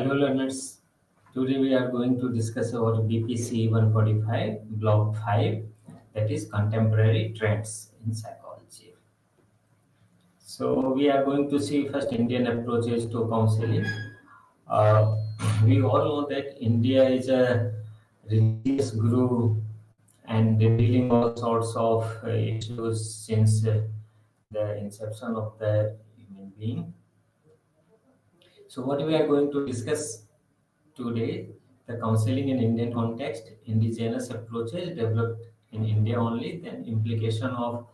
Hello learners, today we are going to discuss about BPC 145 block 5, that is contemporary trends in psychology. So we are going to see first Indian approaches to counseling. Uh, we all know that India is a religious group and dealing all sorts of issues since the inception of the human being. So what we are going to discuss today, the counseling in Indian context, indigenous approaches developed in India only, then implication of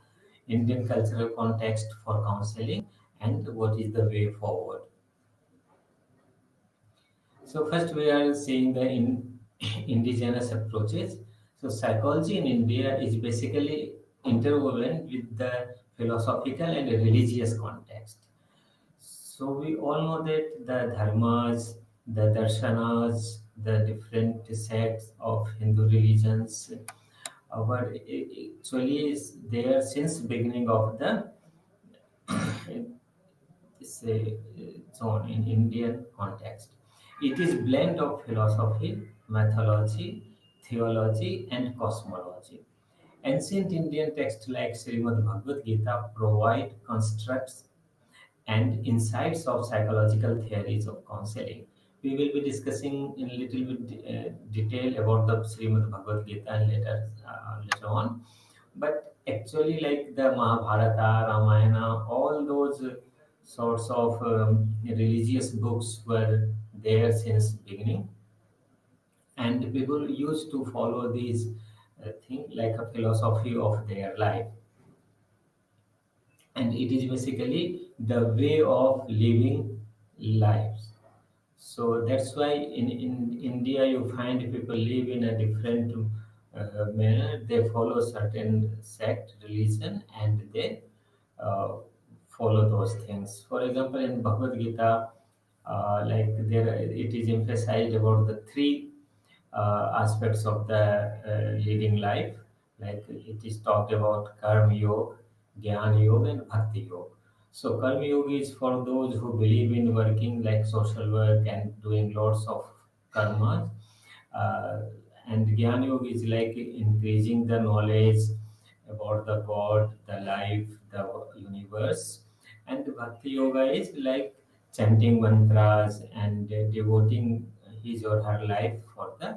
Indian cultural context for counseling, and what is the way forward. So first we are seeing the indigenous approaches. So psychology in India is basically interwoven with the philosophical and religious context. So we all know that the dharmas, the darshanas, the different sects of Hindu religions were actually is there since beginning of the say zone in Indian context. It is blend of philosophy, mythology, theology, and cosmology. Ancient Indian texts like Srimad Bhagavad Gita provide constructs and insights of psychological theories of counseling. We will be discussing in little bit detail about the Srimad Bhagavad Gita and later on. But actually, like the Mahabharata, Ramayana, all those sorts of religious books were there since beginning, and people used to follow these things like a philosophy of their life, and it is basically the way of living lives. So that's why in India you find people live in a different manner. They follow certain sect, religion, and they uh, follow those things. For example, in Bhagavad Gita, like there it is emphasized about the three aspects of the leading life. Like it is talked about Karma Yoga, Jnana Yoga, and Bhakti Yoga. So Karma Yoga is for those who believe in working like social work and doing lots of karmas. Uh, and Jnana Yoga is like increasing the knowledge about the God, the life, the universe. And Bhakti Yoga is like chanting mantras and devoting his or her life for the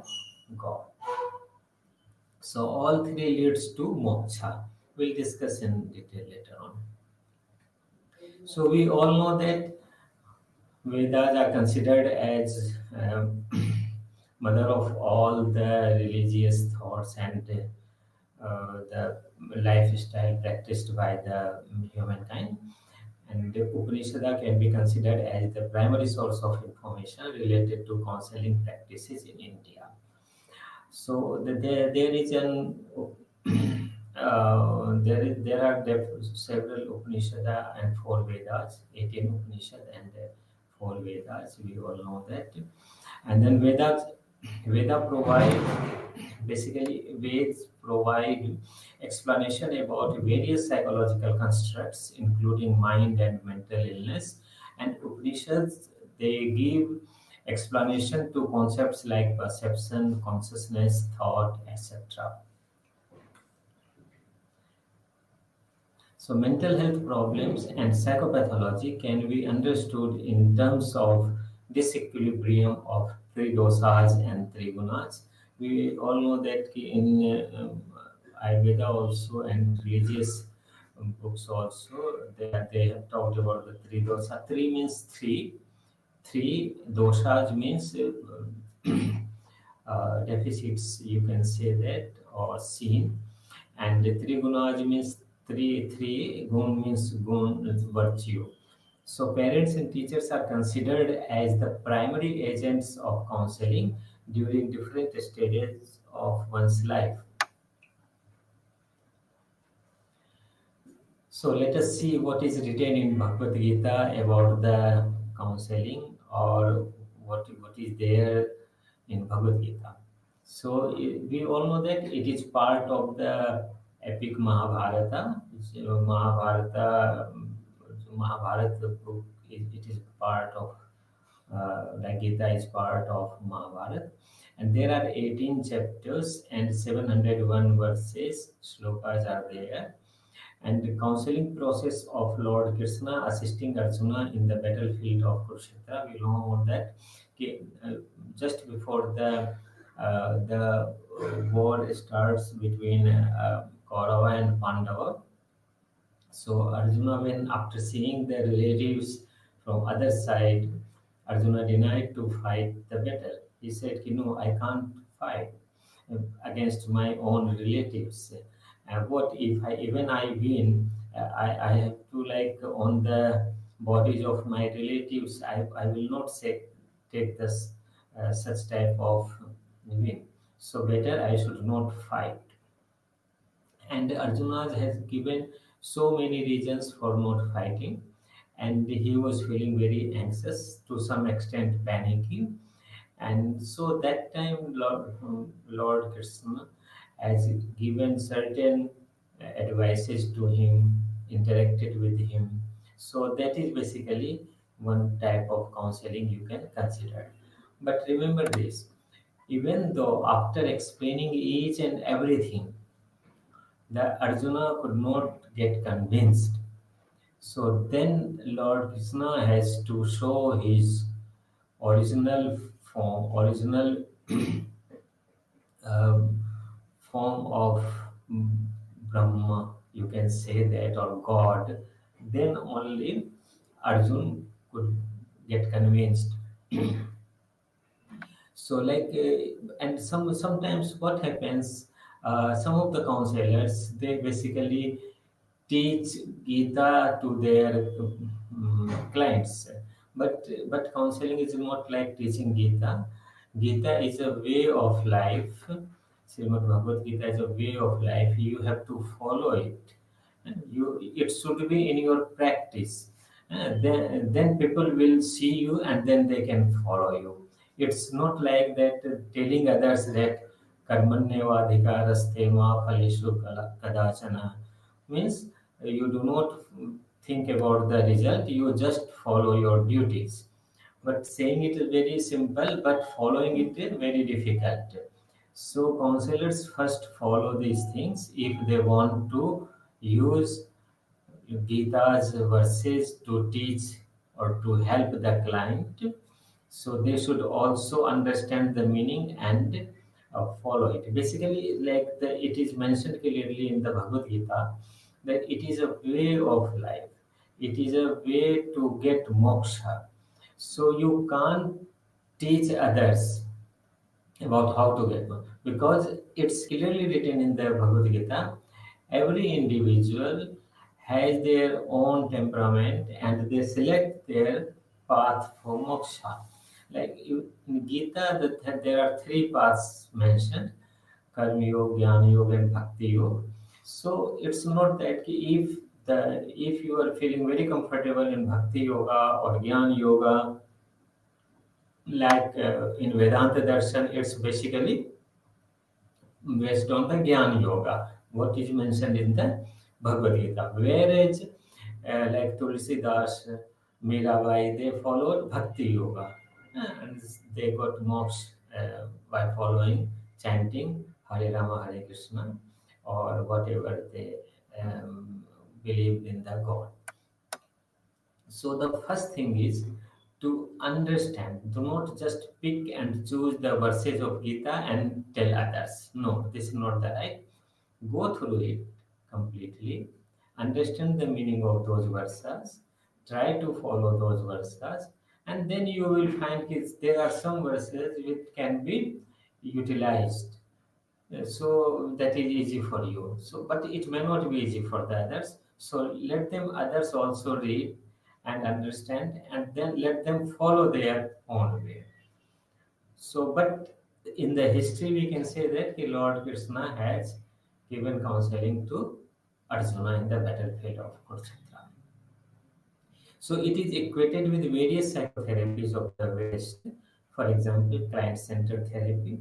God. So all three leads to moksha. We'll discuss in detail later on. So we all know that Vedas are considered as mother of all the religious thoughts and the lifestyle practiced by the humankind. And the Upanishad can be considered as the primary source of information related to counseling practices in India. So there is an there are several Upanishad and four Vedas, 18 Upanishad and four Vedas. We all know that, and then Veda provide basically Veds provide explanation about various psychological constructs, including mind and mental illness, and Upanishads they give explanation to concepts like perception, consciousness, thought, etc. So, mental health problems and psychopathology can be understood in terms of disequilibrium of three dosas and three gunas. We all know that in Ayurveda also and religious books also they have talked about the three dosa. Three means three. Three doshas means deficits, you can say that, or seen. And the three gunas means three gun means gun is virtue. So parents and teachers are considered as the primary agents of counseling during different stages of one's life. So let us see what is written in Bhagavad Gita about the counseling, or what is there in Bhagavad Gita. So we all know that it is part of the epic Mahabharata. Mahabharata book. It is part of Like Gita is part of Mahabharata, and there are 18 chapters and 701 verses. Shlokas are there, and the counseling process of Lord Krishna assisting Arjuna in the battlefield of Kurukshetra. We know about that. Okay, just before the war starts between Kaurava and Pandava, so Arjuna, when after seeing the relatives from other side, Arjuna denied to fight the battle. He said, "No, I can't fight against my own relatives. What if even I win? I have to like on the bodies of my relatives. I will not say take this such type of win. So better I should not fight." And Arjuna has given so many reasons for not fighting, and he was feeling very anxious, to some extent panicking. And so that time, Lord Krishna has given certain advices to him, interacted with him. So that is basically one type of counseling you can consider. But remember this, even though after explaining each and everything, the Arjuna could not get convinced. So then Lord Krishna has to show his original form, original um, form of Brahma, you can say that, or God. Then only Arjun could get convinced. So and sometimes what happens, some of the counselors, they basically teach Gita to their clients, but counseling is not like teaching Gita. Gita is a way of life. Srimad Bhagavad Gita is a way of life. You have to follow it. It should be in your practice. Then people will see you and then they can follow you. It's not like that telling others that karmanyevadhikaraste ma phaleshu kadachana means you do not think about the result, you just follow your duties. But saying it is very simple, but following it is very difficult. So counselors first follow these things if they want to use Gita's verses to teach or to help the client. So they should also understand the meaning and follow it. Basically, it is mentioned clearly in the Bhagavad Gita that it is a way of life. It is a way to get moksha. So you can't teach others about how to get one, because it's clearly written in the Bhagavad Gita. Every individual has their own temperament and they select their path for moksha. In Gita, there are three paths mentioned: Karma Yoga, Jnana Yoga, and Bhakti Yoga. So it's not that if you are feeling very comfortable in Bhakti Yoga or Jnana Yoga, in Vedanta Darshan, it's basically based on the Gyan Yoga, what is mentioned in the Bhagavad Gita. Whereas, like Tulsidas, Mirabai, they followed Bhakti Yoga, and they got moksha by following, chanting Hare Rama, Hare Krishna, or whatever they um, believed in the God. So the first thing is to understand. Do not just pick and choose the verses of Gita and tell others. No, this is not the right. Go through it completely. Understand the meaning of those verses. Try to follow those verses, and then you will find there are some verses which can be utilized, so that is easy for you. So but it may not be easy for the others, so let them others also read and understand, and then let them follow their own way. So but in the history we can say that the Lord Krishna has given counseling to Arjuna in the battlefield of Kurukshetra. So it is equated with various psychotherapies of the West, for example, client centered therapy,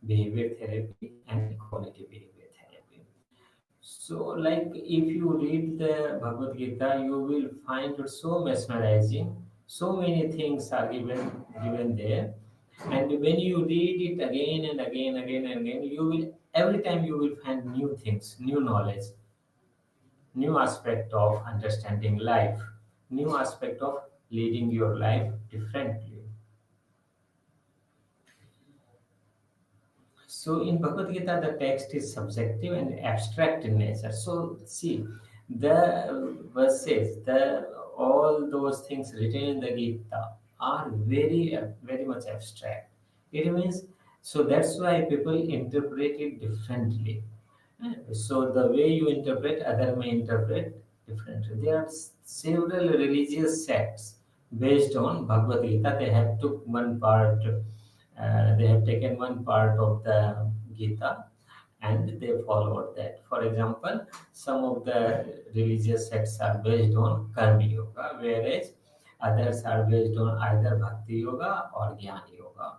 behavior therapy, and cognitive behavior therapy. So, like if you read the Bhagavad Gita, you will find it so mesmerizing So many things are given there, and when you read it again and again, you will every time you will find new things, new knowledge, new aspect of understanding life, new aspect of leading your life differently. So in Bhagavad Gita, the text is subjective and abstract in nature. So see, the verses, the all those things written in the Gita are very much abstract. It means so that's why people interpret it differently. So the way you interpret, other may interpret differently. There are several religious sects based on Bhagavad Gita. They have took one part. They have taken one part of the Gita and they followed that. For example, some of the religious sects are based on Karma Yoga, whereas others are based on either Bhakti Yoga or Jnana Yoga.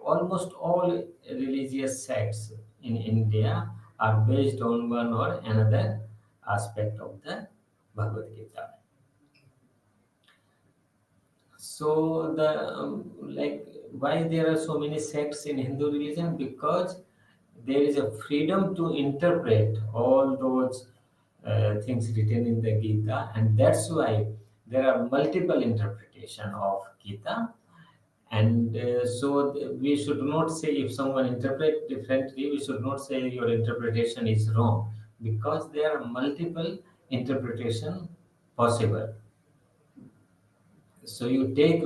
Almost all religious sects in India are based on one or another aspect of the Bhagavad Gita. So the like why there are so many sects in Hindu religion? Because there is a freedom to interpret all those things written in the Gita, and that's why there are multiple interpretation of Gita. And we should not say if someone interpret differently, we should not say your interpretation is wrong because there are multiple interpretation possible. So you take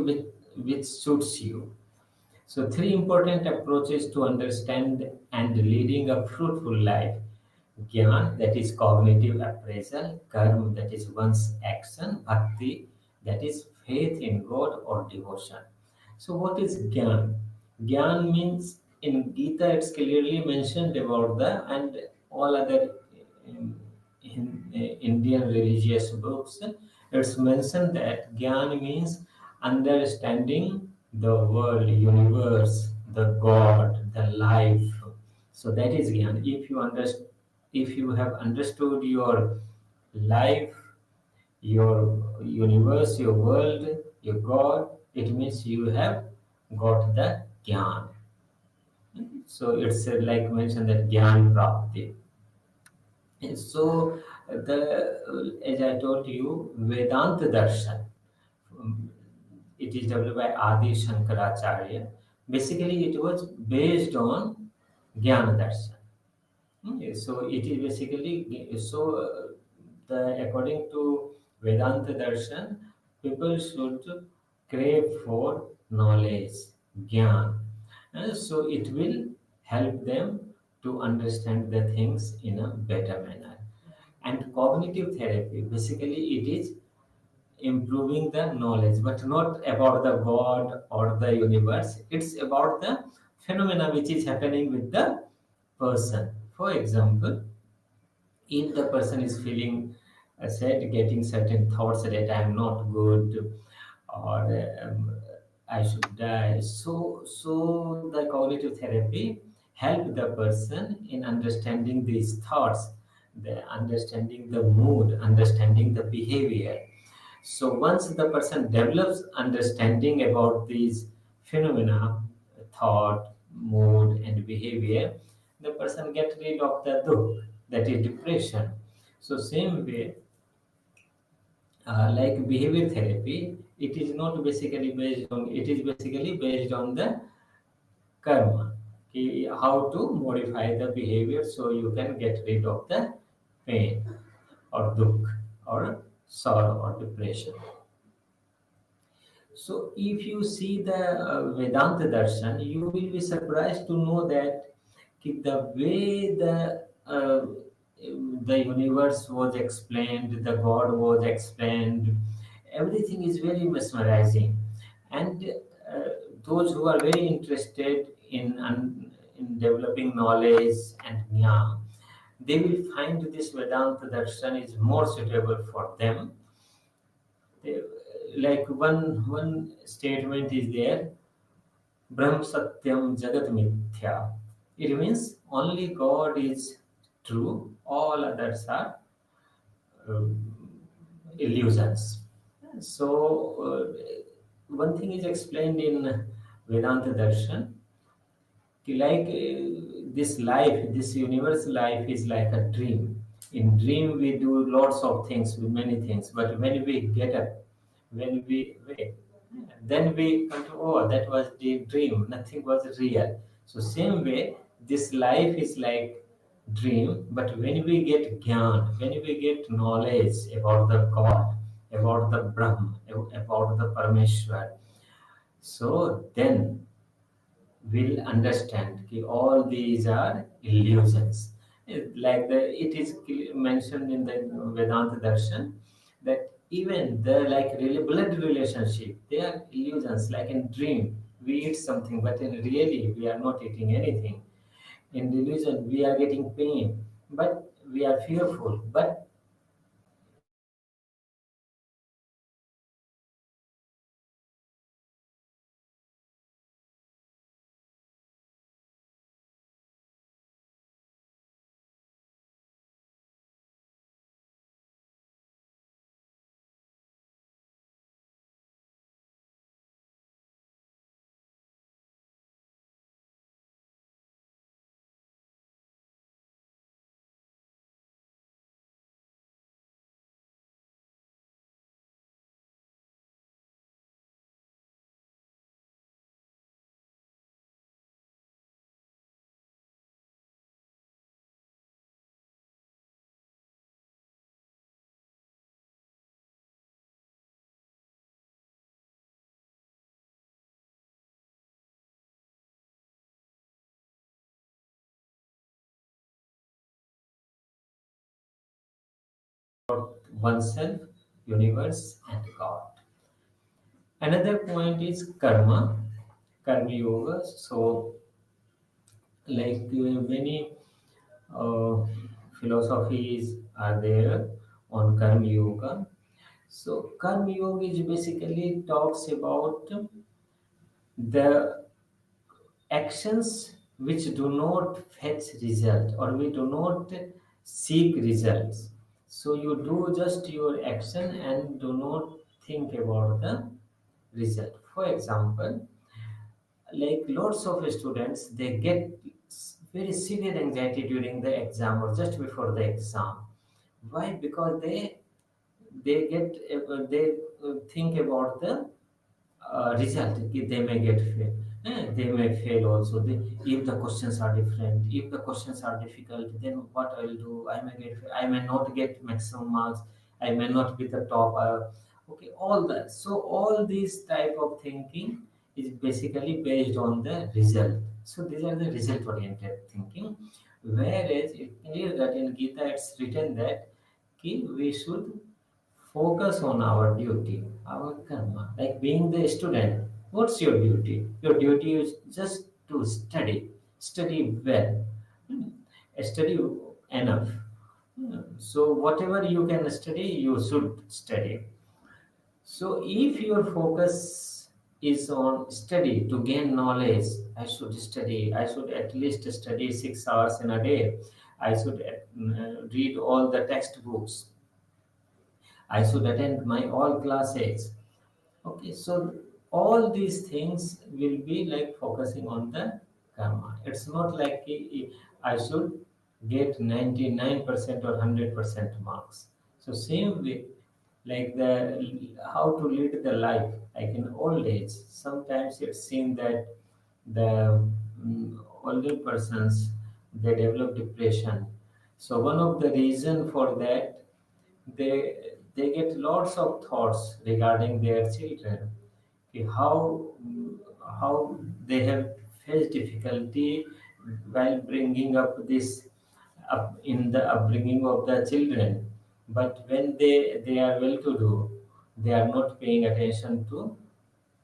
which suits you. So three important approaches to understand and leading a fruitful life. Gyan, that is cognitive appraisal. Karma, that is one's action. Bhakti, that is faith in God or devotion. So what is Gyan? Gyan means in Gita it's clearly mentioned about the and all other Indian religious books. It's mentioned that Gyan means understanding the world, universe, the God, the life. So that is Gyan. If you have understood your life, your universe, your world, your God, it means you have got the Gyan. So it's like mentioned that Gyan Prapti. So as I told you, Vedanta Darshan, um, it is developed by Adi Shankaracharya. Basically, it was based on Jnana Darshan. So it is basically according to Vedanta Darshan, people should crave for knowledge, Gyan. So it will help them to understand the things in a better manner. And cognitive therapy, basically, it is improving the knowledge, but not about the God or the universe. It's about the phenomena which is happening with the person. For example, if the person is feeling sad, getting certain thoughts that I am not good or I should die. So the cognitive therapy help the person in understanding these thoughts, the understanding the mood, understanding the behavior. So once the person develops understanding about these phenomena, thought, mood, and behavior, the person gets rid of the dukh, that is depression. So same way, like behavior therapy, it is basically based on the karma, how to modify the behavior so you can get rid of the pain or dukh or sorrow or depression. So if you see the Vedanta darshan, you will be surprised to know that the way the universe was explained, the God was explained, everything is very mesmerizing. And those who are very interested in developing knowledge and jnana, they will find this Vedanta darshan is more suitable for them. They, like one statement is there, Brahm Satyam Jagat Mithya. It means only God is true, all others are illusions. So, one thing is explained in Vedanta Darshan, like this life, this universe life is like a dream. In dream, we do lots of things, many things, but when we get up, when we wake, then we come to, oh, that was the dream, nothing was real. So, same way, this life is like dream, but when we get gyan, when we get knowledge about the God, about the Brahma, about the Parameshwar, so then will understand that all these are illusions. Like it is mentioned in the Vedanta Darshan that even the like really blood relationship, they are illusions. Like in dream, we eat something, but in really we are not eating anything. In delusion, we are getting pain, but we are fearful. But oneself, universe, and God. Another point is karma yoga. So, like many uh, philosophies are there on karma yoga. So, karma yoga is basically talks about the actions which do not fetch result or we do not seek results. So you do just your action and do not think about the result. For example, like lots of students, they get very severe anxiety during the exam or just before the exam. Why? Because they get they think about the result. They may get fail. They may fail also. If the questions are different, if the questions are difficult, then what I will do? I may get fail. I may not get maximum marks. I may not be the top. Okay, all that. So all these type of thinking is basically based on the result. So these are the result oriented thinking. Whereas it clear that in Gita it's written that we should focus on our duty, our karma. Like being the student, what's your duty? Your duty is just to study well, Hmm. Study enough. So whatever you can study, you should study. So if your focus is on study to gain knowledge, I should study. I should at least study 6 hours in a day. I should read all the textbooks. I should attend my all classes. Okay, so all these things will be like focusing on the karma. It's not like I should get 99% or 100% marks. So same way, like the how to lead the life, like in old age. Sometimes it's seen that the older persons they develop depression. So one of the reason for that they get lots of thoughts regarding their children. Okay, how they have faced difficulty while bringing up this up in the upbringing of the children, but when they are well to do, they are not paying attention to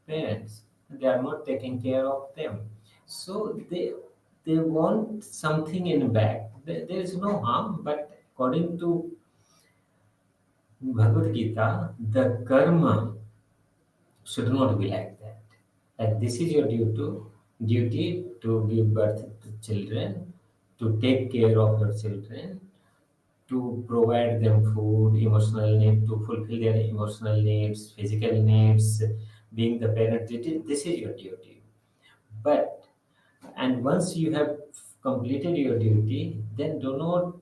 parents, they are not taking care of them. So they want something in back. There is no harm, but according to Bhagavad Gita, the karma should not be like that. Like this is your duty to give birth to children, to take care of your children, to provide them food, emotional need, to fulfill their emotional needs, physical needs. Being the parent, this is your duty. But and once you have completed your duty, then do not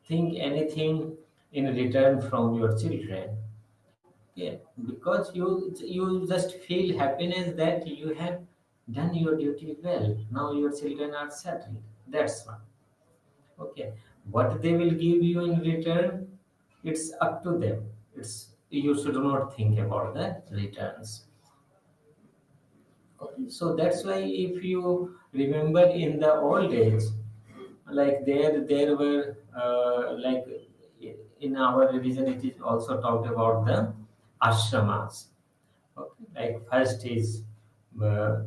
think anything in return from your children. Yeah, because you just feel happiness that you have done your duty well. Now your children are settled. That's one. Okay, what they will give you in return, it's up to them. It's you should not think about the returns. Okay, so that's why if you remember in the old days, like there were like in our religion, it is also talked about the ashramas. Okay, like first is uh,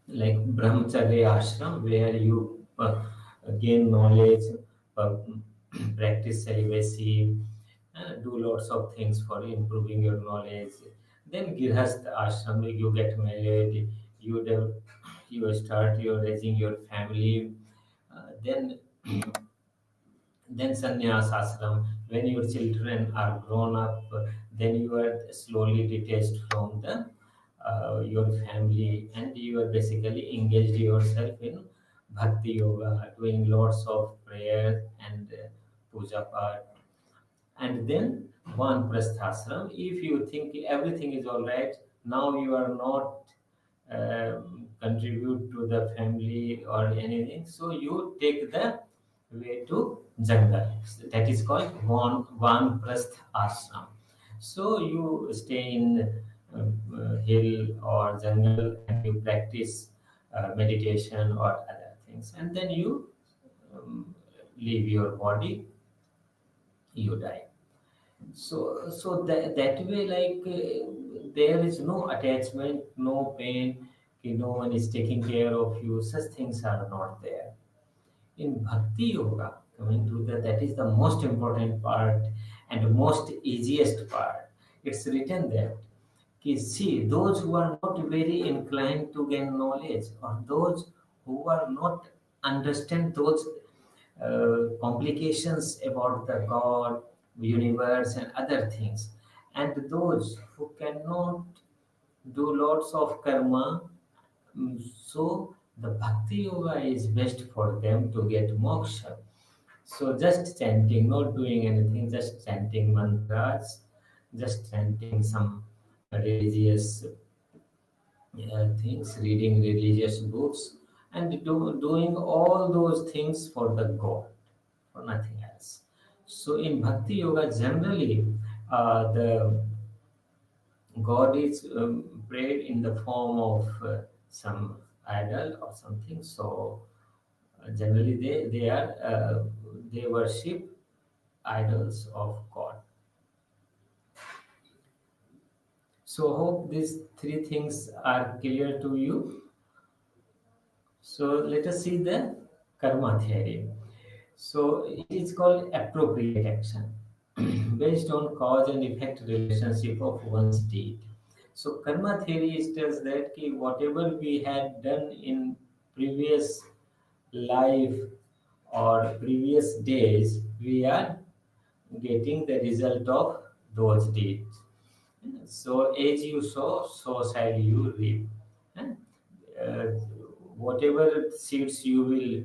like brahmacharya ashram where you gain knowledge, uh, practice celibacy, do lots of things for improving your knowledge. Then girhasth ashram, you get married, you start your raising your family. Then sannyas ashram, when your children are grown up, then you are slowly detached from the your family, and you are basically engaged yourself in bhakti yoga, doing lots of prayer and puja part. And then one prasthashram, if you think everything is all right, now you are not contribute to the family or anything, so you take the way to jungle. That is called one prasth ashram. So you stay in hill or jungle and you practice meditation or other things, and then you leave your body, you die. So that way, like there is no attachment, no pain, no one is taking care of you. Such things are not there. In Bhakti Yoga, coming to that is the most important part and most easiest part. It's written that, see, those who are not very inclined to gain knowledge, or those who are not understand those complications about the God, universe, and other things, and those who cannot do lots of karma, so the bhakti yoga is best for them to get moksha. So just chanting, not doing anything, just chanting mantras, just chanting some religious things, reading religious books, and doing all those things for the God, for nothing else. So in Bhakti Yoga, generally, the God is prayed in the form of some idol or something. So generally, they worship idols of God. So hope these three things are clear to you. So let us see the karma theory. So it is called appropriate action based on cause and effect relationship of one's deed. So karma theory tells that whatever we had done in previous life or previous days, we are getting the result of those deeds. So as you sow, so shall you reap. And, uh, whatever seeds you will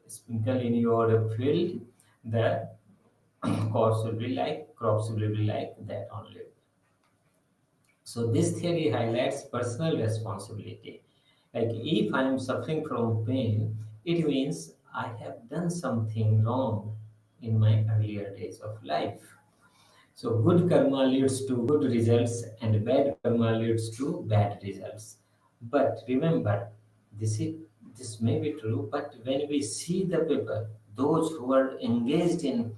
sprinkle in your field, the crops will be like that only. So this theory highlights personal responsibility. Like if I am suffering from pain, it means I have done something wrong in my earlier days of life. So good karma leads to good results and bad karma leads to bad results. But remember, this is this may be true, but when we see the people, those who are engaged in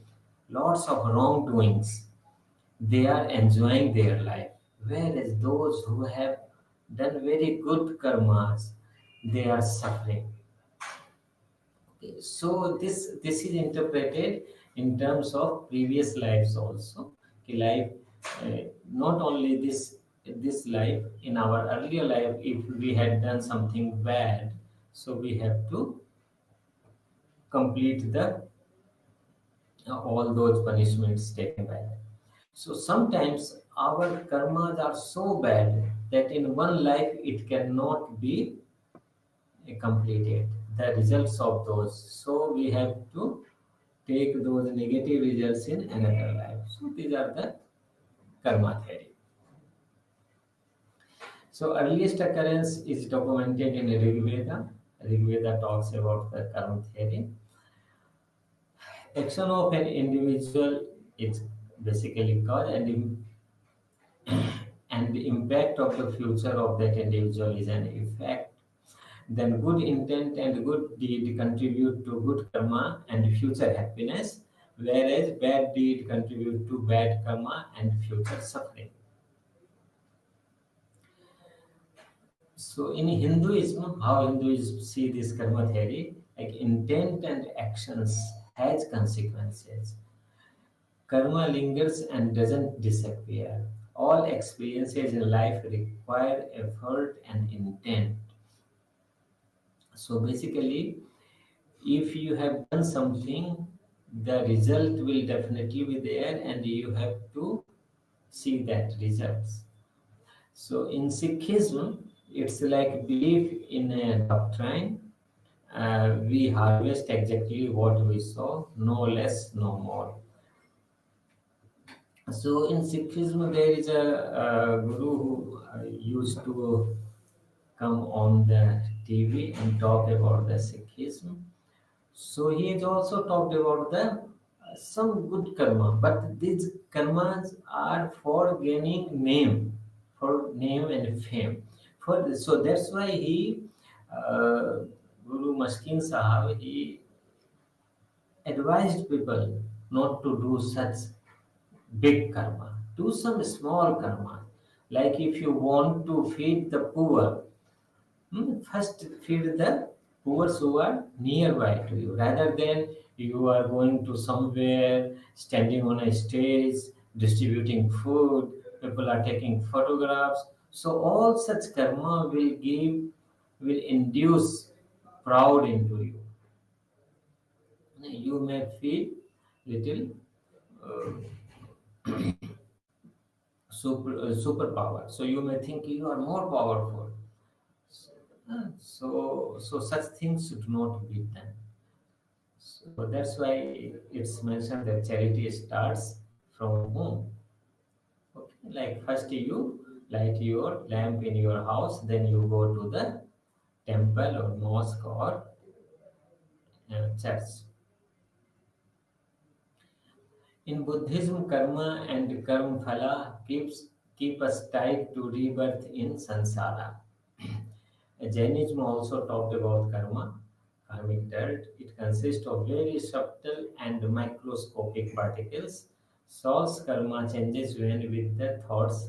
lots of wrongdoings, they are enjoying their life. Whereas those who have done very good karmas, they are suffering. Okay, so this is interpreted in terms of previous lives also. Okay, life, not only this life, in our earlier life, if we had done something bad, so we have to complete the all those punishments taken by them. So sometimes our karmas are so bad that in one life it cannot be completed. The results of those. So we have to take those negative results in another life. So these are the karma theory. So earliest occurrence is documented in Rig Veda. Rig Veda talks about the karma theory. Action of an individual is basically cause and the impact of the future of that individual is an effect. Then good intent and good deed contribute to good karma and future happiness, whereas bad deed contribute to bad karma and future suffering. So in Hinduism, how Hindus see this karma theory, like intent and actions has consequences. Karma lingers and doesn't disappear. All experiences in life require effort and intent. So basically, if you have done something, the result will definitely be there, and you have to see that results. So in Sikhism, it's like belief in a doctrine. We harvest exactly what we sow, no less, no more. So in Sikhism, there is a guru who used to come on the TV and talk about the Sikhism. So he has also talked about the some good karma, but these karmas are for gaining for name and fame. So that's why uh, Guru Maskin Sahab, he advised people not to do such big karma. Do some small karma. Like if you want to feed the poor, first feed the poor who are nearby to you, rather than you are going to somewhere, standing on a stage, distributing food, people are taking photographs. So all such karma will induce proud into you. You may feel little uh, superpower. So you may think you are more powerful. So such things should not be done. So that's why it's mentioned that charity starts from home. Okay, like first you light your lamp in your house, then you go to the temple or mosque or church. In Buddhism, karma and karma phala keep us tied to rebirth in samsara. Jainism also talked about karma, karmic dirt. It consists of very subtle and microscopic particles. Soul's karma changes when with the thoughts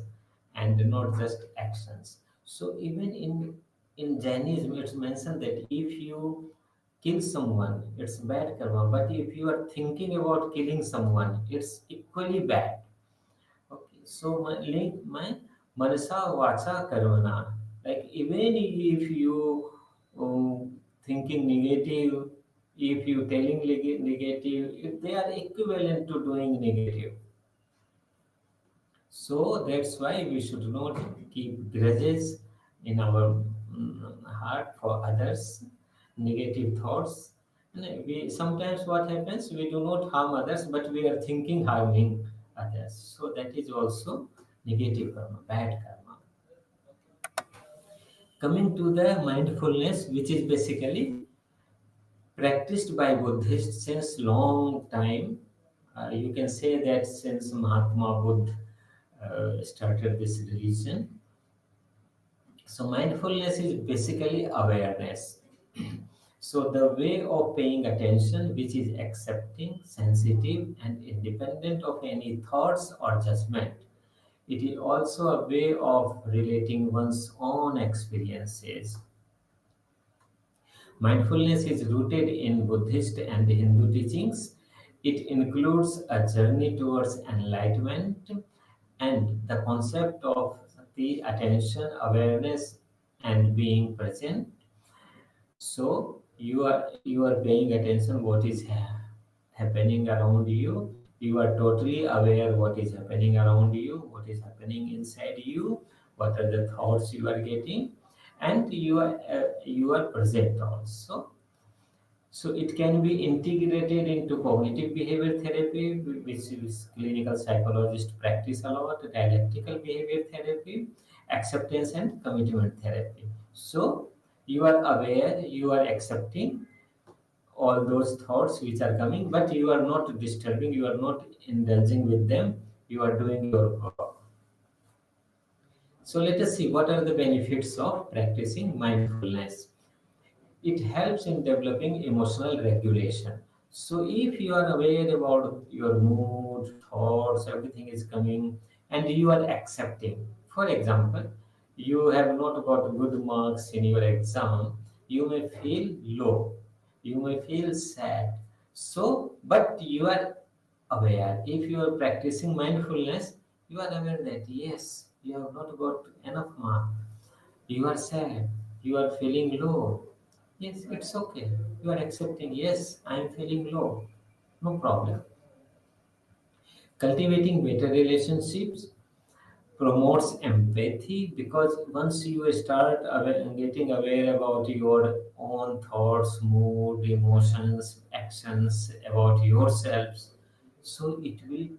and not just actions. So even in Jainism, it's mentioned that if you kill someone, it's bad karma. But if you are thinking about killing someone, it's equally bad. Okay, so my link my manasa vacha karmana. Like even if you thinking negative, if you telling negative, if they are equivalent to doing negative. So that's why we should not keep grudges in our heart for others, negative thoughts. And we sometimes what happens, we do not harm others, but we are thinking harming others. So that is also negative karma, bad karma. Coming to the mindfulness, which is basically practiced by Buddhists since long time. You can say that since Mahatma Buddha started this religion. So mindfulness is basically awareness. So the way of paying attention, which is accepting, sensitive, and independent of any thoughts or judgment. It is also a way of relating one's own experiences. Mindfulness is rooted in Buddhist and Hindu teachings. It includes a journey towards enlightenment and the concept of the attention, awareness, and being present. So, you are paying attention what is happening around you. You are totally aware what is happening around you, what is happening inside you, what are the thoughts you are getting, and you are present also. So it can be integrated into cognitive behavior therapy, which is clinical psychologists practice a lot, dialectical behavior therapy, acceptance and commitment therapy. So you are aware, you are accepting all those thoughts which are coming, but you are not disturbing, you are not indulging with them, you are doing your work. So let us see what are the benefits of practicing mindfulness. It helps in developing emotional regulation. So if you are aware about your mood, thoughts, everything is coming, and you are accepting. For example, you have not got good marks in your exam, you may feel low, you may feel sad. So, but you are aware. If you are practicing mindfulness, you are aware that yes, you have not got enough mark, you are sad, you are feeling low. Yes, it's okay. You are accepting, yes, I am feeling low. No problem. Cultivating better relationships promotes empathy because once you start getting aware about your own thoughts, mood, emotions, actions about yourselves, so it will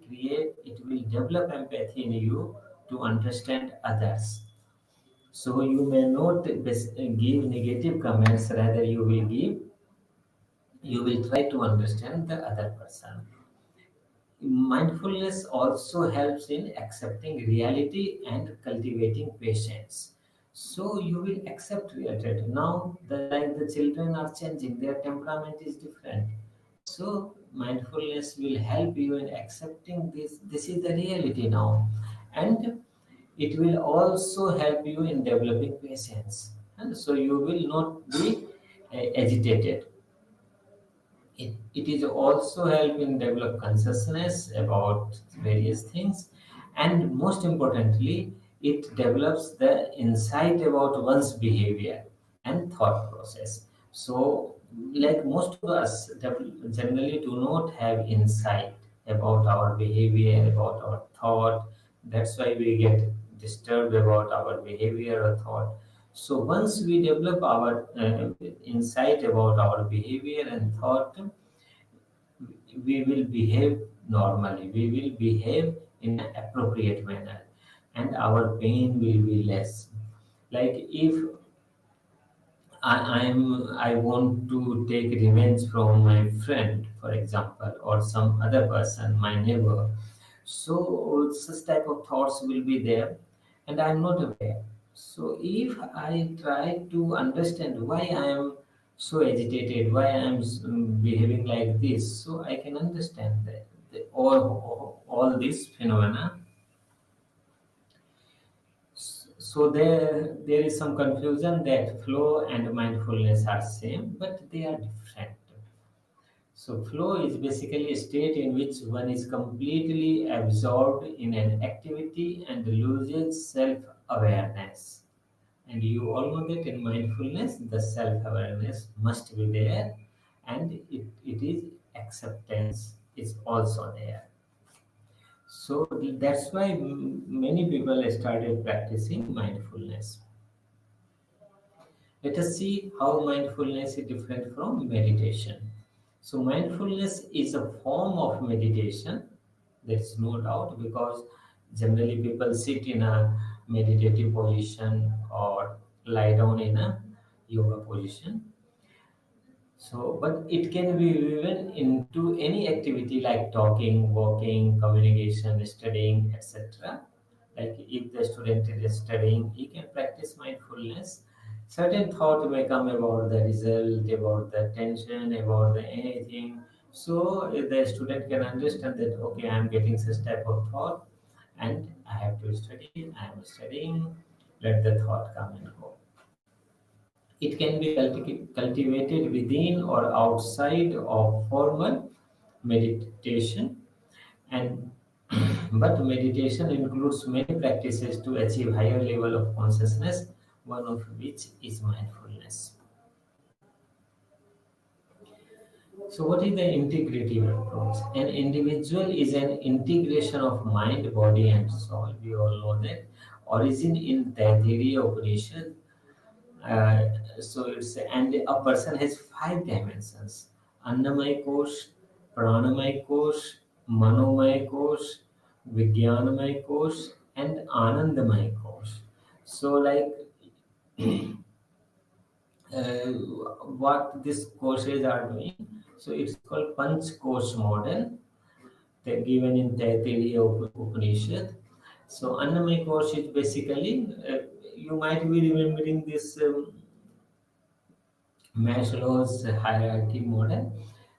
develop empathy in you to understand others. So you may not give negative comments, rather you will try to understand the other person. Mindfulness also helps in accepting reality and cultivating patience. So you will accept reality. Now, like the children are changing, their temperament is different. So mindfulness will help you in accepting this. This is the reality now, and it will also help you in developing patience. And so you will not be agitated. It is also help in develop consciousness about various things, and most importantly it develops the insight about one's behavior and thought process. So like most of us generally do not have insight about our behavior, about our thought. That's why we get disturbed about our behavior or thought. So once we develop our insight about our behavior and thought, we will behave normally. We will behave in an appropriate manner, and our pain will be less. Like if I want to take revenge from my friend, for example, or some other person, my neighbor. So such type of thoughts will be there, and I'm not aware. So if I try to understand why I am so agitated, why I am behaving like this, so I can understand that all these phenomena. So there is some confusion that flow and mindfulness are same, but they are different. So flow is basically a state in which one is completely absorbed in an activity and loses self-awareness. And you all know that in mindfulness, the self-awareness must be there, and it is acceptance is also there. So that's why many people started practicing mindfulness. Let us see how mindfulness is different from meditation. So, mindfulness is a form of meditation, there's no doubt, because generally people sit in a meditative position or lie down in a yoga position. So, but it can be woven into any activity like talking, walking, communication, studying, etc. Like if the student is studying, he can practice mindfulness. Certain thought may come about the result, about the tension, about the anything. So the student can understand that okay, I am getting such type of thought, and I have to study. I am studying. Let the thought come and go. It can be cultivated within or outside of formal meditation, and but meditation includes many practices to achieve higher level of consciousness, one of which is mindfulness. So, what is the integrative approach? An individual is an integration of mind, body, and soul. We all know that. Origin in Taittiriya Upanishad. Uh, so it's and a person has five dimensions: Annamay Kosh, Pranamay Kosh, Manomay Kosh, Vijnanamay Kosh, and Anandamay Kosh. So, like uh, what these courses are doing. So it's called Panch course model given in Taittiriya Upanishad. So Annamay course is basically, you might be remembering this Maslow's hierarchy model.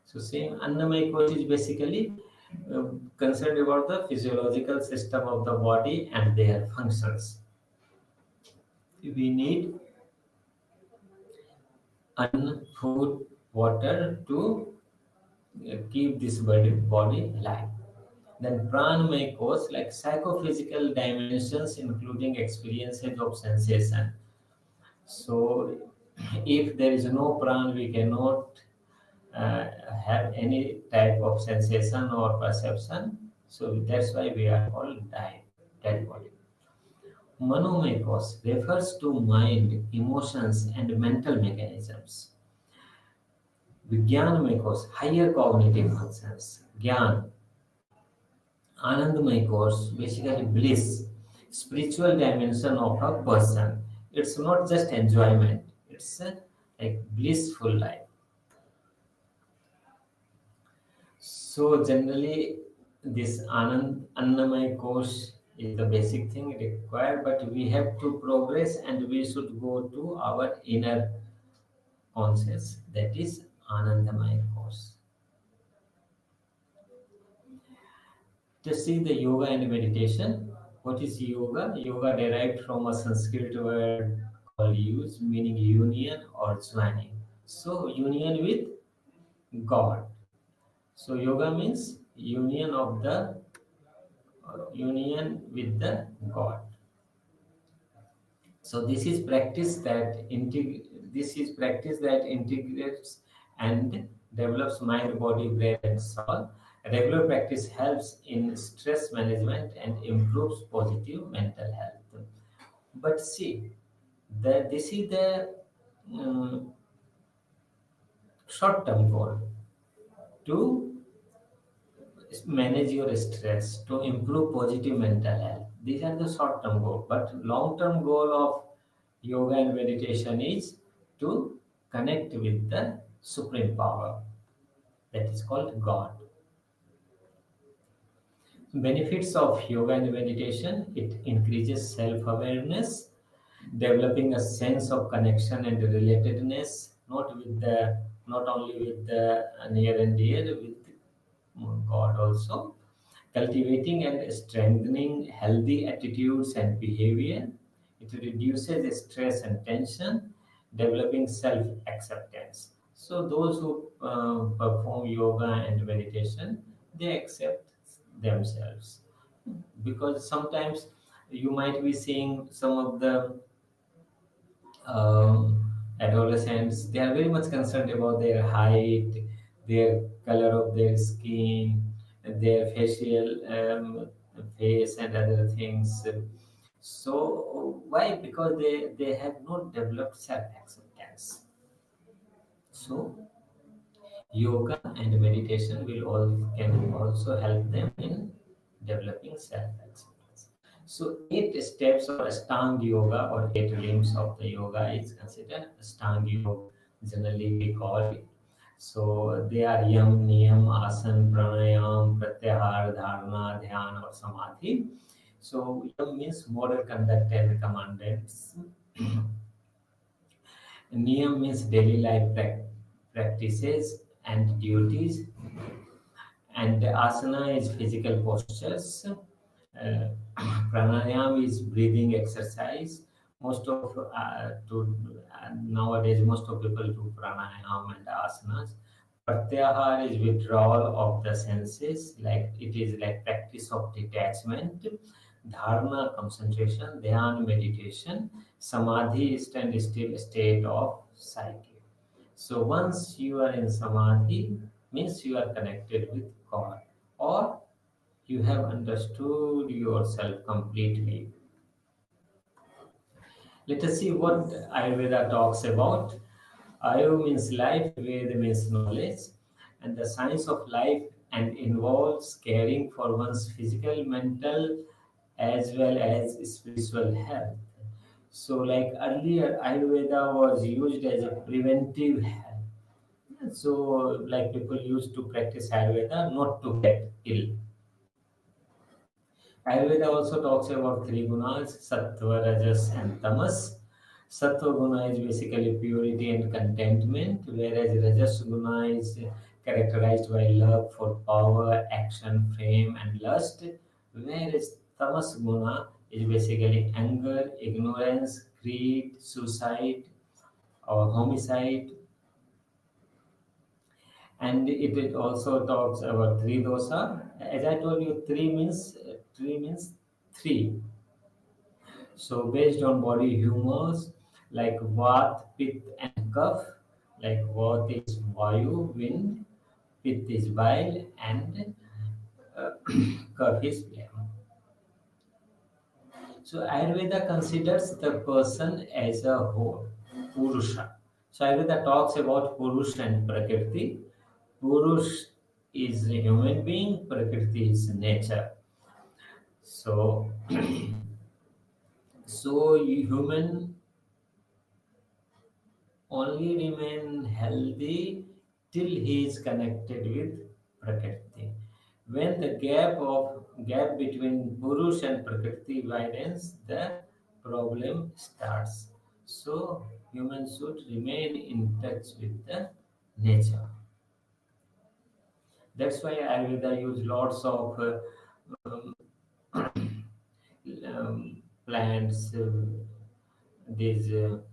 So same Annamay course is basically concerned about the physiological system of the body and their functions. We need food, water to keep this body alive. Then pranamaya cause like psychophysical dimensions, including experiences of sensation. So, if there is no pran, we cannot uh, have any type of sensation or perception. So that's why we are called dead body. Manomaya cause refers to mind, emotions, and mental mechanisms. Vijnanamaya cause higher cognitive functions. Gyan, Anandamay course, basically bliss, spiritual dimension of a person. It's not just enjoyment, it's a like blissful life. So generally, this Annamay course is the basic thing required, but we have to progress and we should go to our inner conscious, that is Anandamay course. To see the yoga and meditation. What is yoga? Yoga derived from a Sanskrit word called use, meaning union or joining. So union with God. So yoga means union with the God. So this is practice that integrates and develops mind, body, brain, and soul. Regular practice helps in stress management and improves positive mental health. But see, this is the um, short-term goal to manage your stress, to improve positive mental health. These are the short-term goal. But long-term goal of yoga and meditation is to connect with the supreme power that is called God. Benefits of yoga and meditation: it increases self-awareness, developing a sense of connection and relatedness, not only with the near and dear, with God also. Cultivating and strengthening healthy attitudes and behavior. It reduces stress and tension, developing self acceptance. So, those who perform yoga and meditation, they accept themselves, because sometimes you might be seeing some of the adolescents, they are very much concerned about their height, their color of their skin, their facial face, and other things. So why? Because they have not developed self acceptance. So yoga and meditation can also help them in developing self acceptance. So, 8 steps or Ashtanga yoga, or 8 limbs of the yoga, is considered Ashtanga yoga. Generally, we call it. So, they are Yam, Niyam, Asan, Pranayam, Pratyahar, Dharana, Dhyan, or Samadhi. So, Yam means model conduct and commandments. Niyam means daily life practices and duties, and asana is physical postures. Pranayam is breathing exercise. Most of nowadays, most of people do pranayam and asanas. Pratyahar is withdrawal of the senses, like it is like practice of detachment. Dharana, concentration. Dhyan, meditation. Samadhi is stand still state of psyche. So once you are in samadhi, means you are connected with God, or you have understood yourself completely. Let us see what Ayurveda talks about. Ayu means life, Veda means knowledge, and the science of life and involves caring for one's physical, mental, as well as spiritual health. So, like earlier, Ayurveda was used as a preventive health. So, like people used to practice Ayurveda not to get ill. Ayurveda also talks about three gunas, sattva, rajas, and tamas. Sattva guna is basically purity and contentment, whereas rajas guna is characterized by love for power, action, fame, and lust, whereas tamas guna is basically anger, ignorance, greed, suicide, or homicide. And it also talks about three dosa. As I told you, three means three. So based on body humors like Vat, Pitta, and Kapha, like Vat is Vayu, wind, Pitta is bile, and uh, Kapha is phlegm. So Ayurveda considers the person as a whole, Purusha. So Ayurveda talks about Purusha and Prakriti. Purush is a human being, Prakriti is nature. So, so human only remain healthy till he is connected with Prakriti. When the gap between Purush and Prakriti widens, the problem starts. So humans should remain in touch with the nature. That's why Ayurveda use lots of um, plants, these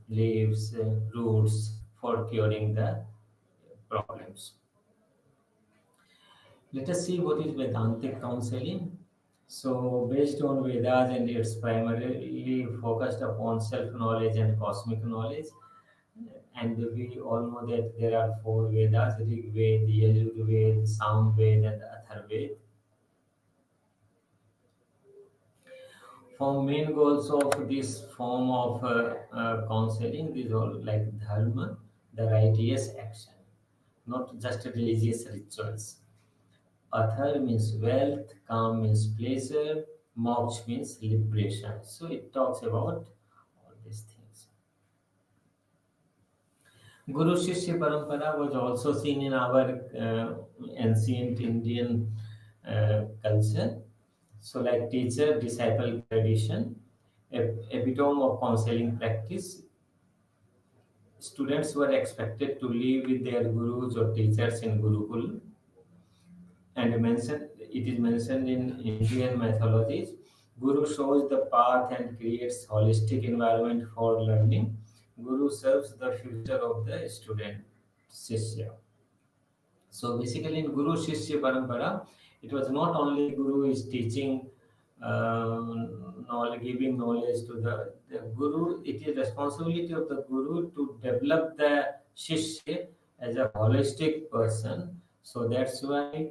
leaves, roots for curing the problems. Let us see what is Vedantic counseling. So, based on Vedas and it's primarily focused upon self knowledge and cosmic knowledge. And we all know that there are four Vedas: Rig Veda, Yajur Veda, Sam Veda, and Atharveda. For main goals of this form of counseling, these are like dharma, the righteous action, not just religious rituals. Athar means wealth, Kam means pleasure, Moksha means liberation. So it talks about all these things. Guru Shishya Parampara was also seen in our ancient Indian culture. So, like teacher disciple tradition, epitome of counseling practice, students were expected to live with their gurus or teachers in Gurukul, and it is mentioned in Indian mythologies. Guru shows the path and creates holistic environment for learning. Guru serves the future of the student, Shishya. So basically, in Guru Shishya Parampara, it was not only Guru is teaching, knowledge, giving knowledge to the Guru. It is responsibility of the Guru to develop the Shishya as a holistic person. So that's why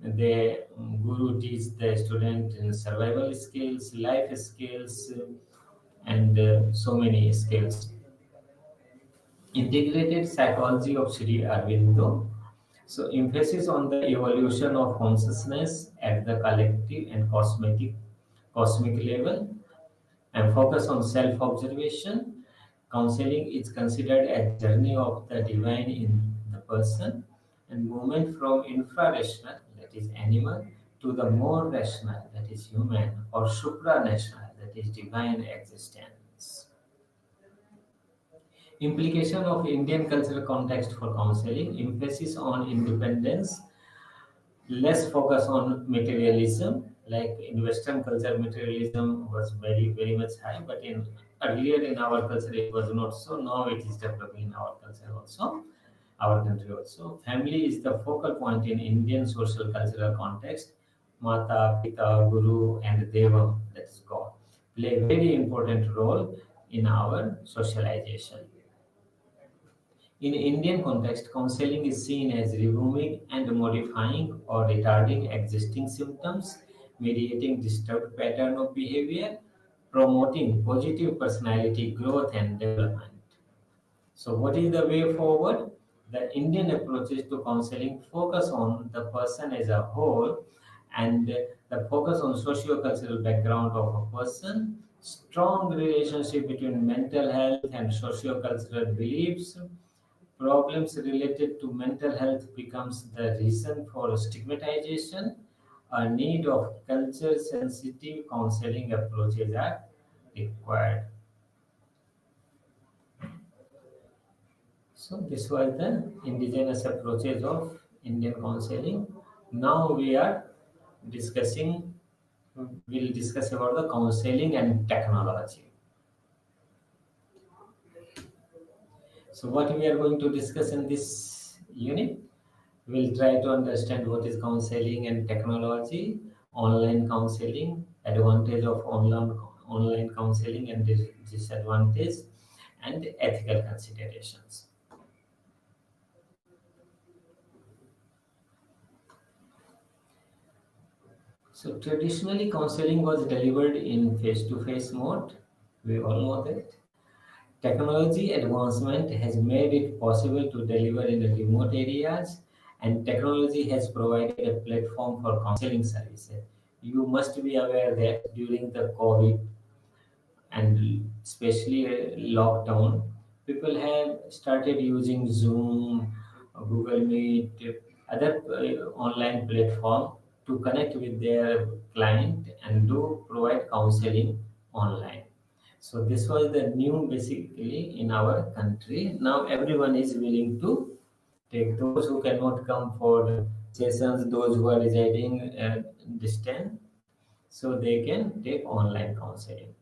the Guru teaches the student in survival skills, life skills, and so many skills. Integrated psychology of Sri Aurobindo. So emphasis on the evolution of consciousness at the collective and cosmic level, and focus on self-observation. Counseling is considered a journey of the divine in the person, and movement from infra-rational, that is animal, to the more rational, that is human, or supranational, that is divine existence. Implication of Indian cultural context for counseling: emphasis on independence, less focus on materialism. Like in Western culture, materialism was very much high, but in earlier in our culture it was not so. Now it is developing in our culture also, our country also. Family is the focal point in Indian social cultural context. Mata, Pita, Guru, and Deva, that is God, play a very important role in our socialization. In Indian context, counseling is seen as removing and modifying or retarding existing symptoms, mediating disturbed pattern of behavior, promoting positive personality growth and development. So, what is the way forward? The Indian approaches to counseling focus on the person as a whole and the focus on socio-cultural background of a person, strong relationship between mental health and socio-cultural beliefs. Problems related to mental health becomes the reason for stigmatization. A need of culture-sensitive counseling approaches are required. So this was the indigenous approaches of Indian counseling. Now discussing, we'll discuss about the counseling and technology. So what we are going to discuss in this unit, we'll try to understand what is counseling and technology, online counseling, advantage of online counseling and disadvantage, and ethical considerations. So traditionally, counseling was delivered in face-to-face mode. We all know that. Technology advancement has made it possible to deliver in the remote areas, and technology has provided a platform for counseling services. You must be aware that during the COVID and especially lockdown, people have started using Zoom, Google Meet, other online platform to connect with their client and do provide counseling online. So this was the new basically in our country. Now everyone is willing to take those who cannot come for sessions, those who are residing distant, so they can take online counseling.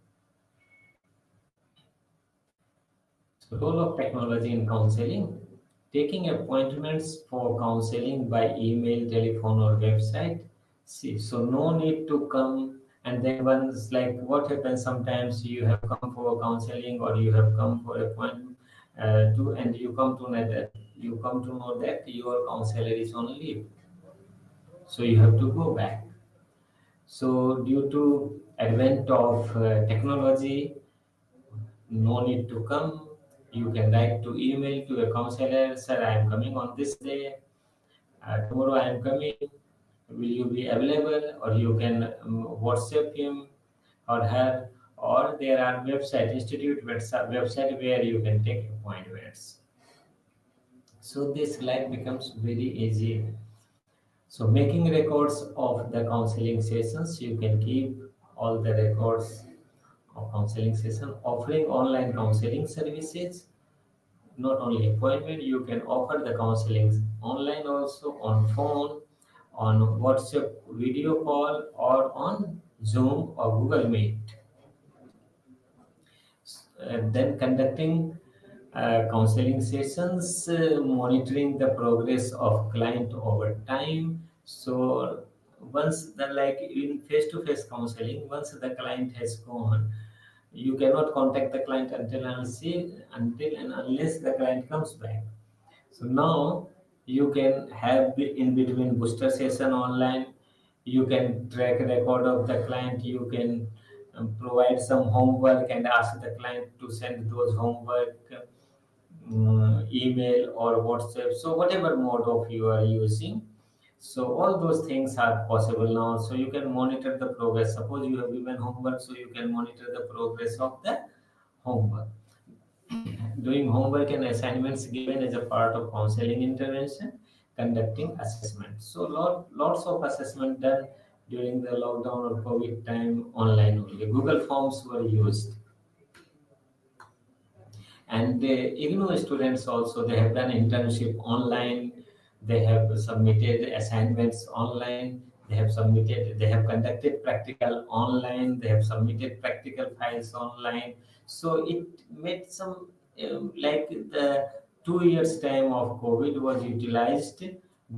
So role of technology in counseling. Taking appointments for counseling by email, telephone, or website. See, so no need to come. And then once, like what happens sometimes, you have come for counseling or you have come for appointment and you come to know that your counselor is on leave, so you have to go back. So due to advent of technology, no need to come. You can write to email to a counselor, sir, I am coming on this day. Tomorrow I am coming. Will you be available? Or you can WhatsApp him or her. Or there are institute website where you can take appointments. So this life becomes very easy. So making records of the counseling sessions, you can keep all the records of counseling session, offering online counseling services. Not only appointment, you can offer the counseling online also, on phone, on WhatsApp video call, or on Zoom or Google Meet. Then conducting counseling sessions, monitoring the progress of client over time. So once the, like in face-to-face counseling, once the client has gone, you cannot contact the client until and unless the client comes back. So now you can have in between booster session online. You can track record of the client. You can provide some homework and ask the client to send those homework, email or WhatsApp. So whatever mode of you are using. So all those things are possible now. So you can monitor the progress. Suppose you have given homework, so you can monitor the progress of the homework. Doing homework and assignments given as a part of counseling intervention, conducting assessment. So lots of assessment done during the lockdown or COVID time online only. Google Forms were used. And IGNOU students also, they have done internship online. They have submitted assignments online. They have conducted practical online. They have submitted practical files online. So it made some, like the 2 years time of COVID was utilized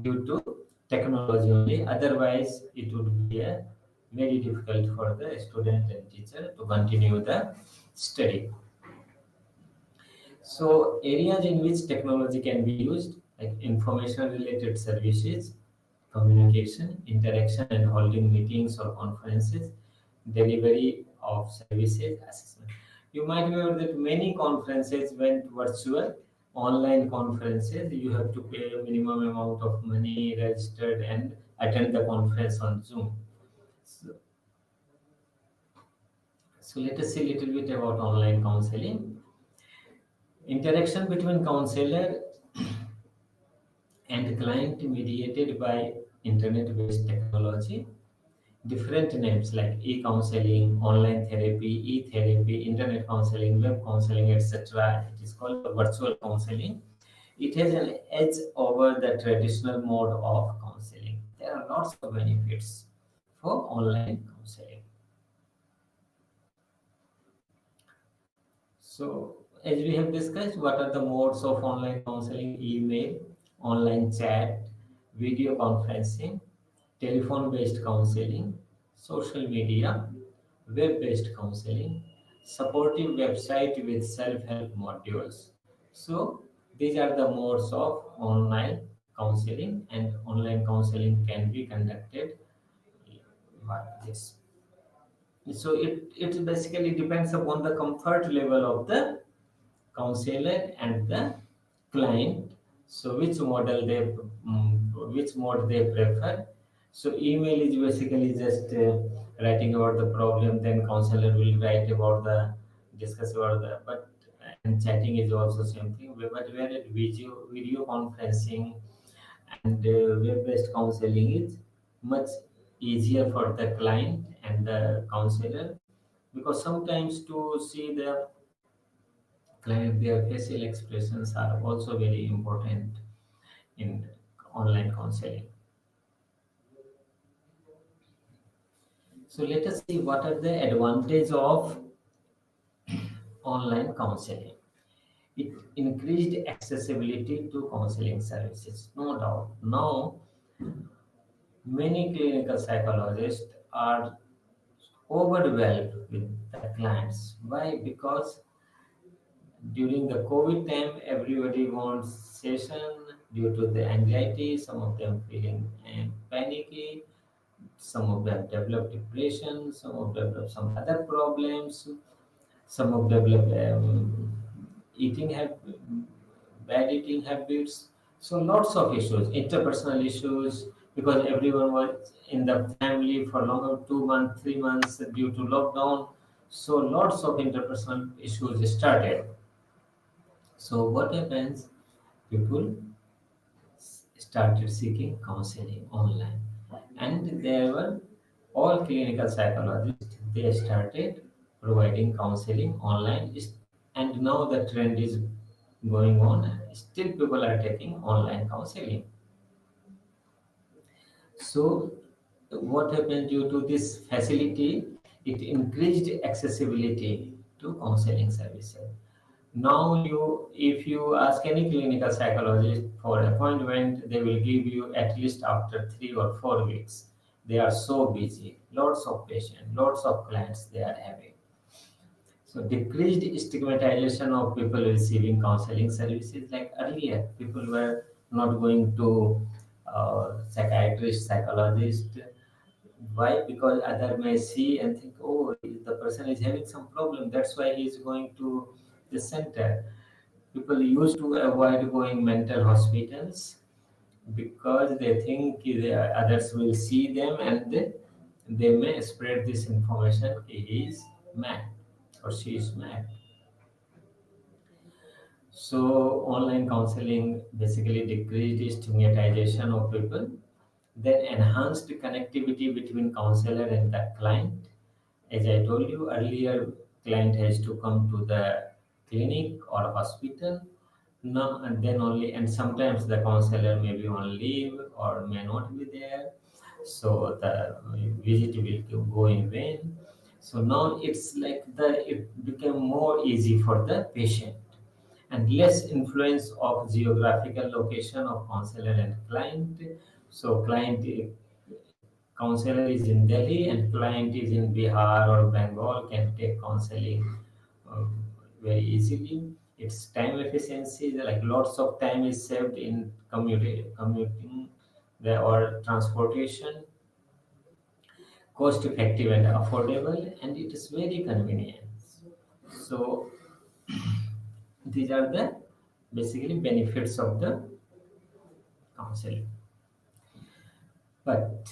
due to technology only. Otherwise, it would be very difficult for the student and teacher to continue the study. So areas in which technology can be used, like information related services, communication, interaction and holding meetings or conferences, delivery of services, assessment. You might be aware that many conferences went virtual, online conferences. You have to pay a minimum amount of money, registered, and attend the conference on Zoom. So, so let us see a little bit about online counseling. Interaction between counselor and client mediated by internet-based technology. Different names like e-counseling, online therapy, e-therapy, internet counseling, web counseling, etc. It is called virtual counseling. It has an edge over the traditional mode of counseling. There are lots of benefits for online counseling. So, as we have discussed, what are the modes of online counseling? Email, online chat, video conferencing, telephone-based counseling, social media, web-based counseling, supportive website with self-help modules. So, these are the modes of online counseling, and online counseling can be conducted like this. So it basically depends upon the comfort level of the counselor and the client. So which mode they prefer. So email is basically just writing about the problem, then counselor will write about the discuss about the, but and chatting is also same thing. But where video conferencing and web-based counseling is much easier for the client and the counselor, because sometimes to see the client, their facial expressions are also very important in online counseling. So let us see what are the advantages of online counseling. It increased accessibility to counseling services, no doubt. Now, many clinical psychologists are overwhelmed with the clients. Why? Because during the COVID time, everybody wants session due to the anxiety, some of them feeling panicky, some of them develop depression, some of them develop some other problems, some of them develop eating bad eating habits. So lots of issues, interpersonal issues, because everyone was in the family for longer 2 months, 3 months due to lockdown. So lots of interpersonal issues started. So what happens? People started seeking counseling online, and there were all clinical psychologists. They started providing counseling online, and now the trend is going on. Still, people are taking online counseling. So, what happened due to this facility? It increased accessibility to counseling services. Now, if you ask any clinical psychologist for appointment, they will give you at least after 3 or 4 weeks. They are so busy, lots of patients, lots of clients they are having. So decreased stigmatization of people receiving counseling services. Like earlier, people were not going to psychiatrist, psychologist. Why? Because other may see and think, oh, the person is having some problem. That's why he is going to the center. People used to avoid going mental hospitals because they think the others will see them, and they may spread this information. He is mad or she is mad. So online counseling basically decreased stigmatization of people, then enhanced connectivity between counselor and the client. As I told you earlier, client has to come to the clinic or hospital. Now and then only, and sometimes the counselor may be on leave or may not be there. So the visit will go in vain. So now it's like it became more easy for the patient, and less influence of geographical location of counselor and client. So counselor is in Delhi and client is in Bihar or Bengal, can take counseling uh, very easily. Its time efficiency, like lots of time is saved in commuting or transportation, cost effective and affordable, and it is very convenient. So these are the basically benefits of the counseling. But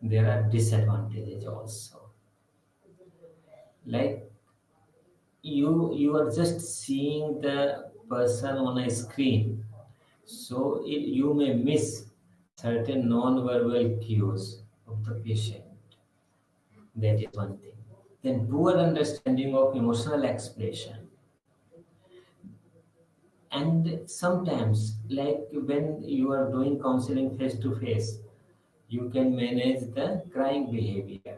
there are disadvantages also. Like you are just seeing the person on a screen, so you may miss certain non-verbal cues of the patient. That is one thing. Then poor understanding of emotional expression. And sometimes, like when you are doing counseling face to face, you can manage the crying behavior.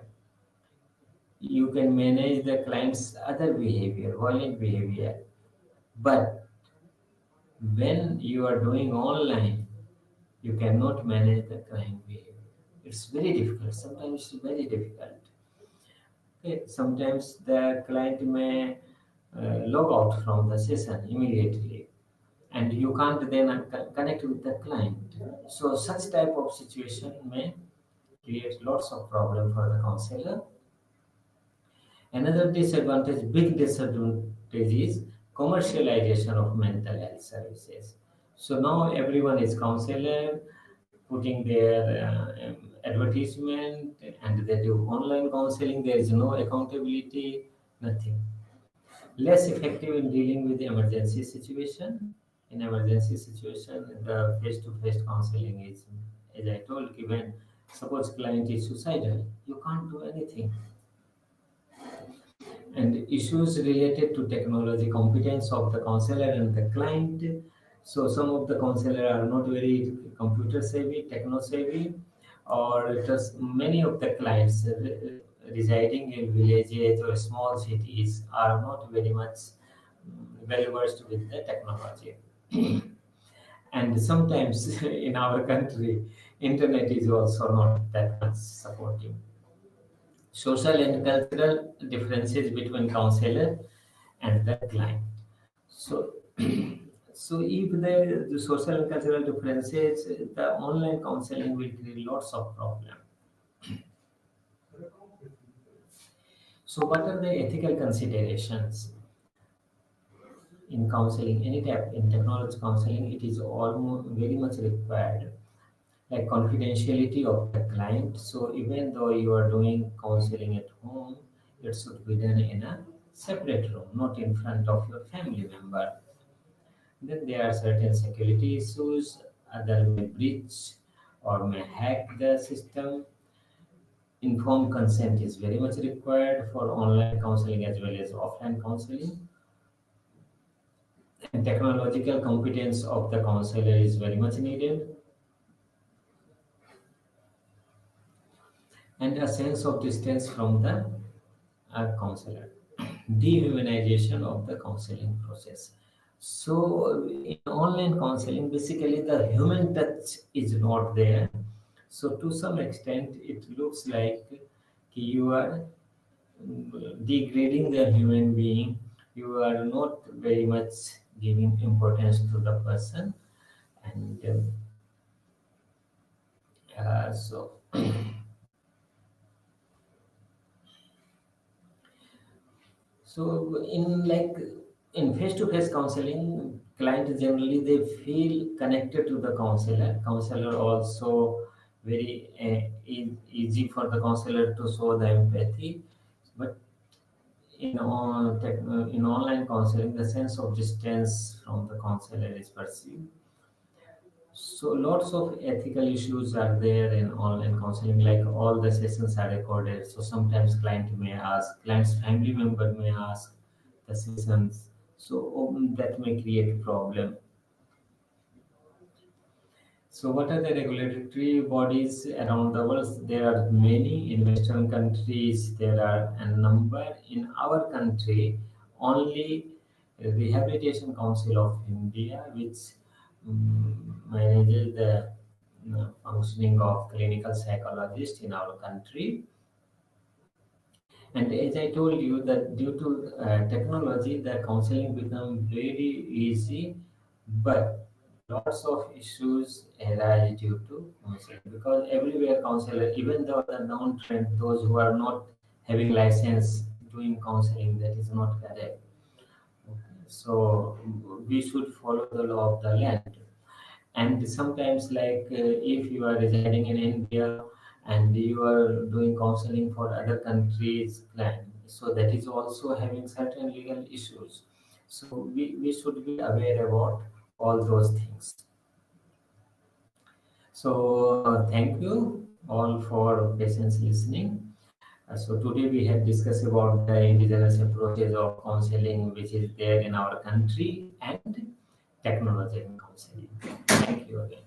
You can manage the client's other behavior, violent behavior. But when you are doing online, you cannot manage the crying behavior. It's very difficult. Sometimes it's very difficult. Okay. Sometimes the client may log out from the session immediately, and you can't then connect with the client. So such type of situation may create lots of problem for the counselor. Another disadvantage, big disadvantage, is commercialization of mental health services. So now everyone is counselor, putting their advertisement, and they do online counseling. There is no accountability, nothing. Less effective in dealing with the emergency situation. In emergency situation, the face-to-face counseling is, as I told, given suppose client is suicidal, you can't do anything. And issues related to technology competence of the counselor and the client. So some of the counselor are not very computer savvy, techno savvy, or just many of the clients residing in villages or small cities are not very much well versed with the technology. And sometimes in our country, internet is also not that much supportive. Social and cultural differences between counselor and the client. So, so if the social and cultural differences, the online counseling will create lots of problem. So, what are the ethical considerations in counseling? Any type in technology counseling, it is almost very much required, like confidentiality of the client. So even though you are doing counseling at home, it should be done in a separate room, not in front of your family member. Then there are certain security issues, other may breach or may hack the system. Informed consent is very much required for online counseling as well as offline counseling. And technological competence of the counselor is very much needed. And a sense of distance from the counselor. Dehumanization of the counseling process. So in online counseling, basically the human touch is not there. So to some extent, it looks like you are degrading the human being. You are not very much giving importance to the person, and so so in face-to-face counseling, clients generally they feel connected to the counselor. Counselor also very easy for the counselor to show the empathy, but in online counseling, the sense of distance from the counselor is perceived. So lots of ethical issues are there in online counseling, like all the sessions are recorded. So sometimes client's family member may ask the sessions. So that may create problem. So what are the regulatory bodies around the world? There are many in Western countries. There are a number. In our country, only Rehabilitation Council of India, which manages the functioning of clinical psychologists in our country. And as I told you that due to technology, the counseling become very easy, but lots of issues arise due to counseling because everywhere counselor, even though the known trend, those who are not having license doing counseling, that is not correct. So we should follow the law of the land. And sometimes, like if you are residing in India and you are doing counseling for other countries, client, so that is also having certain legal issues. So we should be aware about all those things. So thank you all for patience listening. So today we have discussed about the indigenous approaches of counseling which is there in our country and technology in counseling. Thank you again.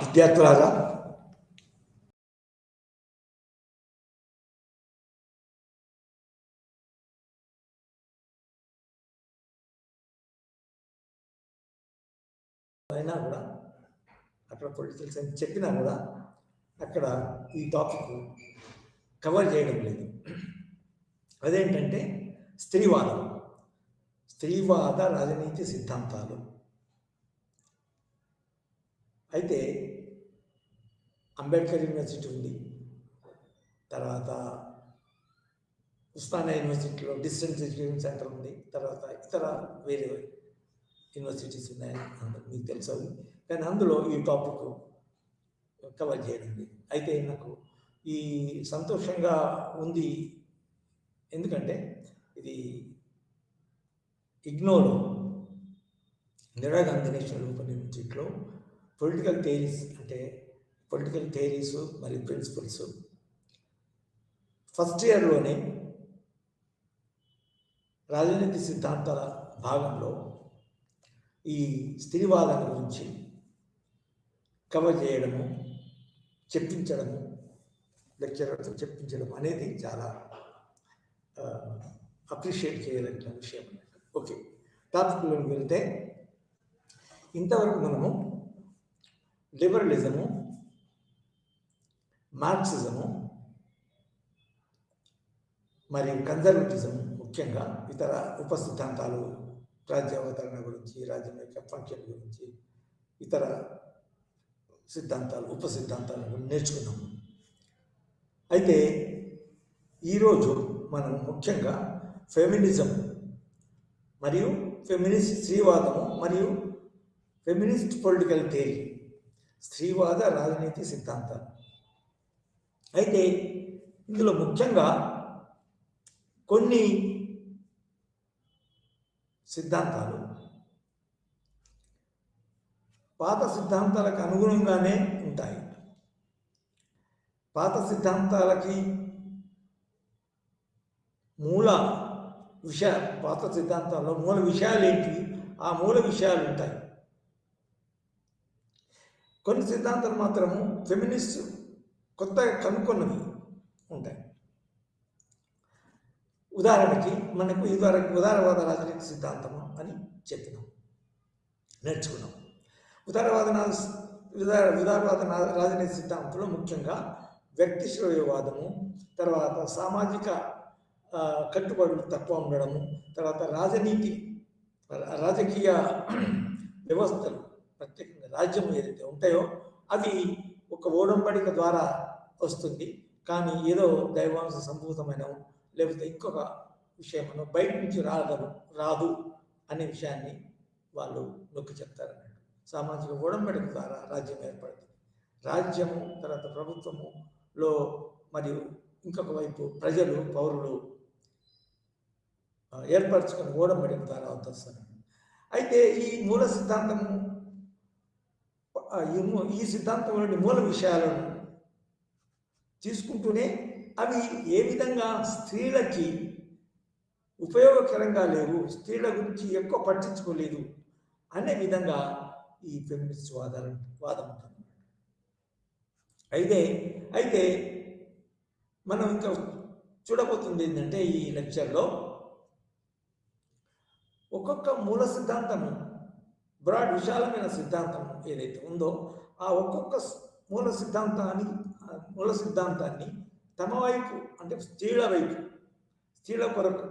విద్యార్థులారా, అయినా కూడా అక్కడ political science చెప్పినా కూడా అక్కడ ఈ topic cover చేయడం లేదు. అదేంటంటే స్త్రీవాదం, స్త్రీవాద రాజనీతి సిద్ధాంతాలు. అయితే అంబేద్కర్ యూనివర్సిటీ ఉంది, తర్వాత ఉస్మానియా యూనివర్సిటీలో డిస్టెన్స్ ఎడ్యుకేషన్ సెంటర్ ఉంది, తర్వాత ఇతర వేరే యూనివర్సిటీస్ ఉన్నాయని మీకు తెలుసు. కానీ అందులో ఈ టాపిక్ కవర్ చేయడం లేదు. అయితే నాకు ఈ సంతోషంగా ఉంది, ఎందుకంటే ఇది ఇగ్నోలో ఇందిరా గాంధీ నేషనల్ ఓపెన్ యూనివర్సిటీలో పొలిటికల్ థియరీస్ మరియు ప్రిన్సిపల్స్ ఫస్ట్ ఇయర్లోనే రాజనీతి సిద్ధాంతాల భాగంలో ఈ స్త్రీవాదం గురించి కవర్ చేయడము, చెప్పించడము, లెక్చరర్తో చెప్పించడం అనేది చాలా అప్రిషియేట్ చేయదగిన విషయం. ఓకే, టాపిక్లోకి వెళ్తే ఇంతవరకు మనము లిబరలిజము, మార్క్సిజము మరియు కన్జర్వేటిజం, ముఖ్యంగా ఇతర ఉపసిద్ధాంతాలు, రాజ్యావతరణ గురించి, రాజ్యం యొక్క ఫంక్షన్ గురించి, ఇతర సిద్ధాంతాలు, ఉపసిద్ధాంతాలను నేర్చుకున్నాము. అయితే ఈరోజు మనం ముఖ్యంగా ఫెమినిజం మరియు ఫెమినిస్ట్ స్త్రీవాదము మరియు ఫెమినిస్ట్ పొలిటికల్ థియరీ, స్త్రీవాద రాజనీతి సిద్ధాంతాలు. అయితే ఇందులో ముఖ్యంగా కొన్ని సిద్ధాంతాలు పాత సిద్ధాంతాలకు అనుగుణంగానే ఉంటాయి. పాత సిద్ధాంతాలకి పాత సిద్ధాంతాల్లో మూల విషయాలు ఏంటి, ఆ మూల విషయాలు ఉంటాయి. కొన్ని సిద్ధాంతాలు మాత్రము ఫెమినిస్ట్ కొత్తగా కనుక్కున్నవి ఉంటాయి. ఉదాహరణకి మనకు ఇదివరకు ఉదారవాద రాజనీతి సిద్ధాంతము అని నేర్చుకున్నాం. ఉదారవాద రాజనీతి సిద్ధాంతంలో ముఖ్యంగా వ్యక్తి శ్రేయవాదము, తర్వాత సామాజిక కట్టుబడులు తక్కువ ఉండడము, తర్వాత రాజకీయ వ్యవస్థలు, ప్రత్యేకంగా రాజ్యం ఏదైతే ఉంటాయో అవి ఒక ఓడంబడిక ద్వారా వస్తుంది, కానీ ఏదో దైవాంశ సంభూతమైన లేకపోతే ఇంకొక విషయమనో బయట నుంచి రాదు అనే విషయాన్ని వాళ్ళు నొక్కి చెప్తారన్నట్టు. సామాజిక ఓడంబడిక ద్వారా రాజ్యం ఏర్పడుతుంది. రాజ్యము, తర్వాత ప్రభుత్వములో మరియు ఇంకొక వైపు ప్రజలు, పౌరులు ఏర్పరచుకుని ఓడంబడిక ద్వారా వస్తారు. అయితే ఈ సిద్ధాంతంలోని మూల విషయాలను తీసుకుంటూనే అవి ఏ విధంగా స్త్రీలకి ఉపయోగకరంగా లేవు, స్త్రీల గురించి ఎక్కువ పట్టించుకోలేదు అనే విధంగా ఈ ఫెమినిస్ట్ వాదం ఉంటుంది. అయితే మనం ఇంకా చూడబోతుంది ఏంటంటే ఈ లెక్చర్లో ఒక్కొక్క మూల సిద్ధాంతము, విశాలమైన సిద్ధాంతం ఏదైతే ఉందో ఆ ఒక్కొక్క మూల సిద్ధాంతాన్ని తమ వైపు, అంటే స్త్రీల వైపు, స్త్రీల కొరకు,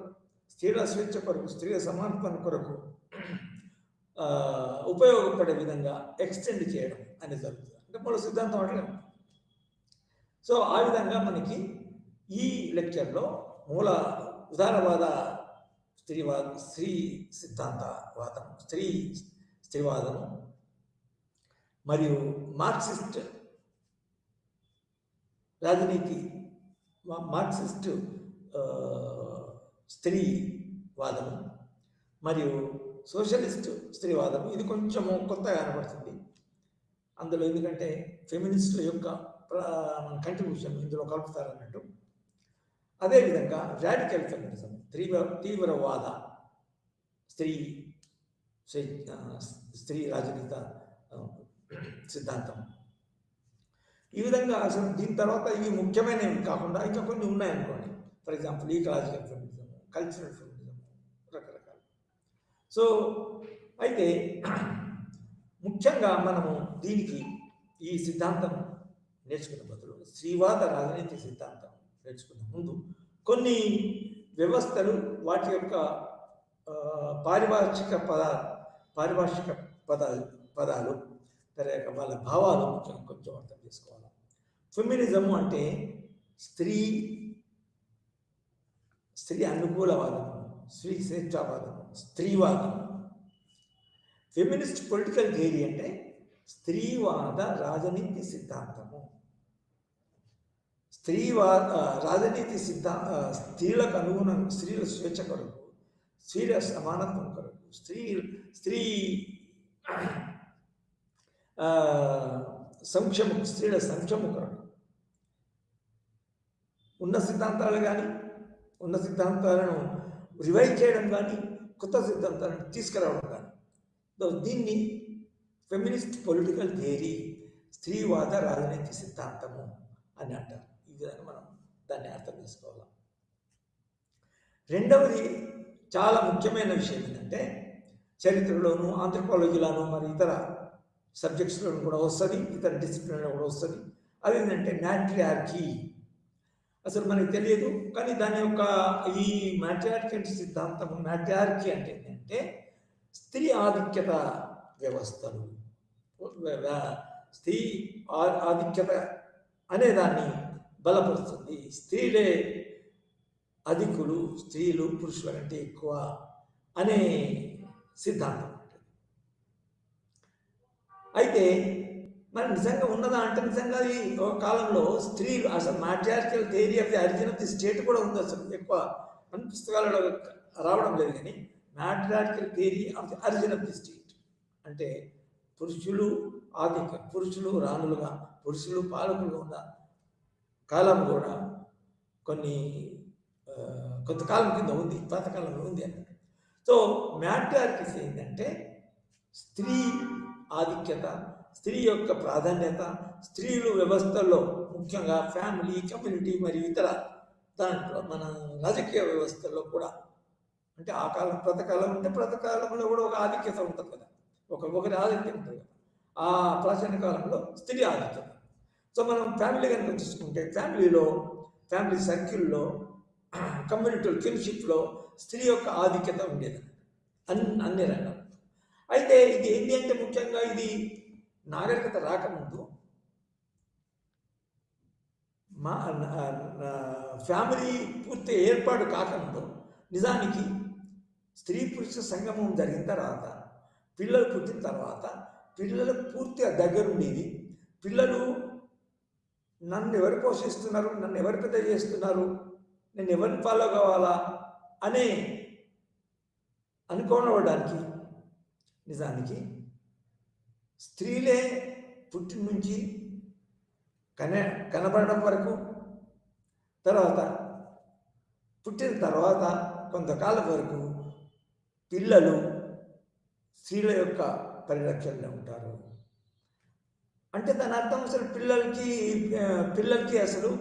స్త్రీల స్వేచ్ఛ కొరకు, స్త్రీల సమానత్వం కొరకు ఉపయోగపడే విధంగా ఎక్స్టెండ్ చేయడం అనేది జరుగుతుంది. అంటే మూల సిద్ధాంతం అంటే సో ఆ విధంగా మనకి ఈ లెక్చర్లో ఉదారవాద స్త్రీ సిద్ధాంతవాదం, స్త్రీవాదము మరియు మార్క్సిస్ట్ రాజనీతి, మార్క్సిస్ట్ స్త్రీవాదము మరియు సోషలిస్ట్ స్త్రీవాదము, ఇది కొంచెము కొత్తగా కనబడుతుంది అందులో. ఎందుకంటే ఫెమినిస్టుల యొక్క కంట్రిబ్యూషన్ ఇందులో కలుపుతారన్నట్టు. అదేవిధంగా రాడికల్ ఫెమినిజం, తీవ్రవాద స్త్రీ స్త్రీ రాజనీత సిద్ధాంతం. ఈ విధంగా అసలు దీని తర్వాత ఇవి ముఖ్యమైనవి కాకుండా ఇంకా కొన్ని ఉన్నాయనుకోండి. For example ecological feminism, cultural feminism, రకరకాలు. సో అయితే ముఖ్యంగా మనము దీనికి ఈ సిద్ధాంతం నేర్చుకునే బదులు స్త్రీవాద రాజనీతి సిద్ధాంతం నేర్చుకునే ముందు కొన్ని వ్యవస్థలు వాటి యొక్క పారిభాషిక పదాలు తర్వాత వాళ్ళ భావాలు కొంచెం అర్థం చేసుకోవాలి. ఫెమినిజం అంటే స్త్రీ అనుకూలవాదం, స్త్రీ స్వేచ్ఛావాదం, స్త్రీవాదం. ఫెమినిస్ట్ పొలిటికల్ థియరీ అంటే స్త్రీవాద రాజనీతి సిద్ధాంతము. రాజనీతి స్త్రీలకు అనుగుణంగా స్త్రీల స్వేచ్ఛ కొరకు, స్త్రీల సమానత్వం కొరకు, స్త్రీ స్త్రీల సంక్షేమం కొరకు ఉన్న సిద్ధాంతాలను రివైజ్ చేయడం కానీ, కొత్త సిద్ధాంతాలను తీసుకురావడం కానీ, దీన్ని ఫెమినిస్ట్ పొలిటికల్ థియరీ, స్త్రీవాద రాజనీతి సిద్ధాంతము అని అంటారు. ఈ విధంగా మనం దాన్ని అర్థం చేసుకోవాలి. రెండవది చాలా ముఖ్యమైన విషయం ఏంటంటే చరిత్రలోను, ఆంథ్రోపాలజీలోను, మరి ఇతర సబ్జెక్ట్స్లోను కూడా వస్తుంది, ఇతర డిసిప్లిన్లో కూడా వస్తుంది. అదేంటంటే మ్యాట్రియార్కీ. అసలు మనకి తెలియదు, కానీ దాని యొక్క ఈ మ్యాట్రియార్కీ సిద్ధాంతం, మ్యాట్రియార్కీ అంటే ఏంటంటే స్త్రీ ఆధిక్యత వ్యవస్థలు, స్త్రీ ఆధిక్యత అనే దాన్ని బలపరుస్తుంది. స్త్రీలే అధికులు, స్త్రీలు పురుషుల కంటే ఎక్కువ అనే సిద్ధాంతం. అయితే మరి నిజంగా ఉన్నదా అంటే నిజంగా ఒక కాలంలో స్త్రీలు అసలు matriarchal theory of the origin of the state కూడా ఉంది. అసలు ఎక్కువ మన పుస్తకాలలో రావడం లేదు. కానీ matriarchal theory of the origin of the state అంటే పురుషులు పురుషులు రాణులుగా, పురుషులు పాలకులుగా ఉన్న కాలం కూడా కొంతకాలం కింద ఉంది, పాతకాలంలో ఉంది అన్నట్టు. సో మ్యాట్రియార్కీ ఏంటంటే స్త్రీ ఆధిక్యత, స్త్రీ యొక్క ప్రాధాన్యత, స్త్రీలు వ్యవస్థల్లో ముఖ్యంగా ఫ్యామిలీ, కమ్యూనిటీ మరియు ఇతర దాంట్లో మన రాజకీయ వ్యవస్థల్లో కూడా, అంటే ఆ కాలం ప్రతకాలం అంటే ప్రతకాలంలో కూడా ఒక ఆధిక్యత ఉంటుంది కదా, ఒకరి ఆధిక్యత ఉంటుంది కదా. ఆ ప్రాచీన కాలంలో స్త్రీ ఆధిక్యత. సో మనం ఫ్యామిలీ కనుక చూసుకుంటే ఫ్యామిలీ సర్కిల్లో, కమ్యూనిటీ కిన్షిప్లో స్త్రీ యొక్క ఆధిక్యత ఉండేది అన్ని రంగాలు. అయితే ఇది ఏంటి అంటే ముఖ్యంగా ఇది నాగరికత రాకముందు ఫ్యామిలీ పూర్తి ఏర్పాటు కాకముందు నిజానికి స్త్రీ పురుష సంగమం జరిగిన తర్వాత, పిల్లలు పుట్టిన తర్వాత పిల్లలు పూర్తిగా దగ్గరుండేది. పిల్లలు నన్ను ఎవరు పోషిస్తున్నారు, నన్ను ఎవరు పెద్ద చేస్తున్నారు, నేను ఎవరిని ఫాలో కావాలా అనే అనుకోవడానికి నిజానికి స్త్రీలే పుట్టిన నుంచి కనబడడం వరకు, తర్వాత పుట్టిన తర్వాత కొంతకాలం వరకు పిల్లలు స్త్రీల యొక్క పరిరక్షణలో ఉంటారు. అంటే దాని అర్థం అసలు పిల్లలకి అసలు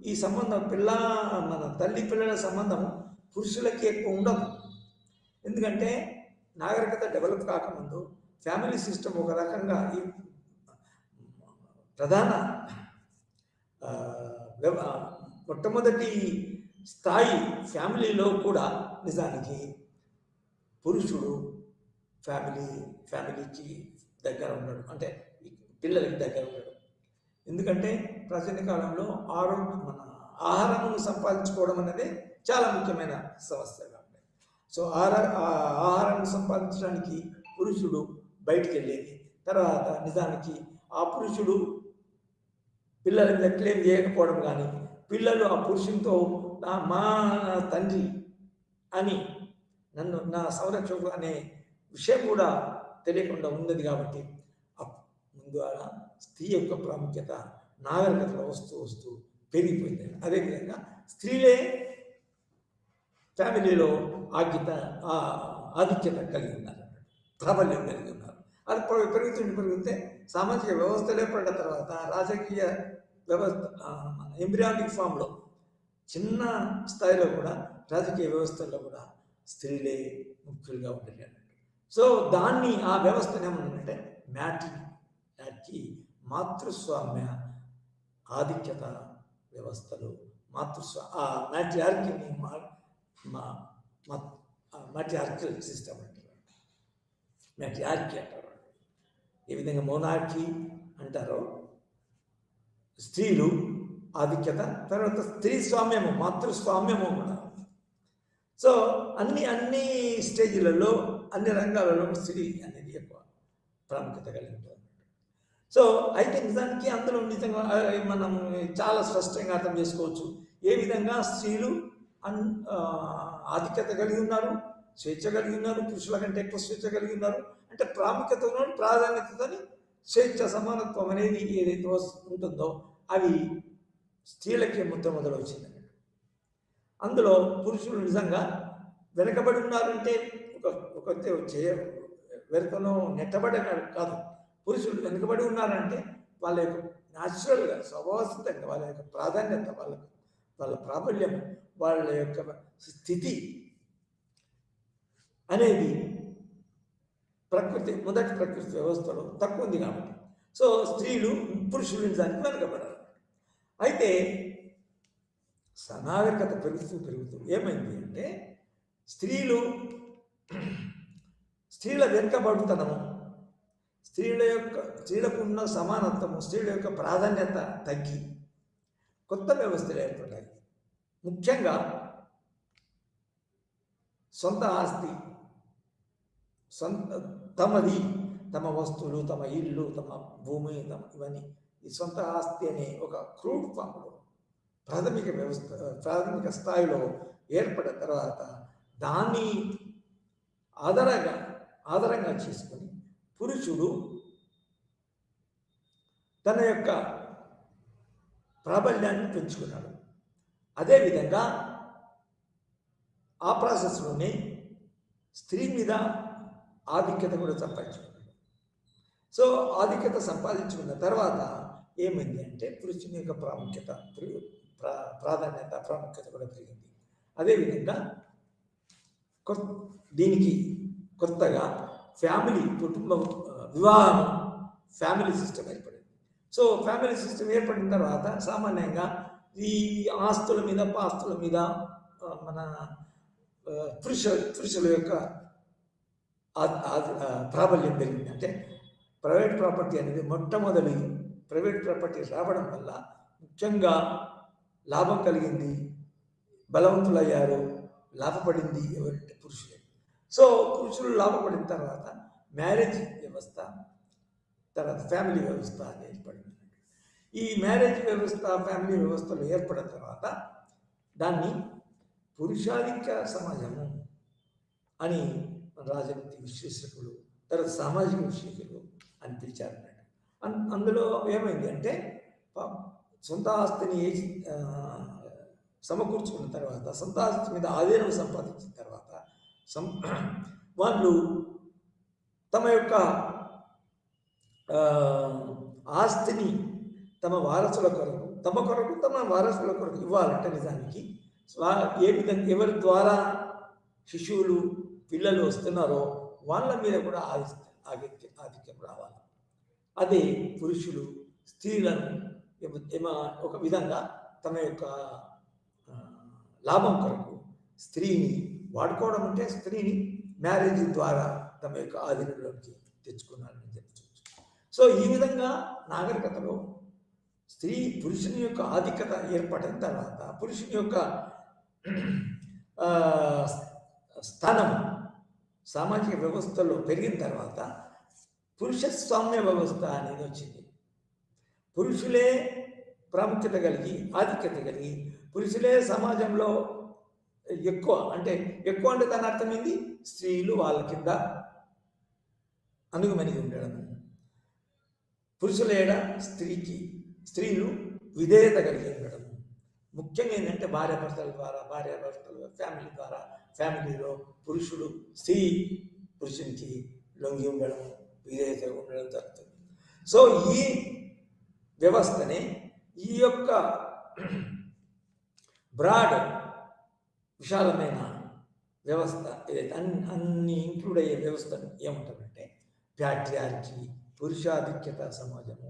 ఈ సంబంధం మన తల్లి పిల్లల సంబంధం పురుషులకి ఎక్కువ ఉండదు. ఎందుకంటే నాగరికత డెవలప్ కాకముందు ఫ్యామిలీ సిస్టమ్ ఒక రకంగా ఈ ప్రధాన మొట్టమొదటి స్థాయి ఫ్యామిలీలో కూడా నిజానికి పురుషుడు ఫ్యామిలీకి దగ్గర ఉండడు, అంటే పిల్లలకి దగ్గర ఉండడు. ఎందుకంటే ప్రాచీన కాలంలో మన ఆహారమును సంపాదించుకోవడం అనేది చాలా ముఖ్యమైన సమస్య. సో ఆహారాన్ని సంపాదించడానికి పురుషుడు బయటికి వెళ్ళేది. తర్వాత నిజానికి ఆ పురుషుడు పిల్లల మీద క్లెయిమ్ చేయకపోవడం కానీ, పిల్లలు ఆ పురుషునితో మా తండ్రి అని నా సంరక్షకుడు అనే విషయం కూడా తెలియకుండా ఉన్నది. కాబట్టి ముందుగా స్త్రీ యొక్క ప్రాముఖ్యత నాగరికతలో వస్తూ పెరిగిపోయింది. అదేవిధంగా స్త్రీలే ఫ్యామిలీలో ఆధిక్యత కలిగి ఉన్నారు. ప్రాబల్యం కలిగి ఉన్నారు. అది పెరిగితే సామాజిక వ్యవస్థలు ఏర్పడిన తర్వాత రాజకీయ వ్యవస్థ ఎంబ్రియానిక్ ఫామ్లో చిన్న స్థాయిలో కూడా రాజకీయ వ్యవస్థల్లో కూడా స్త్రీలే ముఖ్యులుగా ఉంటాయి అన్నట్టు. సో దాన్ని ఆ వ్యవస్థను ఏమన్నారంటే మ్యాట్రియార్కీ, మాతృస్వామ్య ఆధిక్యత వ్యవస్థలు, ఆ మ్యాట్రియార్కీని మ్యాట్రియార్కల్ సిస్టమ్ అంటారు, మ్యాట్రియార్కీ అంటారు. ఏ విధంగా మోనార్కీ అంటారో స్త్రీలు ఆధిక్యత, తర్వాత స్త్రీ స్వామ్యము, మాతృస్వామ్యము కూడా. సో అన్ని స్టేజ్లలో, అన్ని రంగాలలో స్త్రీ అనేది ఎక్కువ ప్రాముఖ్యత కలిగి ఉంటుంది. సో అయితే నిజానికి అందులో నిజంగా మనం చాలా స్పష్టంగా అర్థం చేసుకోవచ్చు ఏ విధంగా స్త్రీలు ఆధిక్యత కలిగి ఉన్నారు, స్వేచ్ఛ కలిగి ఉన్నారు, పురుషుల కంటే ఎక్కువ స్వేచ్ఛ కలిగి ఉన్నారు. అంటే ప్రాముఖ్యతను, ప్రాధాన్యతని, స్వేచ్ఛ, సమానత్వం అనేది ఏదైతే ఉంటుందో అవి స్త్రీలకి మొదలు వచ్చింది. అందులో పురుషులు నిజంగా వెనకబడి ఉన్నారంటే వెనుకలో నెట్టబడి కాదు. పురుషులు వెనుకబడి ఉన్నారంటే వాళ్ళ యొక్క న్యాచురల్గా, స్వభావసిద్ధంగా వాళ్ళ యొక్క ప్రాధాన్యత, వాళ్ళ ప్రాబల్యం, వాళ్ళ యొక్క స్థితి అనేది మొదటి ప్రకృతి వ్యవస్థలో తక్కువ ఉంది కాబట్టి సో స్త్రీలు పురుషులు నిజానికి వెనకబడారు. అయితే నాగరికత పెరుగుతూ ఏమైంది అంటే స్త్రీల వెనుకబడుతనము, స్త్రీలకు ఉన్న సమానత్వము, స్త్రీల యొక్క ప్రాధాన్యత తగ్గి కొత్త వ్యవస్థలు ఏర్పడ్డాయి. ముఖ్యంగా సొంత ఆస్తి, తమది, తమ వస్తువులు, తమ ఇల్లు, తమ భూమి, ఇవన్నీ ఈ సొంత ఆస్తి అనే ఒక క్రూడ్ ఫామ్లో ప్రాథమిక స్థాయిలో ఏర్పడిన తర్వాత దాన్ని ఆధారంగా చేసుకొని పురుషుడు తన యొక్క ప్రాబల్యాన్ని పెంచుకున్నాడు. అదేవిధంగా ఆ ప్రాసెస్లోనే స్త్రీ మీద ఆధిక్యత కూడా సంపాదించుకున్నాడు. సో ఆధిక్యత సంపాదించుకున్న తర్వాత ఏమైంది అంటే పురుషుని యొక్క ప్రాముఖ్యత కూడా పెరిగింది. అదేవిధంగా దీనికి కొత్తగా కుటుంబం, వివాహం, ఫ్యామిలీ సిస్టమ్ ఏర్పడింది. సో ఫ్యామిలీ సిస్టమ్ ఏర్పడిన తర్వాత సామాన్యంగా ఈ ఆస్తుల మీద, పాస్తుల మీద మన పురుషుల యొక్క ప్రాబల్యం పెరిగింది. అంటే ప్రైవేట్ ప్రాపర్టీ అనేది మొట్టమొదటి ప్రైవేట్ ప్రాపర్టీ రావడం వల్ల ముఖ్యంగా లాభం కలిగింది, బలవంతులయ్యారు, లాభపడింది ఎవరంటే పురుషులే. సో పురుషులు లాభపడిన తర్వాత మ్యారేజ్ వ్యవస్థ, తర్వాత ఫ్యామిలీ వ్యవస్థ అని ఏర్పడింది. ఈ మ్యారేజ్ వ్యవస్థ, ఫ్యామిలీ వ్యవస్థలు ఏర్పడిన తర్వాత దాన్ని పురుషాధిక్య సమాజము అని రాజనీతి విశ్లేషకులు, తర్వాత సామాజిక విశ్లేషకులు అని పిలిచారన్నట్టు. అందులో ఏమైంది అంటే సొంత ఆస్తిని సమకూర్చుకున్న తర్వాత, సొంత ఆస్తి మీద ఆధీనం సంపాదించిన తర్వాత వాళ్ళు తమ యొక్క ఆస్తిని తమ వారసుల కొరకు, తమ వారసుల కొరకు ఇవ్వాలంటే నిజానికి ఏ విధంగా ఎవరి ద్వారా శిశువులు, పిల్లలు వస్తున్నారో వాళ్ళ మీద కూడా ఆధిక్యం రావాలి. అదే పురుషులు స్త్రీలను ఒక విధంగా తమ యొక్క లాభం కొరకు స్త్రీని వాడుకోవడం, అంటే స్త్రీని మ్యారేజ్ ద్వారా తమ యొక్క ఆధీనంలోకి తెచ్చుకున్నారని చెప్పచ్చు. సో ఈ విధంగా నాగరికతలో పురుషుని యొక్క ఆధిక్యత ఏర్పడిన తర్వాత, పురుషుని యొక్క స్థానం సామాజిక వ్యవస్థలో పెరిగిన తర్వాత పురుష స్వామ్య వ్యవస్థ అనేది వచ్చింది. పురుషులే ప్రాముఖ్యత కలిగి, ఆధిక్యత కలిగి, పురుషులే సమాజంలో ఎక్కువ అంటే దాని అర్థం ఏంది? స్త్రీలు వాళ్ళ కింద అనుగుమనిగి ఉండడం. పురుషుల ఏడ స్త్రీలు విధేయత కలిగి ఉండడం. ముఖ్యంగా ఏంటంటే భార్యాభర్తల ఫ్యామిలీ ద్వారా, ఫ్యామిలీలో పురుషునికి లొంగి ఉండడం, విధేయతగా ఉండడం జరుగుతుంది. సో ఈ వ్యవస్థనే ఈ యొక్క బ్రాడ్ విశాలమైన వ్యవస్థ ఏదైతే అన్ని ఇంక్లూడ్ అయ్యే వ్యవస్థను ఏమంటారంటే ప్యాట్రియార్కీ, పురుషాధిక్యత సమాజము,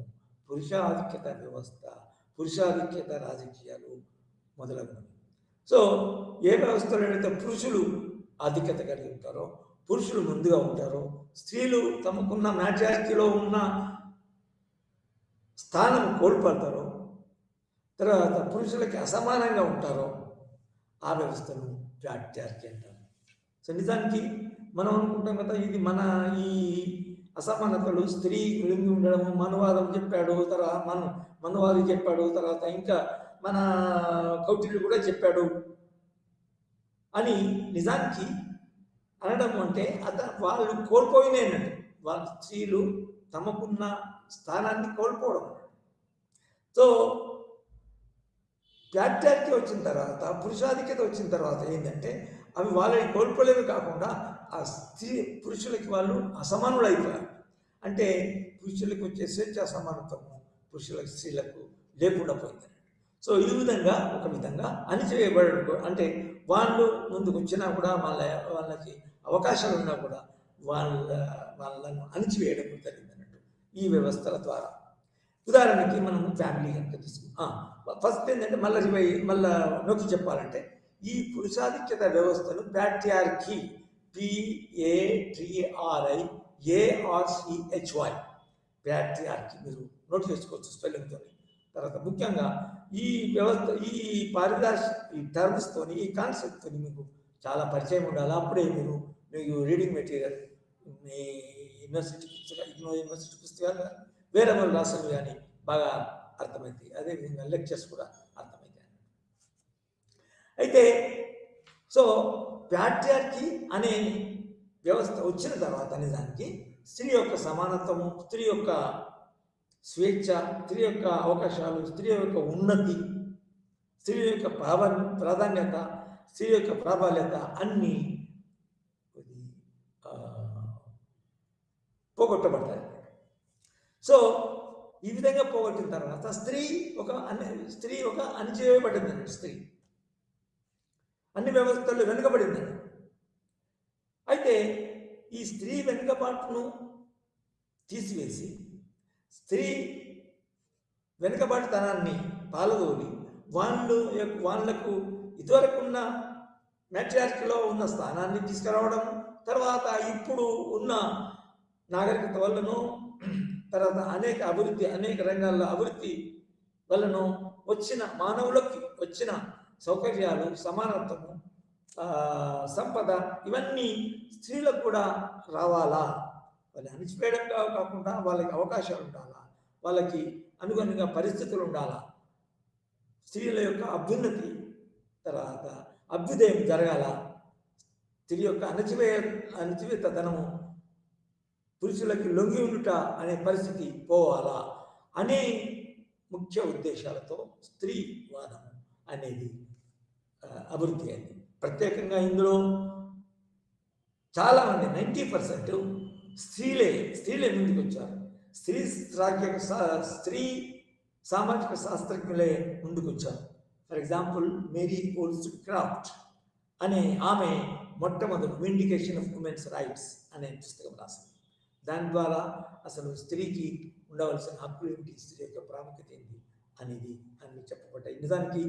పురుషాధిక్యత వ్యవస్థ, పురుషాధిక్యత రాజకీయాలు మొదలగునవి. సో ఏ వ్యవస్థలో అయితే పురుషులు ఆధిక్యత కలిగి ఉంటారో, పురుషులు ముందుగా ఉంటారో, స్త్రీలు తమకున్న మ్యాట్రియార్కీలో ఉన్న స్థానం కోల్పోతారో, తర్వాత పురుషులకి అసమానంగా ఉంటారో ఆ వ్యవస్థను ప్యాట్రియార్కీ అంటారు. సో నిజానికి మనం అనుకుంటాం కదా, ఇది మన ఈ అసమానతలు, స్త్రీ లొంగి ఉండడం, మనువాదం చెప్పాడు, తర్వాత మనువాది చెప్పాడు, తర్వాత ఇంకా మన కౌటిల్యుడు కూడా చెప్పాడు అని నిజానికి అనడం అంటే వాళ్ళు కోల్పోయినట్టు, వాళ్ళ స్త్రీలు తమకున్న స్థానాన్ని కోల్పోవడం. సో ప్యాట్రియార్కీ వచ్చిన తర్వాత, పురుషాధిక్యత వచ్చిన తర్వాత ఏంటంటే అవి వాళ్ళని కోల్పోలేవి కాకుండా ఆ పురుషులకి వాళ్ళు అసమానులు అయిపోయారు. అంటే పురుషులకు వచ్చే స్వేచ్ఛ సమానత్వం పురుషులకు స్త్రీలకు లేకుండా పోయింది. సో ఈ విధంగా ఒక విధంగా అణిచివేయబడు, వాళ్ళు ముందుకు వచ్చినా కూడా వాళ్ళకి అవకాశాలు ఉన్నా కూడా వాళ్ళను అణిచివేయడం జరిగింది అన్నట్టు ఈ వ్యవస్థల ద్వారా. ఉదాహరణకి మనం ఫ్యామిలీ కనుక తీసుకున్నాం. ఫస్ట్ ఏంటంటే మళ్ళీ నొక్కి చెప్పాలంటే ఈ పురుషాధిక్యత వ్యవస్థను ప్యాట్రియార్కీ, PATRIARCHY, ప్యాట్రియార్కీ మీరు నోట్ చేసుకోవచ్చు స్పెల్లింగ్తో. తర్వాత ముఖ్యంగా ఈ వ్యవస్థ, ఈ టర్మ్స్తోని, ఈ కాన్సెప్ట్తో మీకు చాలా పరిచయం ఉండాలి. అప్పుడే మీకు రీడింగ్ మెటీరియల్, మీ యూనివర్సిటీ పుస్తకాలు వేరే వాళ్ళు రాసినవి కానీ బాగా అర్థమవుతాయి. అదేవిధంగా లెక్చర్స్ కూడా అర్థమవుతాయి. అయితే సో ప్యాట్రియార్కీ అనే వ్యవస్థ వచ్చిన తర్వాత నిజానికి స్త్రీ యొక్క సమానత్వము, స్త్రీ యొక్క స్వేచ్ఛ, స్త్రీ యొక్క అవకాశాలు, స్త్రీ యొక్క ఉన్నతి, స్త్రీ యొక్క ప్రాధాన్యత, స్త్రీ యొక్క ప్రాబల్యత అన్నీ పోగొట్టబడతాయి. సో ఈ విధంగా పోగొట్టిన తర్వాత స్త్రీ ఒక అణిచివేయబడింది. స్త్రీ అన్ని వ్యవస్థల్లో వెనుకబడింది. అయితే ఈ స్త్రీ వెనుకబాటును తీసివేసి స్త్రీ వెనుకబాటుతనాన్ని పాలదోలి వాళ్లకు ఇదివరకున్న మ్యాట్రియార్కీలో ఉన్న స్థానాన్ని తీసుకురావడం, తర్వాత ఇప్పుడు ఉన్న నాగరికత వల్లనో, తర్వాత అనేక రంగాల్లో అభివృద్ధి వల్లనో వచ్చిన మానవులకి వచ్చిన సౌకర్యాలు, సమానత్వము, సంపద, ఇవన్నీ స్త్రీలకు కూడా రావాలా. వాళ్ళు అణిచివేయడం కాకుండా వాళ్ళకి అవకాశాలు ఉండాలా, వాళ్ళకి అనుగుణంగా పరిస్థితులు ఉండాలా, స్త్రీల యొక్క అభ్యున్నతి, తర్వాత అభ్యుదయం జరగాల, స్త్రీ యొక్క అణచివేతనము, పురుషులకి లొంగి ఉండుట అనే పరిస్థితి పోవాలా అనే ముఖ్య ఉద్దేశాలతో స్త్రీవాదం అనేది అభివృద్ధి అయింది. ప్రత్యేకంగా ఇందులో చాలామంది 90% స్త్రీలే ముందుకు వచ్చారు. స్త్రీ సామాజిక శాస్త్రజ్ఞులే ముందుకు వచ్చారు. ఫర్ ఎగ్జాంపుల్ మేరీ ఓల్స్క్రాఫ్ట్ అనే ఆమె మొట్టమొదటి విండికేషన్ ఆఫ్ ఉమెన్స్ రైట్స్ అనే పుస్తకం రాసింది. దాని ద్వారా అసలు స్త్రీకి ఉండవలసిన హక్కులు ఏంటి, స్త్రీ యొక్క ప్రాముఖ్యత ఏంటి అనేది అన్ని చెప్పబడ్డాయి. నిజానికి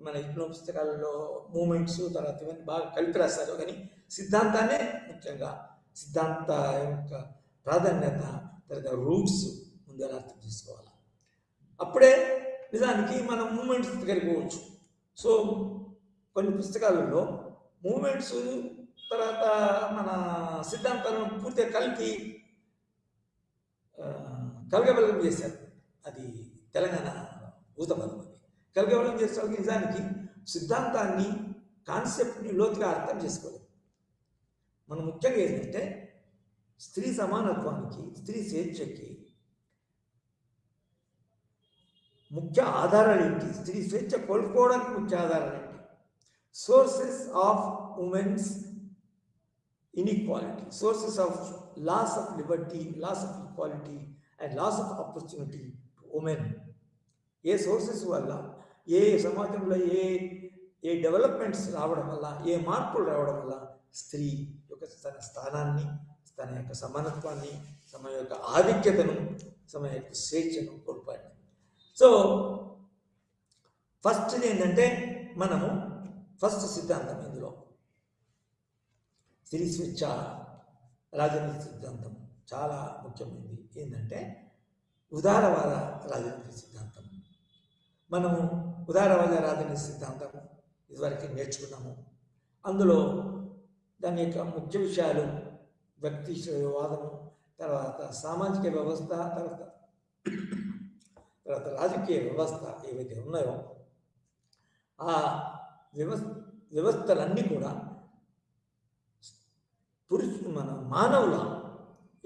మన ఎన్నో పుస్తకాలలో మూమెంట్స్, తర్వాత ఇవన్నీ బాగా కలిపి రాస్తారు, కానీ సిద్ధాంతాన్ని ముఖ్యంగా సిద్ధాంత యొక్క ప్రాధాన్యత, తర్వాత రూట్స్ ముందుగా అర్థం చేసుకోవాలి. అప్పుడే నిజానికి మనం మూమెంట్స్ దగ్గరికి పోవచ్చు. సో కొన్ని పుస్తకాలలో మూమెంట్స్ తర్వాత మన సిద్ధాంతాలను పూర్తిగా కలగబలగం చేశారు. అది తెలంగాణ ఊతపదం. అది కలగబలగం చేసే నిజానికి సిద్ధాంతాన్ని, కాన్సెప్ట్ని లోతుగా అర్థం చేసుకోలేదు. మనం ముఖ్యంగా ఏంటంటే స్త్రీ సమానత్వానికి, స్త్రీ స్వేచ్ఛకి ముఖ్య ఆధారాలు ఏంటి, స్త్రీ స్వేచ్ఛ కోల్పోవడానికి ముఖ్య ఆధారాలు ఏంటి, sources of women's inequality, sources of loss of liberty, loss of equality, and loss of opportunity to women. A sources వల్ల, ఏ సమాజంలో ఏ డెవలప్మెంట్స్ రావడం వల్ల, ఏ మార్పులు రావడం వల్ల స్త్రీ యొక్క తన స్థానాన్ని, తన యొక్క సమానత్వాన్ని, తమ యొక్క ఆధిక్యతను, తమ యొక్క స్వేచ్ఛను కోల్పోయింది. సో ఫస్ట్ ఏంటంటే మనము ఫస్ట్ సిద్ధాంతం ఇందులో స్త్రీ స్వేచ్ఛ రాజనీతి సిద్ధాంతం చాలా ముఖ్యమైనది. ఏంటంటే ఉదారవాద రాజనీతి సిద్ధాంతం. మనము ఉదారవాద రాజనీతి సిద్ధాంతం ఇదివరకు నేర్చుకున్నాము. అందులో దాని యొక్క ముఖ్య విషయాలు వ్యక్తి శ్రేయవాదము, తర్వాత సామాజిక వ్యవస్థ, తర్వాత రాజకీయ వ్యవస్థ ఏవైతే ఉన్నాయో ఆ వ్యవస్థలన్నీ కూడా మన మానవుల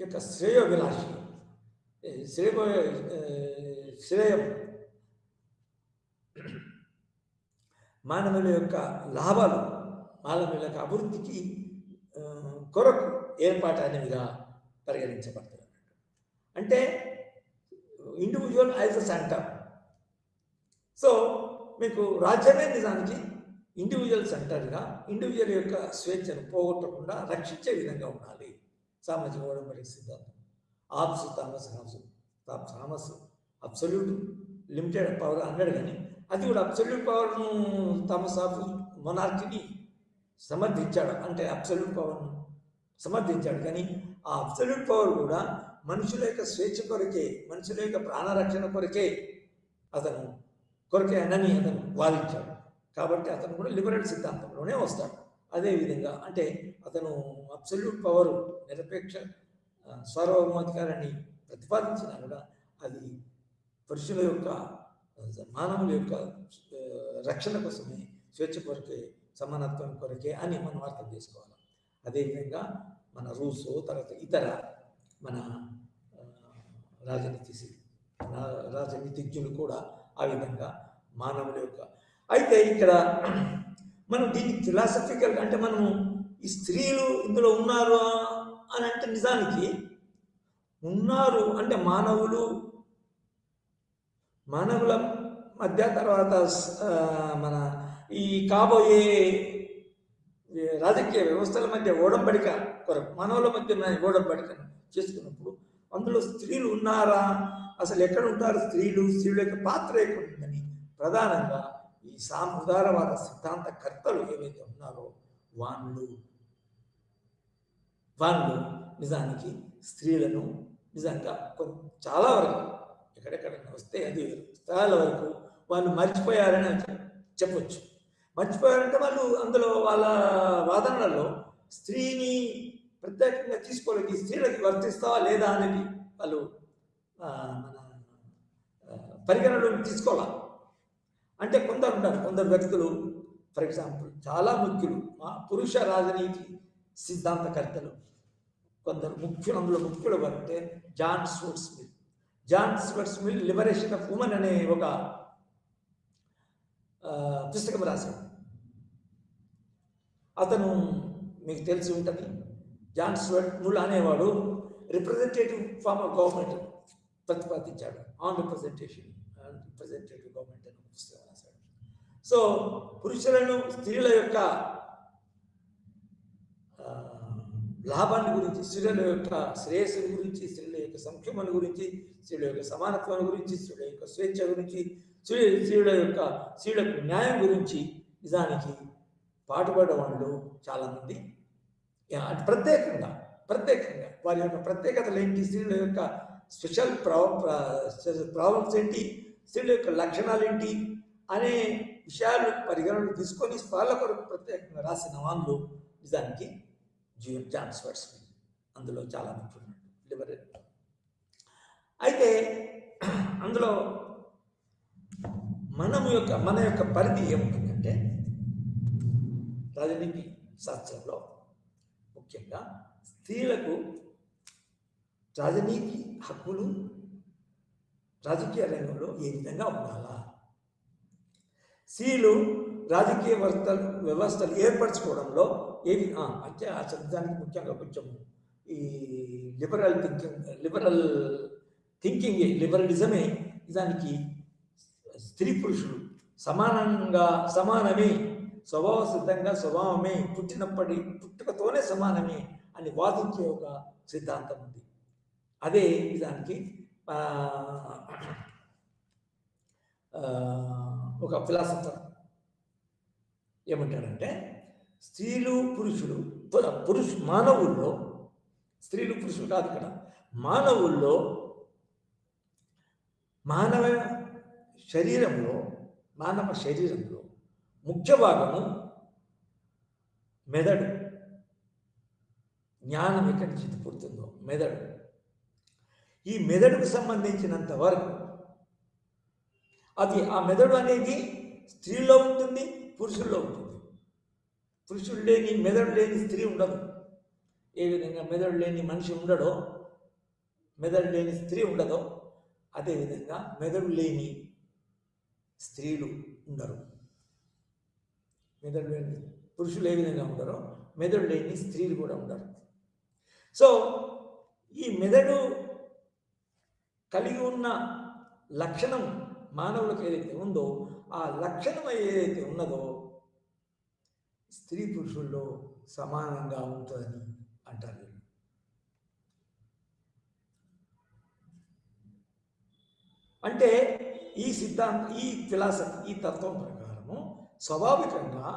యొక్క శ్రేయోభిలాషి, శ్రేయం, మానవుల యొక్క లాభాలు, మానవుల యొక్క అభివృద్ధికి కొరకు ఏర్పాటు అనేవిగా పరిగణించబడుతుంది. అంటే individual as a centre. So మీకు రాజ్యమే నిజానికి ఇండివిజువల్ సెంటర్గా ఇండివిజువల్ యొక్క స్వేచ్ఛను పోగొట్టకుండా రక్షించే విధంగా ఉండాలి. సామాజిక ఒడంబడిక సిద్ధాంతం. థామస్ అబ్సల్యూట్ లిమిటెడ్ పవర్ అన్నాడు, కానీ అది కూడా అబ్సల్యూట్ పవర్ను థామస్ ఆఫ్ మొనార్కీని సమర్థించాడు. అంటే అబ్సల్యూట్ పవర్ను సమర్థించాడు, కానీ ఆ అబ్సల్యూట్ పవర్ కూడా మనుషుల యొక్క స్వేచ్ఛ కొరకే, మనుషుల యొక్క ప్రాణరక్షణ కొరకే అని అతను వాదించాడు. కాబట్టి అతను కూడా లిబరల్ సిద్ధాంతంలోనే వస్తాడు. అదేవిధంగా అంటే అతను అబ్సల్యూట్ పవర్, నిరపేక్ష సార్వభౌమాధికారాన్ని ప్రతిపాదించినా కూడా అది పురుషుల యొక్క, మానవుల యొక్క రక్షణ కోసమే, స్వేచ్ఛ కొరకే, సమానత్వం కొరకే అని మనం అర్థం చేసుకోవాలి. అదేవిధంగా మన రూసో, తర్వాత ఇతర మన రాజనీతిజ్ఞులు కూడా ఆ విధంగా మానవుల యొక్క. అయితే ఇక్కడ మనం దీన్ని ఫిలాసఫికల్ అంటే మనము ఈ స్త్రీలు ఇందులో ఉన్నారు అని అంటే నిజానికి ఉన్నారు అంటే మానవుల మధ్య, తర్వాత మన ఈ కాబోయే రాజకీయ వ్యవస్థల మధ్య ఓడంబడిక కొరకు, మానవుల మధ్య ఓడంబడికను చేసుకున్నప్పుడు అందులో స్త్రీలు ఉన్నారా, అసలు ఎక్కడ ఉంటారు స్త్రీల యొక్క పాత్ర ఎక్కడ ఉందని ప్రధానంగా ఈ ఉదారవాద సిద్ధాంత కర్తలు ఏవైతే ఉన్నారో వాళ్ళు నిజానికి స్త్రీలను నిజంగా చాలా వరకు ఎక్కడెక్కడైనా వస్తే అది చాలా వరకు వాళ్ళు మర్చిపోయారని చెప్పొచ్చు. మర్చిపోయారంటే వాళ్ళు అందులో వాళ్ళ వాదనలలో స్త్రీని ప్రత్యేకంగా తీసుకోలేదు, ఈ స్త్రీలకి వర్తిస్తావా లేదా అనేది వాళ్ళు పరిగణలోకి తీసుకోవాలి. అంటే కొందరు వ్యక్తులు, ఫర్ ఎగ్జాంపుల్ చాలా ముఖ్యులు, పురుష రాజనీతి సిద్ధాంతకర్తలు కొందరు అందులో ముఖ్యులు అంటే John Stuart Mill liberation of women అనే ఒక పుస్తకం రాశాడు. అతను మీకు తెలిసి ఉంటుంది. జాన్ స్టూవర్ట్ మిల్ అనేవాడు రిప్రజెంటేటివ్ ఫార్మ్ ఆఫ్ గవర్నమెంట్ ప్రతిపాదించాడు. ఆన్ రిప్రజెంటేటివ్ గవర్నమెంట్ అనే పుస్తకం రాశాడు. సో పురుషులను, స్త్రీల యొక్క లాభాన్ని గురించి, స్త్రీల యొక్క శ్రేయస్సు గురించి, స్త్రీల యొక్క సంక్షేమాన్ని గురించి, స్త్రీల యొక్క సమానత్వాన్ని గురించి, స్త్రీల యొక్క స్వేచ్ఛ గురించి, స్త్రీలకు న్యాయం గురించి నిజానికి పాటుపడే వాళ్ళు చాలామంది ప్రత్యేకంగా వారి యొక్క ప్రత్యేకతలు ఏంటి, స్త్రీల యొక్క స్పెషల్ ప్రాబ్లమ్స్ ఏంటి, స్త్రీల యొక్క లక్షణాలు ఏంటి అనే విషయాలు పరిగణనలు తీసుకొని వాళ్ళ కొరకు ప్రత్యేకంగా రాసిన వాళ్ళు నిజానికి జాన్ స్టూవర్ట్ మిల్. అందులో చాలా ముఖ్యమైన లిబరల్. అయితే అందులో మన యొక్క పరిధి ఏముంటుందంటే రాజనీతి శాస్త్రంలో ముఖ్యంగా స్త్రీలకు రాజనీతి హక్కులు రాజకీయ రంగంలో ఏ విధంగా ఉండాలా, స్త్రీలు రాజకీయ వ్యవస్థలు ఏర్పరచుకోవడంలో ఏవి అంటే ఆ శబ్దానికి ముఖ్యంగా కొంచెం ఈ లిబరలిజమే దానికి స్త్రీ పురుషులు సమానమే, స్వభావ సిద్ధంగా స్వభావమే, పుట్టుకతోనే సమానమే అని వాదించే ఒక సిద్ధాంతం ఉంది. అదే దానికి ఒక ఫిలాసఫర్ ఏమంటాడంటే స్త్రీలు పురుషులు మానవుల్లో, స్త్రీలు పురుషులు కాదు ఇక్కడ, మానవుల్లో మానవ శరీరంలో ముఖ్య భాగము మెదడు. జ్ఞానం ఎక్కడి నుంచి పుడుతుందో మెదడు. ఈ మెదడుకు సంబంధించినంత వరకు ఆ మెదడు అనేది స్త్రీలో ఉంటుంది, పురుషుల్లో ఉంటుంది. పురుషుడు లేని మెదడు లేని స్త్రీ ఉండదు. ఏ విధంగా మెదడు లేని మనిషి ఉండడో, మెదడు లేని స్త్రీ ఉండదో, అదేవిధంగా మెదడు లేని స్త్రీలు ఉండరు. మెదడు లేని పురుషులు ఏ విధంగా ఉండరో మెదడు లేని స్త్రీలు కూడా ఉండరు. సో ఈ మెదడు కలిగి ఉన్న లక్షణం మానవులకు ఏదైతే ఉందో, ఆ లక్షణం ఏదైతే ఉన్నదో స్త్రీ పురుషుల్లో సమానంగా ఉంటుందని అంటారు. అంటే ఈ ఫిలాసఫీ, ఈ తత్వం ప్రకారము స్వాభావికంగా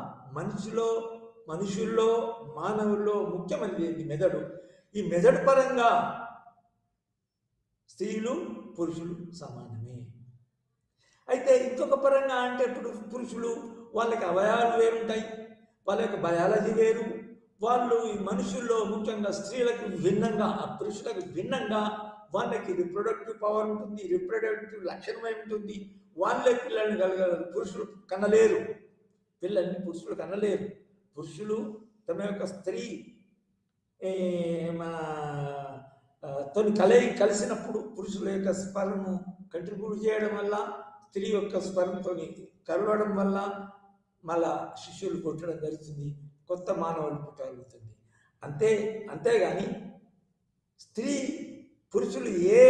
మనుషుల్లో మానవుల్లో ముఖ్యమైనది మెదడు. ఈ మెదడు పరంగా స్త్రీలు పురుషులు సమానమే. అయితే ఇంకొక పరంగా అంటే ఇప్పుడు పురుషులు వాళ్ళకి అవయవాలు వేరుంటాయి, వాళ్ళ యొక్క బయాలజీ వేరు. వాళ్ళు ఈ మనుషుల్లో ముఖ్యంగా స్త్రీలకు భిన్నంగా, పురుషులకు భిన్నంగా వాళ్ళకి రిప్రొడక్టివ్ పవర్ ఉంటుంది, రిప్రొడక్టివ్ లక్షణమై ఉంటుంది. వాళ్ళే పిల్లల్ని కలగలరు. పురుషులు కనలేరు, పిల్లల్ని పురుషులు కనలేరు. పురుషులు తమ యొక్క స్త్రీ మన తోని కలిసినప్పుడు పురుషుల యొక్క స్పర్మను కంట్రిబ్యూట్ చేయడం వల్ల, స్త్రీ యొక్క స్పర్మతో కలవడం వల్ల మళ్ళా శిశువులు పుట్టడం జరుగుతుంది, కొత్త మానవులు పుట్టగలుగుతుంది. అంతేగాని స్త్రీ పురుషులు ఏ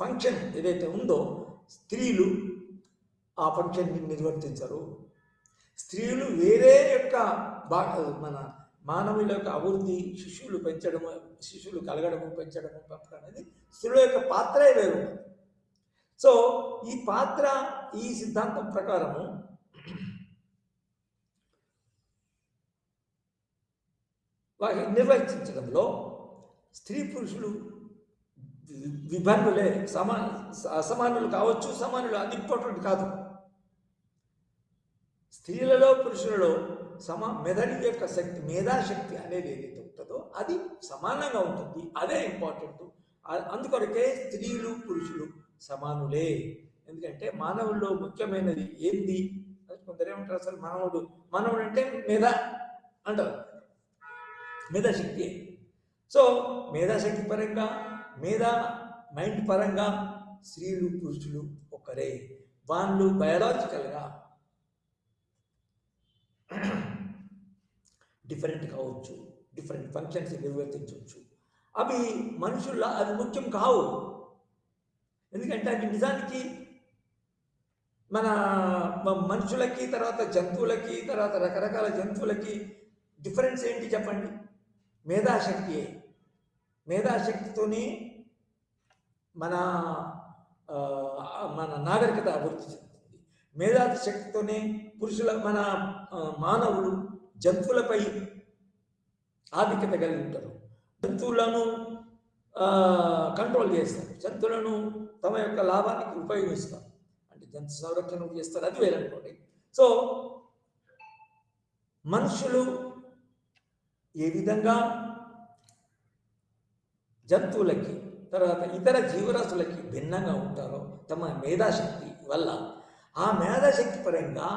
ఫంక్షన్ ఏదైతే ఉందో స్త్రీలు ఆ ఫంక్షన్ని నిర్వర్తించరు. స్త్రీలు వేరే యొక్క మన మానవుల యొక్క అభివృద్ధి, శిశువులు పెంచడము, శిశువులు కలగడము, పెంచడము, పంపడం అనేది స్త్రీల యొక్క పాత్రే వేరు. సో ఈ పాత్ర, ఈ సిద్ధాంతం ప్రకారము వాటిని నిర్వర్తించడంలో స్త్రీ పురుషులు విభిన్నులే, అసమానులు కావచ్చు, సమానులు, అది ఇంపార్టెంట్ కాదు. స్త్రీలలో పురుషులలో మెదడు యొక్క శక్తి, మేధాశక్తి అనేది ఏదైతే ఉంటుందో అది సమానంగా ఉంటుంది. అదే ఇంపార్టెంట్. అందుకొరకే స్త్రీలు పురుషులు సమానులే. ఎందుకంటే మానవుల్లో ముఖ్యమైనది ఏంది? కొందరు ఏమంటారు, అసలు మానవుడు అంటే మేధ అంటారు, మేధాశక్తి. సో మేధాశక్తి పరంగా, మైండ్ పరంగా స్త్రీలు పురుషులు ఒకరే. వాళ్ళు బయాలజికల్గా డిఫరెంట్ కావచ్చు, డిఫరెంట్ ఫంక్షన్స్ నిర్వర్తించవచ్చు. అవి మనుషుల్లో అది ముఖ్యం కావు. ఎందుకంటే అవి నిజానికి మన మనుషులకి, తర్వాత జంతువులకి, తర్వాత రకరకాల జంతువులకి డిఫరెన్స్ ఏంటి చెప్పండి? మేధాశక్తియే. మేధాశక్తితోనే మన నాగరికత అభివృద్ధి చెందుతుంది. మేధాశక్తితోనే మన మానవులు జంతువులపై ఆధిక్యత కలిగి ఉంటారు. జంతువులను కంట్రోల్ చేస్తారు, జంతువులను తమ యొక్క లాభానికి ఉపయోగిస్తారు, అంటే జంతు సంరక్షణ చేస్తారు, అది వేరనుకోండి. సో మనుషులు ఏ విధంగా జంతువులకి, తర్వాత ఇతర జీవరాశులకి భిన్నంగా ఉంటారో తమ మేధాశక్తి వల్ల, ఆ మేధాశక్తి పరంగా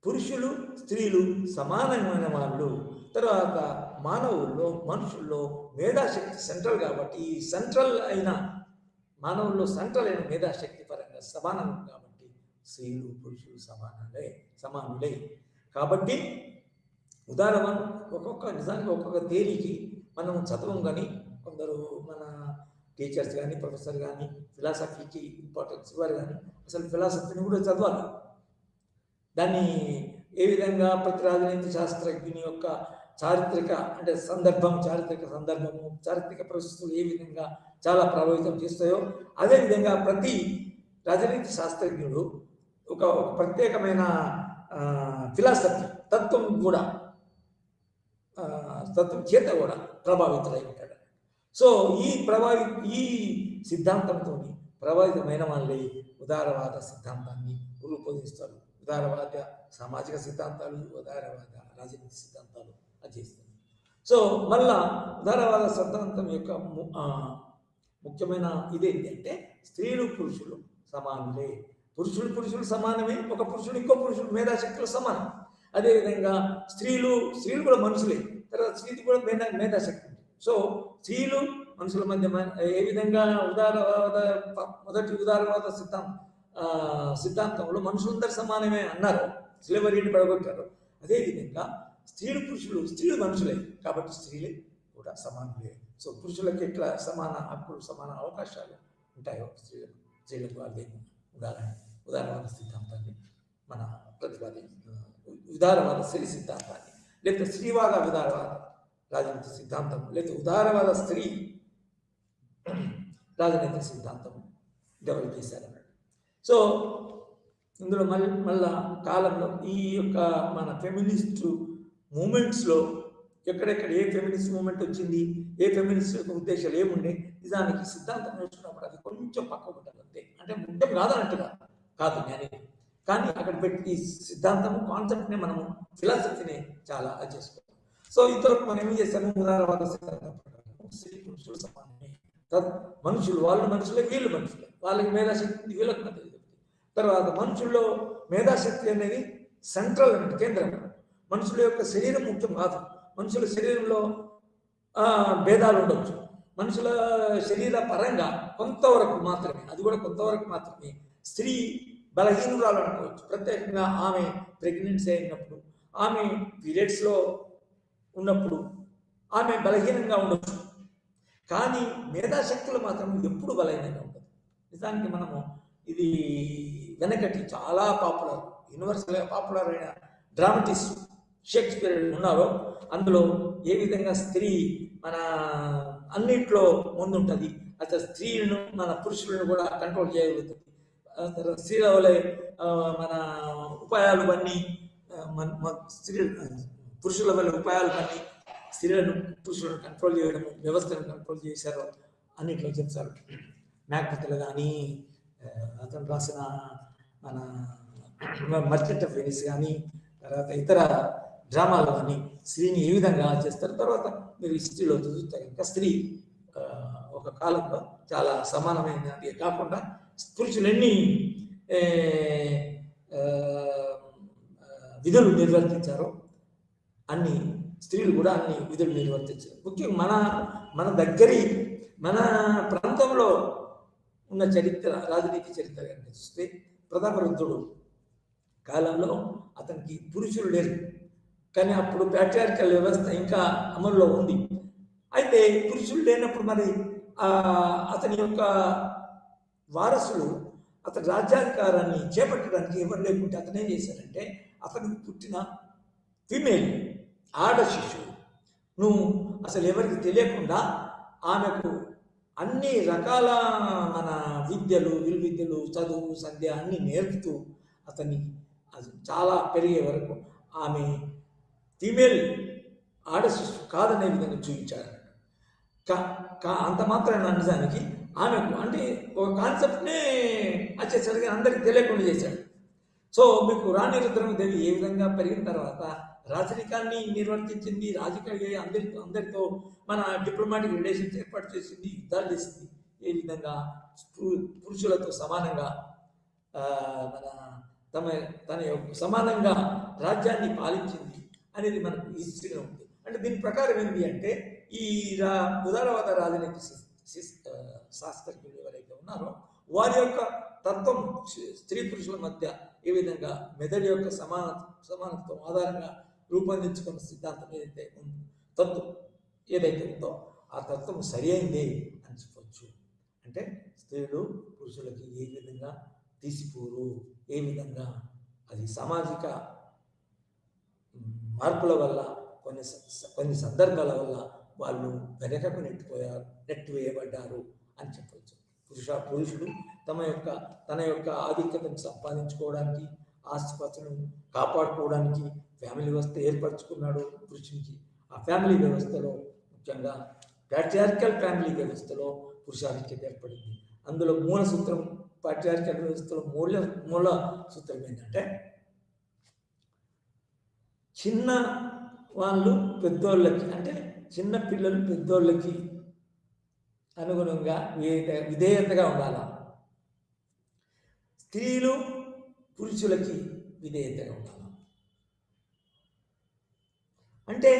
పురుషులు స్త్రీలు సమానమైన వాళ్ళు. తర్వాత మనుషుల్లో మేధాశక్తి సెంట్రల్ కాబట్టి, ఈ సెంట్రల్ అయిన మానవుల్లో సెంట్రల్ అయిన మేధాశక్తి పరంగా సమానం కాబట్టి స్త్రీలు పురుషులు సమానులే. కాబట్టి ఉదాహరణ నిజానికి ఒక్కొక్క థియరీకి మనం చదవం, కానీ కొందరు మన టీచర్స్ కానీ ప్రొఫెసర్ కానీ ఫిలాసఫీకి ఇంపార్టెన్స్ ఇవ్వరు, కానీ అసలు ఫిలాసఫీని కూడా చదవాలి. దాన్ని ఏ విధంగా ప్రతి రాజనీతి శాస్త్రజ్ఞుని యొక్క చారిత్రక సందర్భము, చారిత్రక పరిస్థితులు ఏ విధంగా చాలా ప్రభావితం చేస్తాయో, అదేవిధంగా ప్రతి రాజనీతి శాస్త్రజ్ఞుడు ఒక ప్రత్యేకమైన ఫిలాసఫీ తత్వం చేత కూడా ప్రభావితులై ఉంటాడు. సో ఈ సిద్ధాంతంతో ప్రభావితమైన వాళ్ళే ఉదారవాద సిద్ధాంతాన్ని రూపొందిస్తారు. ఉదారవాద సామాజిక సిద్ధాంతాలు, ఉదారవాద రాజనీతి సిద్ధాంతాలు అది చేస్తుంది. సో మళ్ళా ఉదారవాద సిద్ధాంతం యొక్క ముఖ్యమైన ఇదేంటి అంటే స్త్రీలు పురుషులు సమానులే. పురుషులు సమానమే. ఒక పురుషుడు ఇంకో పురుషుడు మేధాశక్తులు సమానం. అదేవిధంగా స్త్రీలు కూడా మనుషులే. తర్వాత స్త్రీది కూడా మేధాశక్తి ఉంది. సో స్త్రీలు మనుషుల మధ్య ఏ విధంగా మొదటి ఉదారవాద సిద్ధాంతంలో మనుషులందరూ సమానమే అన్నారు, స్లేవరీని పడగొట్టారు. అదేవిధంగా స్త్రీలు మనుషులే, కాబట్టి స్త్రీలే కూడా సమానులే. సో పురుషులకి ఎట్లా సమాన హక్కులు, సమాన అవకాశాలు ఉంటాయో స్త్రీలకు అదే ఉండాలని ఉదారవాద సిద్ధాంతాన్ని మన ఉదారవాద స్త్రీ సిద్ధాంతాన్ని, లేకపోతే స్త్రీవాద ఉదారవాద రాజనీతి సిద్ధాంతం, లేకపోతే ఉదారవాద స్త్రీ రాజనీతి సిద్ధాంతం డెవలప్ చేశారన్నట్టు. సో ఇందులో మళ్ళా కాలంలో ఈ యొక్క మన ఫెమినిస్ట్ మూమెంట్స్లో ఎక్కడెక్కడ ఏ ఫెమినిస్ట్ మూమెంట్ వచ్చింది, ఏ ఫెమినిస్ట్ యొక్క ఉద్దేశాలు ఏముండే, నిజానికి సిద్ధాంతం నేర్చుకున్నప్పుడు అది కొంచెం పక్కకు ఉంటుంది అంతే. అంటే ముఖ్యం కాదన్నట్టుగా కాదు నేను, కానీ అక్కడ పెట్టి ఈ సిద్ధాంతం కాన్సెప్ట్ని మనము ఫిలాసఫీని చాలా చేసుకోవాలి. సో ఇంతవరకు మనం ఏం చేస్తాము, ఉదారవాద సిద్ధాంతం స్త్రీ పురుషులు సమానమే. మనుషులు వాళ్ళు మనుషులే, వీళ్ళు మనుషులే, వాళ్ళకి మేధాశక్తి వీళ్ళకి తెలియదు. తర్వాత మనుషుల్లో మేధాశక్తి అనేది సెంట్రల్ అంటే కేంద్రం. మనుషుల యొక్క శరీరం ముఖ్యం కాదు. మనుషుల శరీరంలో భేదాలు ఉండవచ్చు. మనుషుల శరీర పరంగా కొంతవరకు మాత్రమే, అది కూడా కొంతవరకు మాత్రమే స్త్రీ బలహీనురాలు అనుకోవచ్చు. ప్రత్యేకంగా ఆమె ప్రెగ్నెన్సీ అయినప్పుడు, ఆమె పీరియడ్స్లో ఉన్నప్పుడు ఆమె బలహీనంగా ఉండొచ్చు. కానీ మేధాశక్తులు మాత్రం ఎప్పుడు బలహీనంగా ఉండదు. నిజానికి మనము ఇది వెనకటి చాలా యూనివర్సల్గా పాపులర్ అయిన డ్రామటిస్ట్ షేక్స్పియర్ ఉన్నారో అందులో ఏ విధంగా స్త్రీ మన అన్నింటిలో ముందుంటుంది. అసలు స్త్రీలను మన పురుషులను కూడా కంట్రోల్ చేయగలుగుతుంది. స్త్రీల వల్లే మన ఉపాయాలు అన్నీ పురుషుల వల్ల ఉపాయాలు అన్నీ పురుషులను కంట్రోల్ చేయడము, వ్యవస్థను కంట్రోల్ చేశారు అన్నింటిలో చెప్తారు. మ్యాక్బెత్ కానీ, అతను రాసిన మన మర్చెంట్ ఆఫ్ వెనిస్ కానీ, తర్వాత ఇతర డ్రామాలు కానీ స్త్రీని ఏ విధంగా చేస్తారు. తర్వాత మీరు హిస్టరీలో చూస్తారు ఇంకా స్త్రీ ఒక కాలంలో చాలా సమానమైనది కాకుండా పురుషులు ఎన్ని విధులు నిర్వర్తించారో అన్ని స్త్రీలు కూడా అన్ని విధులు నిర్వర్తించారు. ముఖ్యంగా మన దగ్గరి మన ప్రాంతంలో ఉన్న చరిత్ర, రాజనీతి చరిత్ర చూస్తే ప్రతాపరుద్రుడు కాలంలో అతనికి పురుషులు లేరు, కానీ అప్పుడు ప్యాట్రియార్కల్ వ్యవస్థ ఇంకా అమల్లో ఉంది. అయితే పురుషులు లేనప్పుడు మరి అతని యొక్క వారసులు అతని రాజ్యాధికారాన్ని చేపట్టడానికి ఎవరు లేకుంటే అతను ఏం చేశారంటే, అతనికి పుట్టిన ఫీమేల్ ఆడ శిశువు అసలు ఎవరికి తెలియకుండా ఆమెకు అన్ని రకాల మన విలువిద్యలు, చదువు, సంధ్య అన్ని నేర్పుతూ అతన్ని చాలా పెరిగే వరకు ఆమె ఫీమేల్ ఆడ శిశువు కాదనే విధంగా చూపించారు. అంత మాత్రమే నిజానికి ఆమెకు అంటే ఒక కాన్సెప్ట్నే వచ్చేసరికి అందరికి తెలియకుండా చేశాడు. సో మీకు రాణి రుద్రమదేవి ఏ విధంగా పెరిగిన తర్వాత రాజరికాన్ని నిర్వర్తించింది, రాజకీయ అందరితో మన డిప్లొమాటిక్ రిలేషన్స్ ఏర్పాటు చేసింది, యుద్ధాలు చేసింది, ఏ విధంగా పురుషులతో సమానంగా తన యొక్క సమానంగా రాజ్యాన్ని పాలించింది అనేది మనకు హిస్టరీలో ఉంది. అంటే దీని ప్రకారం ఏంటి అంటే, ఈ ఉదారవాద రాజనీతి శాస్త్రజ్ఞులు ఎవరైతే ఉన్నారో వారి యొక్క తత్వం స్త్రీ పురుషుల మధ్య ఏ విధంగా మెదడు యొక్క సమానత్వం ఆధారంగా రూపొందించుకున్న సిద్ధాంతం ఏదైతే తత్వం ఏదైతే ఉందో ఆ తత్వం సరి అయింది అని చెప్పవచ్చు. అంటే స్త్రీలు పురుషులకి ఏ విధంగా తీసిపోరు, ఏ విధంగా అది సామాజిక మార్పుల వల్ల కొన్ని సందర్భాల వల్ల వాళ్ళు వెనకకు నెట్టివేయబడ్డారు అని చెప్పవచ్చు. పురుషుడు తన యొక్క ఆధిక్యతను సంపాదించుకోవడానికి, ఆస్తిపాస్తులను కాపాడుకోవడానికి ఫ్యామిలీ వ్యవస్థ ఏర్పరచుకున్నాడు పురుషునికి. ఆ ఫ్యామిలీ వ్యవస్థలో ముఖ్యంగా ప్యాట్రియార్కల్ ఫ్యామిలీ వ్యవస్థలో పురుషాధిక్యత ఏర్పడింది. అందులో మూల సూత్రం ప్యాట్రియార్కల్ వ్యవస్థలో మూల సూత్రం ఏంటంటే చిన్న వాళ్ళు పెద్దోళ్ళకి, అంటే చిన్న పిల్లలు పెద్దోళ్ళకి అనుగుణంగా విధేయతగా ఉండాలి. స్త్రీలు పురుషులకి విధేయతగా ఉండాలి. అంటే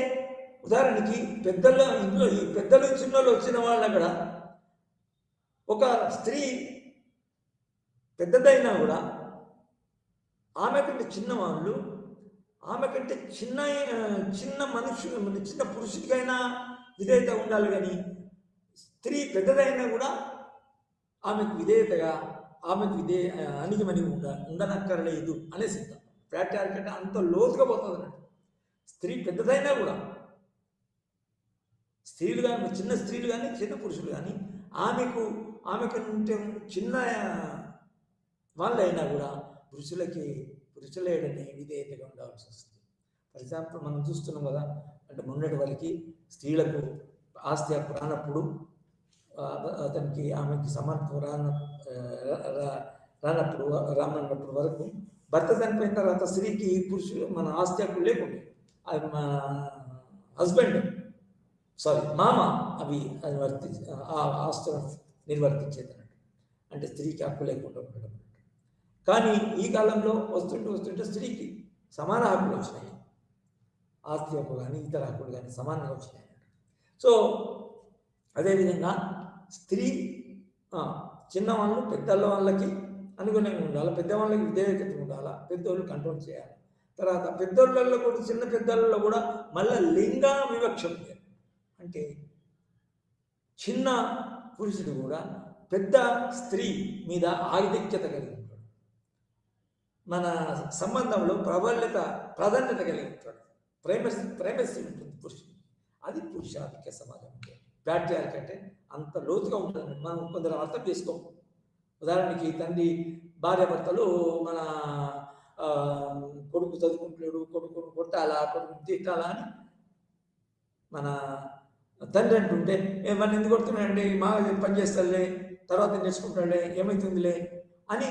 ఉదాహరణకి ఇంట్లో ఈ పెద్దలు చిన్నోళ్ళు వచ్చిన వాళ్ళు అక్కడ ఒక స్త్రీ పెద్దదైనా కూడా ఆమె కంటే చిన్నవాళ్ళు, ఆమె కంటే చిన్న మనుషులు చిన్న పురుషుడికైనా విధేయత ఉండాలి. కానీ స్త్రీ పెద్దదైనా కూడా ఆమెకు అణిగిమని ఉండనక్కర్లేదు అనే సిద్ధం. ప్యాట్రియార్కీ అంత లోతుగా పోతుంది అన్నట్టు. స్త్రీ పెద్దదైనా కూడా స్త్రీలు కానీ చిన్న స్త్రీలు కానీ చిన్న పురుషులు కానీ ఆమెకు చిన్న వాళ్ళైనా కూడా పురుషులేడని విధేయతగా ఉండాల్సి వస్తుంది. ఫర్ ఎగ్జాంపుల్ మనం చూస్తున్నాం కదా, అంటే మొన్నటి వరకు స్త్రీలకు ఆస్తి హక్కు రానప్పుడు ఆమెకి సమానత్వం రానప్పుడు వరకు భర్త చనిపోయిన తర్వాత స్త్రీకి పురుషులు మన ఆస్తి హక్కు లేకుండా అది మా మామ ఆ ఆస్తులను నిర్వర్తించేదన్నట్టు. అంటే స్త్రీకి హక్కు లేకుండా ఉండడం. కానీ ఈ కాలంలో వస్తుంటే స్త్రీకి సమాన హక్కులు వచ్చినాయి. ఆస్తి హక్కు కానీ ఇతర హక్కులు కానీ సమానంగా వచ్చినాయి. సో అదేవిధంగా స్త్రీ చిన్నవాళ్ళు వాళ్ళకి అనుగుణంగా ఉండాలి, పెద్దవాళ్ళకి విధేయత ఉండాలి, పెద్దోళ్ళు కంట్రోల్ చేయాలి. తర్వాత పెద్దోళ్ళల్లో కూడా చిన్న పెద్దోళ్ళలో కూడా మళ్ళీ లింగ వివక్ష ఉంది. అంటే చిన్న పురుషుడు కూడా పెద్ద స్త్రీ మీద ఆధిక్యత కలిగి ఉంటాడు, మన సంబంధంలో ప్రాధాన్యత కలిగి ఉంటాడు, ప్రైమసీ ఉంటుంది పురుషుడు. అది పురుషాధిక్య సమాజం. అంటే ప్యాట్రియార్కీ అంటే అంత లోతుగా ఉంటుంది. మనం కొందరు అర్థం చేసుకోం. ఉదాహరణకి తండ్రి భార్యాభర్తలు మన కొడుకు చదువుకుంటున్నాడు, కొడుకును కొట్టాలా, కొడుకును తిట్టాలా అని మన తండ్రి అంటుంటే ఏమన్నా ఎందుకు కొడుతున్నాడండి, మా పని చేస్తాడులే, తర్వాత నేర్చుకుంటాడులే, ఏమవుతుందిలే అని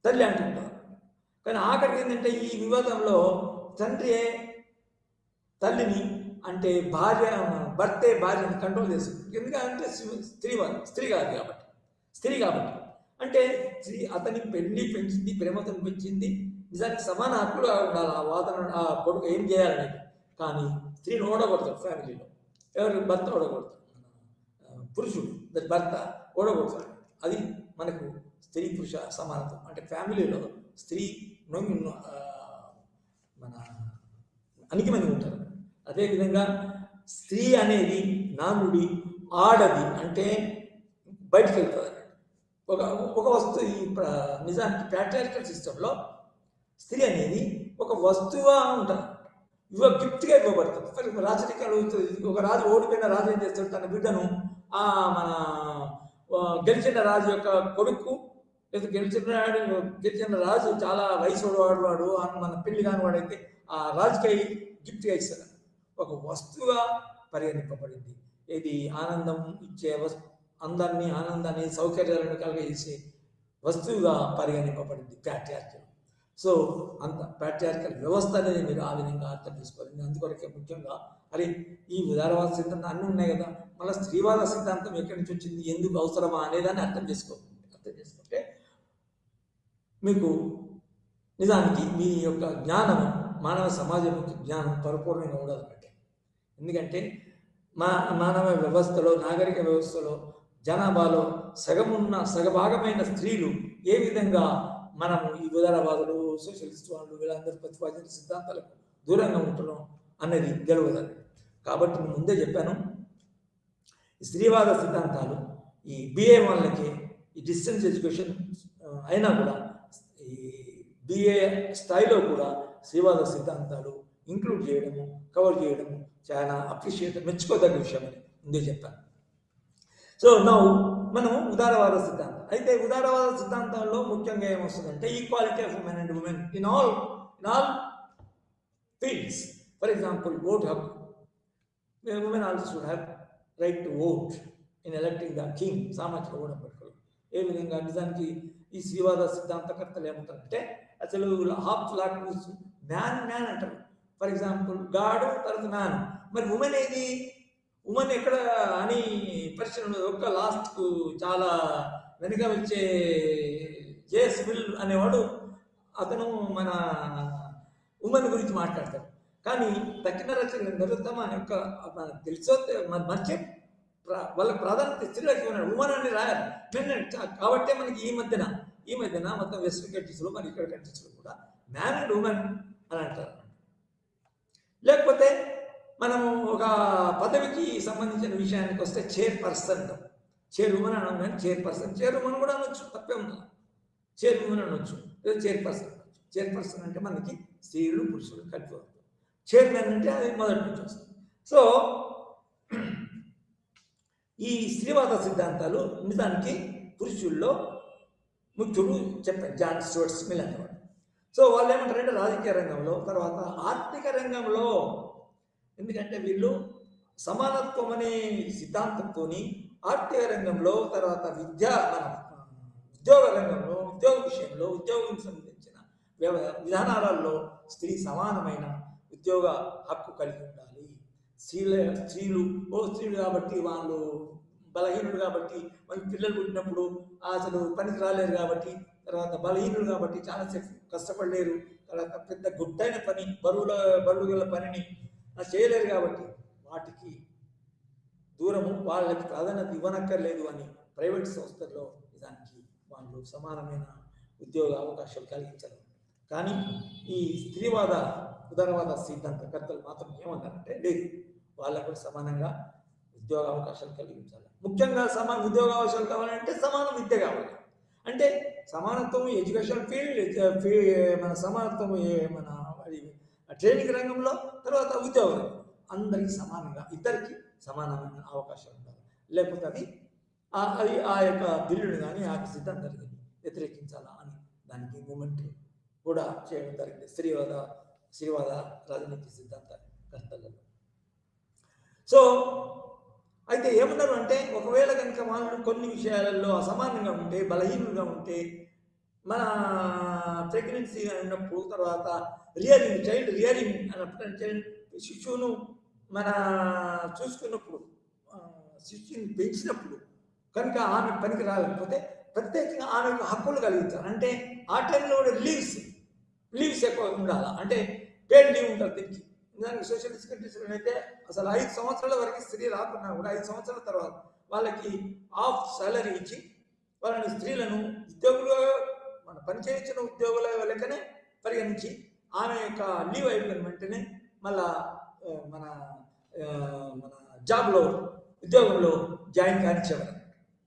తల్లి అంటుంటారు. కానీ ఆఖరికి ఏంటంటే ఈ వివాదంలో తండ్రి తల్లిని అంటే భర్తే భార్యని కంట్రోల్ చేస్తుంది. ఎందుకంటే స్త్రీ కాబట్టి అంటే స్త్రీ అతని పెంచింది, ప్రేమతో పెంచింది, నిజానికి సమాన హక్కులుగా ఉండాలి ఆ వాదన, ఆ కొడుకు ఏం చేయాలనేది. కానీ స్త్రీని ఓడగొడతాడు ఫ్యామిలీలో. ఎవరు? భర్త ఓడగొడతాడు, పురుషుడు భర్త ఓడగొడతాడు. అది మనకు స్త్రీ పురుష సమానత్వం. అంటే ఫ్యామిలీలో స్త్రీ మన అణిగిమని ఉంటారు. అదేవిధంగా స్త్రీ అనేది నానుడి, ఆడది అంటే బయటికి వెళ్తుంది. ఒక వస్తువు నిజానికి ప్యాట్రియార్కల్ సిస్టంలో స్త్రీ అనేది ఒక వస్తువుగా ఉంటుంది, గిఫ్ట్గా ఇవ్వబడుతుంది. రాజరికాలు ఒక రాజు ఓడిపోయిన రాజు ఏం చేస్తాడు, తన బిడ్డను మన గెలిచిన రాజు యొక్క కొడుకు లేదా గెలిచిన రాజు చాలా వయసు వాడు మన పెళ్లి కాని వాడైతే ఆ రాజుకై గిఫ్ట్గా ఇస్తాడు. ఒక వస్తువుగా పరిగణింపబడింది. ఇది ఆనందం ఇచ్చే అందాన్ని, ఆనందాన్ని, సౌకర్యాలను కలిగజేసే వస్తువుగా పరిగణింపబడింది ప్యాట్రియార్కీ. సో అంత ప్యాట్రియార్కల్ వ్యవస్థ అనేది మీరు ఆ విధంగా అర్థం చేసుకోవాలి. అందుకొరకే ముఖ్యంగా ఈ ఉదారవాద సిద్ధాంతం అన్నీ ఉన్నాయి కదా, మళ్ళీ స్త్రీవాద సిద్ధాంతం ఎక్కడి నుంచి వచ్చింది, ఎందుకు అవసరమా అనేదాన్ని అర్థం చేసుకుంటే మీకు నిజానికి మీ యొక్క జ్ఞానం, మానవ సమాజం యొక్క జ్ఞానం పరిపూర్ణంగా ఉండదన్నట్టే. ఎందుకంటే మానవ వ్యవస్థలో, నాగరిక వ్యవస్థలో జనాభాలో సగభాగమైన స్త్రీలు ఏ విధంగా మనం ఈ ఉదారవాదులు సోషలిస్ట్ వాళ్ళు వీళ్ళందరూ ప్రతిపాదించిన సిద్ధాంతాలకు దూరంగా ఉంటున్నాం అనేది గెలవదండి. కాబట్టి నేను ముందే చెప్పాను, ఈ స్త్రీవాద సిద్ధాంతాలు ఈ బిఏ వాళ్ళకి ఈ డిస్టెన్స్ ఎడ్యుకేషన్ అయినా కూడా ఈ బిఏ స్థాయిలో కూడా స్త్రీవాద సిద్ధాంతాలు ఇంక్లూడ్ చేయడము, కవర్ చేయడము చాలా అప్రిషియేట్, మెచ్చుకోదగ్గ విషయం అని ముందే చెప్పాను. సో నౌ మనం ఉదారవాద సిద్ధాంతం. అయితే ఉదారవాద సిద్ధాంతంలో ముఖ్యంగా ఏమొస్తుందంటే equality of women and women in all fields. For example vote హక్కు, women also should have right to vote in electing the king. సామాజిక ఓడంబడికలు ఏ విధంగా నిజానికి ఈ స్త్రీవాద సిద్ధాంతకర్తలు ఏమంటారంటే అసలు హాఫ్ లాట్ మ్యాన్ అంటారు. ఫర్ ఎగ్జాంపుల్ గాడు తర్వాత మ్యాన్, మరి ఉమెన్ ఏది, ఉమెన్ ఎక్కడ అని పరిశీలన ఒక్క లాస్ట్కు చాలా వెనుక వచ్చే జేఎస్ మిల్ అనేవాడు అతను మన ఉమెన్ గురించి మాట్లాడతాడు. కానీ తక్కిన రచనలందరూ తమ యొక్క తెలుసో మంచి వాళ్ళకి ప్రాధాన్యత స్త్రీలకి ఉన్నాడు, ఉమెన్ అని రాయాలి మెన్. కాబట్టే మనకి ఈ మధ్యన మొత్తం వెస్ట్రన్ కంట్రీస్లో మరి ఇక్కడ కంట్రీస్లో కూడా మ్యాన్ అండ్ ఉమెన్ అని అంటారు. లేకపోతే మనము ఒక పదవికి సంబంధించిన విషయానికి వస్తే చైర్పర్సన్, చైర్ ఉమెన్ అనడం కానీ చైర్పర్సన్, చైర్ ఉమెన్ కూడా అనొచ్చు, తప్పే ఉంది. చైర్ ఉమెన్ అనొచ్చు లేదా చైర్పర్సన్ అనొచ్చు. చైర్పర్సన్ అంటే మనకి స్త్రీలు పురుషులు కలిపి వస్తుంది. చైర్మన్ అంటే అది మొదటి నుంచి వస్తుంది. సో ఈ స్త్రీవాద సిద్ధాంతాలు నిజానికి పురుషుల్లో ముఖ్యుడు చెప్పారు, జాన్ స్టూవర్ట్ మిల్ అనేవాడు. సో వాళ్ళు ఏమంటారంటే రాజకీయ రంగంలో, తర్వాత ఆర్థిక రంగంలో, ఎందుకంటే వీళ్ళు సమానత్వం అనే సిద్ధాంతంతో ఆర్థిక రంగంలో, తర్వాత ఉద్యోగ రంగంలో, ఉద్యోగ విషయంలో, ఉద్యోగం సంబంధించిన విధానాలలో స్త్రీ సమానమైన ఉద్యోగ హక్కు కలిగి ఉండాలి. స్త్రీలు కాబట్టి వాళ్ళు బలహీనులు కాబట్టి వాళ్ళు పిల్లలు పుట్టినప్పుడు అసలు పనికి రాలేరు కాబట్టి, తర్వాత బలహీనులు కాబట్టి చాలాసేపు కష్టపడలేరు, తర్వాత పెద్ద గుట్టైన పని బరువు గల పనిని చేయలేరు కాబట్టి వాటికి దూరము, వాళ్ళకి ప్రాధాన్యత ఇవ్వనక్కర్లేదు అని ప్రైవేట్ సంస్థల్లో నిజానికి వాళ్ళు సమానమైన ఉద్యోగ అవకాశాలు కలిగించారు. కానీ ఈ ఉదారవాద సిద్ధాంతకర్తలు మాత్రం ఏమన్నారంటే లేదు, వాళ్ళకు సమానంగా ఉద్యోగ అవకాశాలు కలిగించాలి. ముఖ్యంగా సమాన ఉద్యోగ అవకాశాలు కావాలంటే సమాన విద్య కావాలి. అంటే సమానత్వం ఎడ్యుకేషన్ ఫీల్డ్, మన సమానత్వం మన ట్రైనింగ్ రంగంలో, తర్వాత ఉద్యోగ రంగంలో అందరికీ సమానంగా, ఇద్దరికి సమానమైన అవకాశాలు ఉండాలి. లేకపోతే అది ఆ యొక్క బిల్లును కానీ ఆ సిద్ధాంతాన్ని వ్యతిరేకించాలా అని దానికి మూమెంట్ కూడా చేయడం జరిగింది స్త్రీవాద రాజనీతి సిద్ధాంత కర్తలలో. సో అయితే ఏమన్నారు అంటే ఒకవేళ కనుక వాళ్ళు కొన్ని విషయాలలో అసమానంగా ఉంటే, బలహీనంగా ఉంటే, మన ప్రెగ్నెన్సీ అన్నప్పుడు, తర్వాత చైల్డ్ రియరింగ్ అన్నప్పుడు శిశువును మన చూసుకున్నప్పుడు, శిశువుని పెంచినప్పుడు కనుక ఆమె పనికి రాలేకపోతే ప్రత్యేకంగా ఆమెకు హక్కులు కలిగించాలి. అంటే ఆ టైంలో కూడా లీవ్స్ ఎక్కువ ఉండాలి. అంటే పేడ్ లీవ్ ఉంటుంది దీనికి. దానికి సోషలిస్ట్ కంట్రీస్లో అయితే అసలు 5 సంవత్సరాల వరకు స్త్రీ రాకున్నా కూడా 5 సంవత్సరాల తర్వాత వాళ్ళకి హాఫ్ సాలరీ ఇచ్చి వాళ్ళని స్త్రీలను ఉద్యోగులుగా మన పనిచేయించిన ఉద్యోగుల లెక్కనే పరిగణించి ఆమె యొక్క లీవ్ అయిపోయిన వెంటనే మళ్ళా మన ఉద్యోగంలో జాయిన్ కానిచ్చేవారు.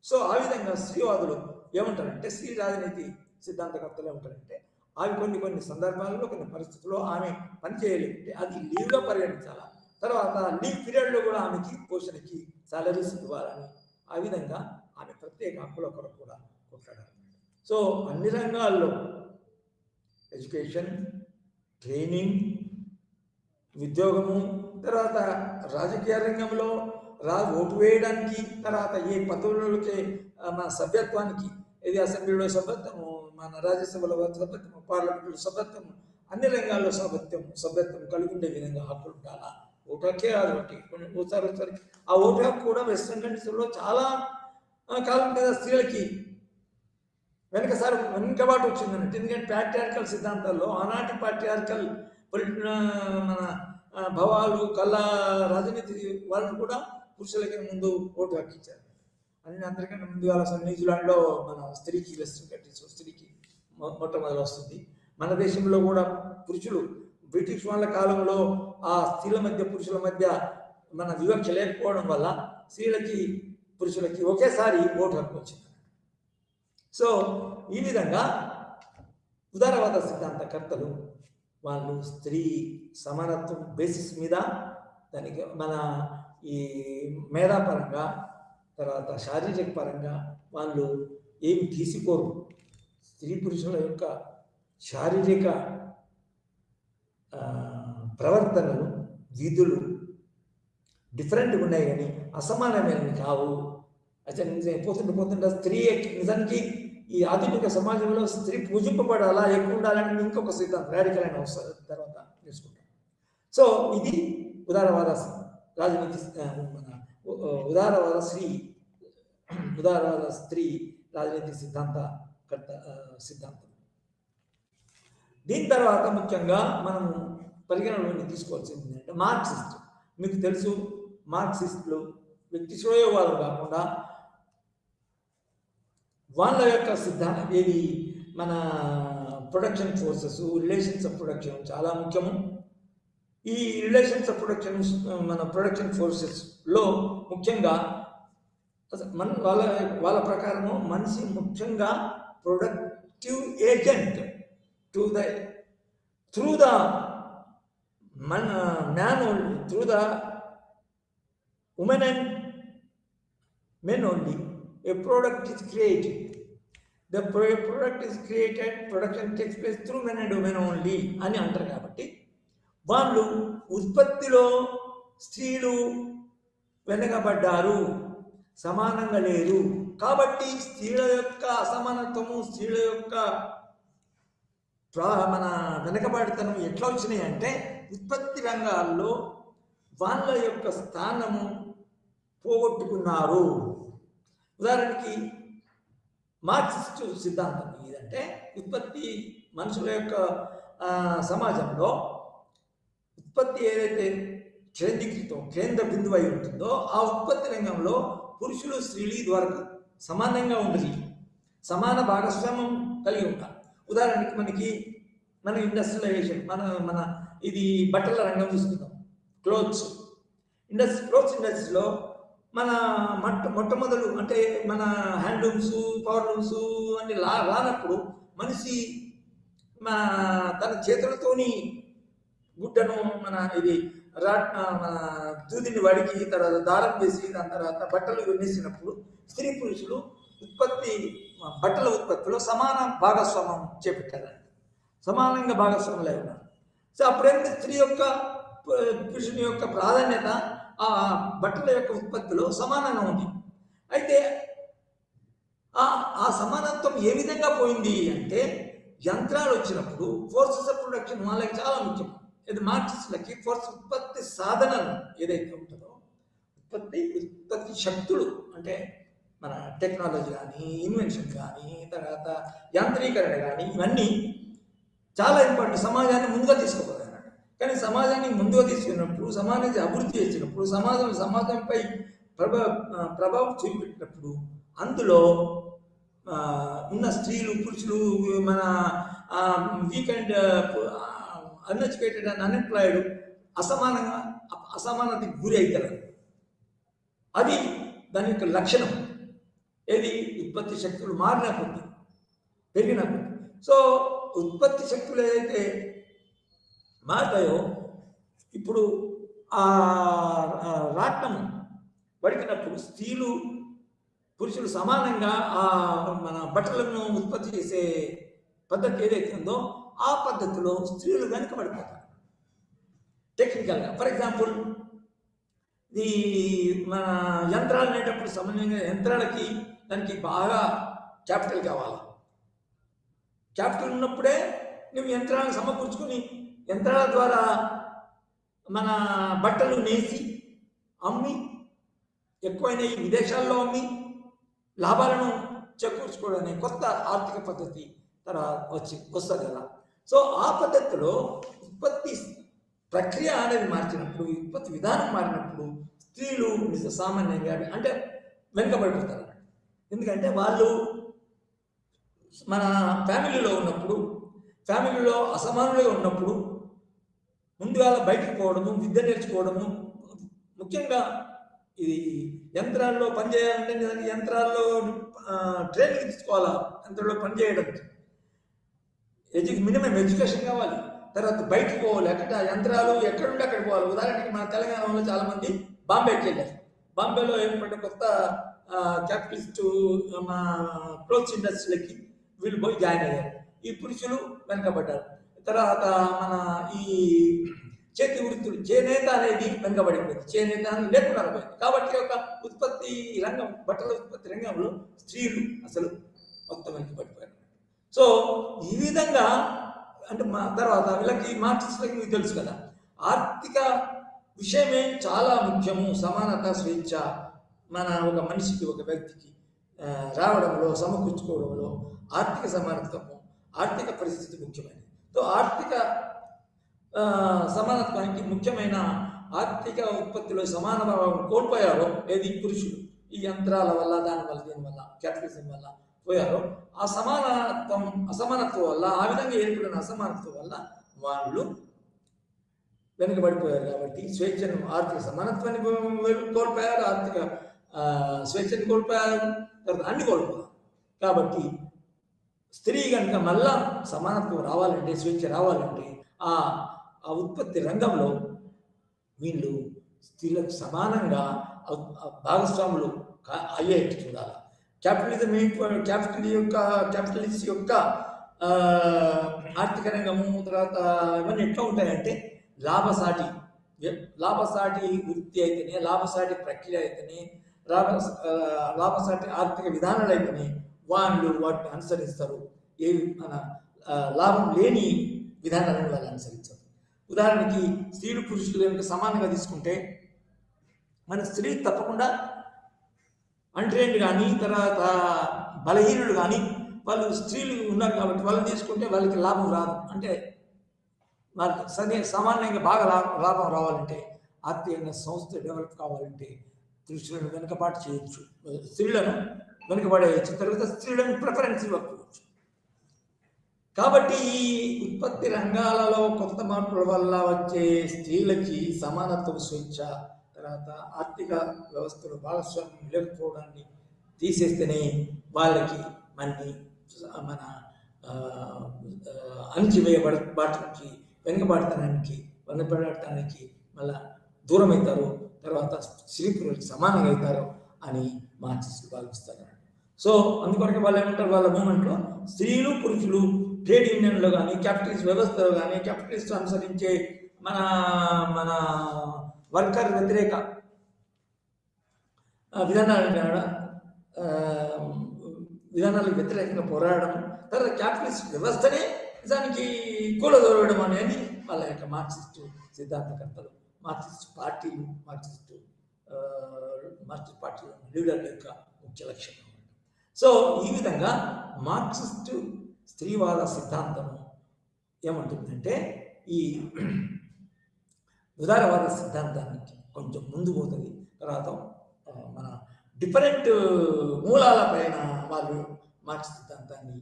సో ఆ విధంగా స్త్రీవాదులు ఏమంటారంటే, స్త్రీ రాజనీతి సిద్ధాంతకర్తలు ఏమంటారంటే, అవి కొన్ని సందర్భాల్లో, కొన్ని పరిస్థితుల్లో ఆమె పని చేయలేకుంటే అది లీవ్గా పరిగణించాలా, తర్వాత లీవ్ పీరియడ్లో కూడా ఆమెకి పోషణకి సాలరీస్ ఇవ్వాలని, ఆ విధంగా ఆమె ప్రత్యేక హక్కుల కొరకు కూడా కొట్లాడారు. సో అన్ని రంగాల్లో ఎడ్యుకేషన్, ట్రైనింగ్, ఉద్యోగము, తర్వాత రాజకీయ రంగంలో ఓటు వేయడానికి, తర్వాత ఏ పదవులకి మన సభ్యత్వానికి, ఇది అసెంబ్లీలో సభ్యత్వము, మన రాజ్యసభలో సభ్యత్వము, పార్లమెంట్లో సభ్యత్వము, అన్ని రంగాల్లో సభ్యత్వం కలిగి ఉండే విధంగా హక్కులు ఉండాలా. ఓటు హక్కే కాదు, ఒకసారి ఆ ఓటు హక్కు కూడా వెస్ట్రన్ కంట్రీస్లో చాలా కాలం మీద స్త్రీలకి వెనుకబాటు వచ్చిందన్నట్టు. ఎందుకంటే ప్యాట్రియార్కల్ సిద్ధాంతాల్లో ఆనాటి ప్యాట్రియార్కల్ మన భవాలు కళ్ళ రాజనీతి వాళ్ళు కూడా పురుషులకి ముందు ఓటు హక్కు ఇచ్చారు. అందరికంటే ముందుగా అసలు న్యూజిలాండ్లో మన స్త్రీకి వెస్ట్రన్ కంట్రీస్ స్త్రీకి మొట్టమొదటి వస్తుంది. మన దేశంలో కూడా పురుషులు బ్రిటిష్ వాళ్ళ కాలంలో ఆ స్త్రీల మధ్య పురుషుల మధ్య మన వివక్ష లేకపోవడం వల్ల స్త్రీలకి పురుషులకి ఒకేసారి ఓటు హక్కు వచ్చింది. సో ఈ విధంగా ఉదారవాద సిద్ధాంతకర్తలు వాళ్ళు స్త్రీ సమానత్వం బేసిస్ మీద దానికి మన ఈ మేధాపరంగా తర్వాత శారీరక పరంగా వాళ్ళు ఏమి తీసుకోరు. స్త్రీ పురుషుల యొక్క శారీరక ప్రవర్తనలు విధులు డిఫరెంట్గా ఉన్నాయి కానీ అసమానమైనవి కావు. అయితే పోతుంటే స్త్రీ నిజానికి ఈ ఆధునిక సమాజంలో స్త్రీ పూజింపబడాలా ఎక్కువ ఉండాలని ఇంకొక సిద్ధాంతం రాడికల్ అయిన వస్తుంది, తర్వాత తెలుసుకుంటాం. సో ఇది ఉదారవాద రాజనీతి ఉదారవాద స్త్రీ రాజనీతి సిద్ధాంతం. దీని తర్వాత ముఖ్యంగా మనం పరిగణలోకి తీసుకోవాల్సింది ఏంటంటే మార్క్సిస్ట్. మీకు తెలుసు, మార్క్సిస్టులు వ్యక్తి శ్రేయోవాదం కాకుండా వాళ్ళ యొక్క సిద్ధాంతం ఏది మన production forces, relations of production చాలా ముఖ్యము. ఈ రిలేషన్స్ ఆఫ్ ప్రొడక్షన్ మన ప్రొడక్షన్ ఫోర్సెస్లో ముఖ్యంగా వాళ్ళ ప్రకారము మనిషి ముఖ్యంగా productive agent through the man only, through the women and men only a product is created. The product is created, production takes place through men and women only అని అంటారు. కాబట్టి వాళ్ళు ఉత్పత్తిలో స్త్రీలు వెనకబడ్డారు, సమానంగా లేరు. కాబట్టి స్త్రీల యొక్క అసమానత్వము, స్త్రీల యొక్క మన వెనకబడితనం ఎట్లా వచ్చినాయి అంటే ఉత్పత్తి రంగాల్లో వాళ్ళ యొక్క స్థానము పోగొట్టుకున్నారు. ఉదాహరణకి మార్క్సిస్టు సిద్ధాంతం ఏదంటే ఉత్పత్తి మనుషుల యొక్క సమాజంలో ఉత్పత్తి ఏదైతే కేంద్ర బిందువు అయి ఉంటుందో ఆ ఉత్పత్తి రంగంలో పురుషులు స్త్రీలు ఇదివరకు సమానంగా ఉండాలి, సమాన భాగస్వామ్యం కలిగి ఉంటారు. ఉదాహరణకి మన ఇండస్ట్రియలైజేషన్, మన ఇది బట్టల రంగం చూసుకుందాం. క్లోత్స్ ఇండస్ట్రీలో మన మొట్టమొదలు అంటే మన హ్యాండ్లూమ్స్, పవర్ లూమ్స్ అన్ని రానప్పుడు మనిషి తన చేతులతోని గుడ్డను మన దూదిని వడికి తర్వాత దారం వేసి దాని తర్వాత బట్టలు నేసినప్పుడు స్త్రీ పురుషులు బట్టల ఉత్పత్తిలో సమాన భాగస్వామ్యం చేపట్టారు, సమానంగా భాగస్వాములై ఉన్నారు. సో అప్పుడేంటి స్త్రీ యొక్క పురుషుని యొక్క ప్రాధాన్యత ఆ బట్టల యొక్క ఉత్పత్తిలో సమానంగా ఉంది. అయితే ఆ సమానత్వం ఏ విధంగా పోయింది అంటే యంత్రాలు వచ్చినప్పుడు ఫోర్సెస్ ఆఫ్ ప్రొడక్షన్ వాళ్ళకి చాలా ముఖ్యం. ఇది మార్క్సిస్టులకి ఉత్పత్తి సాధనాలు ఏదైతే ఉంటుందో ఉత్పత్తి శక్తులు అంటే మన టెక్నాలజీ కానీ ఇన్వెన్షన్ కానీ తర్వాత యాంత్రీకరణ కానీ ఇవన్నీ చాలా ఇంపార్టెంట్. సమాజాన్ని ముందుగా తీసుకోవాలి. కానీ సమాజాన్ని ముందుగా తీసుకున్నప్పుడు, సమాజాన్ని అభివృద్ధి చేసినప్పుడు, సమాజంపై ప్రభావం చూపెట్టినప్పుడు అందులో ఉన్న స్త్రీలు పురుషులు మన weak and uneducated and unemployed అసమానతకి గురి అవుతారు. అది దాని యొక్క లక్షణం. ఏది ఉత్పత్తి శక్తులు మారిన కొద్ది పెరిగిన కొద్ది. సో ఉత్పత్తి శక్తులు ఏదైతే మారుతాయో ఇప్పుడు ఆ రాట్నం వడికినప్పుడు స్త్రీలు పురుషులు సమానంగా ఆ మన బట్టలను ఉత్పత్తి చేసే పద్ధతి ఏదైతే ఉందో ఆ పద్ధతిలో స్త్రీలు వెనుకబడిపోతారు టెక్నికల్గా. ఫర్ ఎగ్జాంపుల్ ఈ మన యంత్రాలు అనేటప్పుడు సామాన్యంగా యంత్రాలకి దానికి బాగా క్యాపిటల్ కావాలి. క్యాపిటల్ ఉన్నప్పుడే నువ్వు యంత్రాలను సమకూర్చుకొని యంత్రాల ద్వారా మన బట్టలు నేసి అమ్మి ఎక్కువైన ఈ విదేశాల్లో అమ్మి లాభాలను చేకూర్చుకోవడం కొత్త ఆర్థిక పద్ధతి వస్తుంది కదా. సో ఆ పద్ధతిలో ఉత్పత్తి ప్రక్రియ అనేది మార్చినప్పుడు, ఉత్పత్తి విధానం మారినప్పుడు స్త్రీలు సామాన్యంగా అంటే వెనుకబడిపోతారు. ఎందుకంటే వాళ్ళు మన ఫ్యామిలీలో ఉన్నప్పుడు, ఫ్యామిలీలో అసమానులుగా ఉన్నప్పుడు ముందుగా బయటకు పోవడము, విద్య నేర్చుకోవడము, ముఖ్యంగా ఇది యంత్రాల్లో పనిచేయాలంటే యంత్రాల్లో ట్రైనింగ్ తీసుకోవాలా, యంత్రాల్లో పనిచేయడానికి మినిమం ఎడ్యుకేషన్ కావాలి. తర్వాత బయటకు పోవాలి, ఎక్కడ యంత్రాలు ఎక్కడుంటే అక్కడికి పోవాలి. ఉదాహరణకి మన తెలంగాణలో చాలామంది బాంబేకి వెళ్ళారు. బాంబేలో ఏర్పడ్డ కొత్త క్యాపిటలిస్టు మా క్లోత్స్ ఇండస్ట్రీలకి వీళ్ళు పోయి జాయిన్ అయ్యారు. ఈ పురుషులు వెనకబడ్డారు. తర్వాత మన ఈ చేతి వృత్తులు, చేనేత అనేది వెనుకబడిపోయింది, చేనేత అని లేకుండా పోయింది. కాబట్టి ఒక ఉత్పత్తి రంగం, బట్టల ఉత్పత్తి రంగంలో స్త్రీలు అసలు మొత్తం వెనుకబడిపోయారు. సో ఈ విధంగా అంటే మా తర్వాత వీళ్ళకి మార్క్సిస్టులకి మీకు తెలుసు కదా, ఆర్థిక విషయమే చాలా ముఖ్యము. సమానత, స్వేచ్ఛ మన ఒక మనిషికి, ఒక వ్యక్తికి రావడంలో, సమకూర్చుకోవడంలో ఆర్థిక సమానత్వము, ఆర్థిక పరిస్థితి ముఖ్యమైనది. సో ఆర్థిక సమానత్వానికి ముఖ్యమైన ఆర్థిక ఉత్పత్తిలో సమాన భావం కోల్పోయారో ఏది పురుషులు, ఈ యంత్రాల వల్ల, దానివల్ల, దీనివల్ల, క్యాపిటలిజం వల్ల పోయారో ఆ అసమానత్వం వల్ల, ఆ విధంగా ఏర్పడిన అసమానత్వం వల్ల వాళ్ళు వెనుకబడిపోయారు. కాబట్టి స్వేచ్ఛను, ఆర్థిక సమానత్వాన్ని కోల్పోయారు, ఆర్థిక స్వేచ్ఛను కోల్పోయారు, తర్వాత అన్ని కోల్పోయారు. కాబట్టి స్త్రీ కనుక మళ్ళా సమానత్వం రావాలంటే, స్వేచ్ఛ రావాలంటే ఆ ఉత్పత్తి రంగంలో వీళ్ళు స్త్రీలకు సమానంగా భాగస్వాములు అయ్యేట్టు చూడాలి. క్యాపిటలిస్ట్ యొక్క ఆర్థిక రంగము, తర్వాత ఇవన్నీ ఎట్లా ఉంటాయంటే లాభసాటి వృత్తి అయితేనే, లాభసాటి ప్రక్రియ అయితేనే, లాభసాటి ఆర్థిక విధానాలు అయితేనే వాళ్ళు వాటిని అనుసరిస్తారు. మన లాభం లేని విధానాలను వాళ్ళు అనుసరించారు. ఉదాహరణకి స్త్రీలు పురుషులు కనుక సమానంగా తీసుకుంటే మన స్త్రీ తప్పకుండా అన్ట్రైన్డ్ కానీ, తర్వాత బలహీనులు కానీ, వాళ్ళు స్త్రీలు ఉన్నారు కాబట్టి వాళ్ళని తీసుకుంటే వాళ్ళకి లాభం రాదు. అంటే వాళ్ళకి సామాన్యంగా బాగా లాభం రావాలంటే, ఆర్థికంగా సంస్థ డెవలప్ కావాలంటే పురుషులను వెనుకబాటు చేయొచ్చు, స్త్రీలను వెనుకబడేయచ్చు, తర్వాత స్త్రీలను ప్రిఫరెన్స్ ఇవ్వకపోవచ్చు. కాబట్టి ఈ ఉత్పత్తి రంగాలలో కొత్త మార్పుల వల్ల వచ్చే స్త్రీలకి సమానత్వ, స్వేచ్ఛ, తర్వాత ఆర్థిక వ్యవస్థలో భాగస్వామ్యం లేకపోవడాన్ని తీసేస్తేనే వాళ్ళకి మన అణిచివేయబడటానికి, వెనుకబడటానికి, వెనుకబడటానికి మళ్ళా దూరం అవుతారు. తర్వాత స్త్రీ పురుషులకు సమానంగా అవుతారు అని మార్క్సిస్టులు భావిస్తారు. సో అందుకొరకు వాళ్ళు ఏమంటారు, వాళ్ళ మూమెంట్లో స్త్రీలు పురుషులు ట్రేడ్ యూనియన్లో కానీ, క్యాపిటలిస్ట్ వ్యవస్థలో కానీ, క్యాపిటలిస్ట్ అనుసరించే మన మన వర్కర్ వ్యతిరేక విధానాలకు వ్యతిరేకంగా పోరాడడం, తర్వాత క్యాపిటలిస్ట్ వ్యవస్థనే నిజానికి కూలదోరడం అనేది వాళ్ళ యొక్క మార్క్సిస్టు సిద్ధాంతకర్తలు, మార్క్సిస్ట్ పార్టీలు, మార్క్సిస్ట్ పార్టీల లీడర్ల యొక్క ముఖ్య లక్ష్యం. సో ఈ విధంగా మార్క్సిస్టు స్త్రీవాద సిద్ధాంతము ఏమంటుందంటే ఈ ఉదారవాద సిద్ధాంతానికి కొంచెం ముందు పోతుంది. తర్వాత మన డిఫరెంట్ మూలాల పైన వాళ్ళు మార్క్స్ సిద్ధాంతాన్ని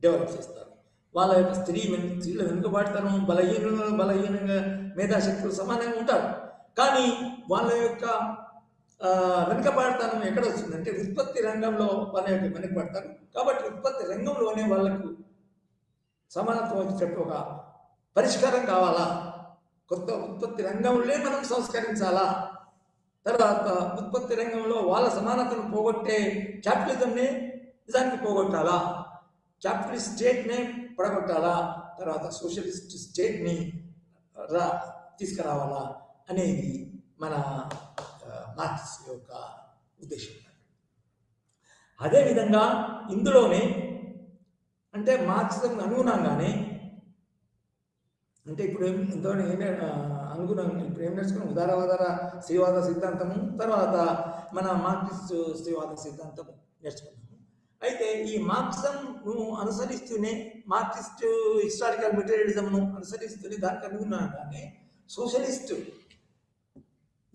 డెవలప్ చేస్తారు. వాళ్ళ యొక్క స్త్రీల వెనుకబాటుతనం, బలహీనంగా మేధాశక్తులు సమానంగా ఉంటారు. కానీ వాళ్ళ యొక్క వెనుకబాటుతనం ఎక్కడ వస్తుందంటే ఉత్పత్తి రంగంలో వాళ్ళ యొక్క వెనుకబడతారు. కాబట్టి ఉత్పత్తి రంగంలోనే వాళ్ళకు సమానత్వం వచ్చేటట్టు ఒక పరిష్కారం కావాలా, కొత్త ఉత్పత్తి రంగంలో మనం సంస్కరించాలా, తర్వాత ఉత్పత్తి రంగంలో వాళ్ళ సమానతను పోగొట్టే క్యాపిటలిజంని నిజానికి పోగొట్టాలా, క్యాపిటలిస్ట్ స్టేట్ని పడగొట్టాలా, తర్వాత సోషలిస్ట్ స్టేట్ని తీసుకురావాలా అనేది మన మార్క్స్ యొక్క ఉద్దేశం. అదేవిధంగా ఇందులోనే అంటే మార్క్సిజం అనుగుణంగానే అంటే ఇప్పుడు అనుగుణంగా ఇప్పుడు ఏం నేర్చుకున్నాం, ఉదారవాద స్త్రీవాద సిద్ధాంతము, తర్వాత మన మార్క్సిస్ట్ స్త్రీవాద సిద్ధాంతము నేర్చుకున్నాము. అయితే ఈ మార్క్సిజంను అనుసరిస్తూనే, మార్క్సిస్ట్ హిస్టారికల్ మెటీరియలిజంను అనుసరిస్తూనే దానికి అనుగుణంగానే సోషలిస్ట్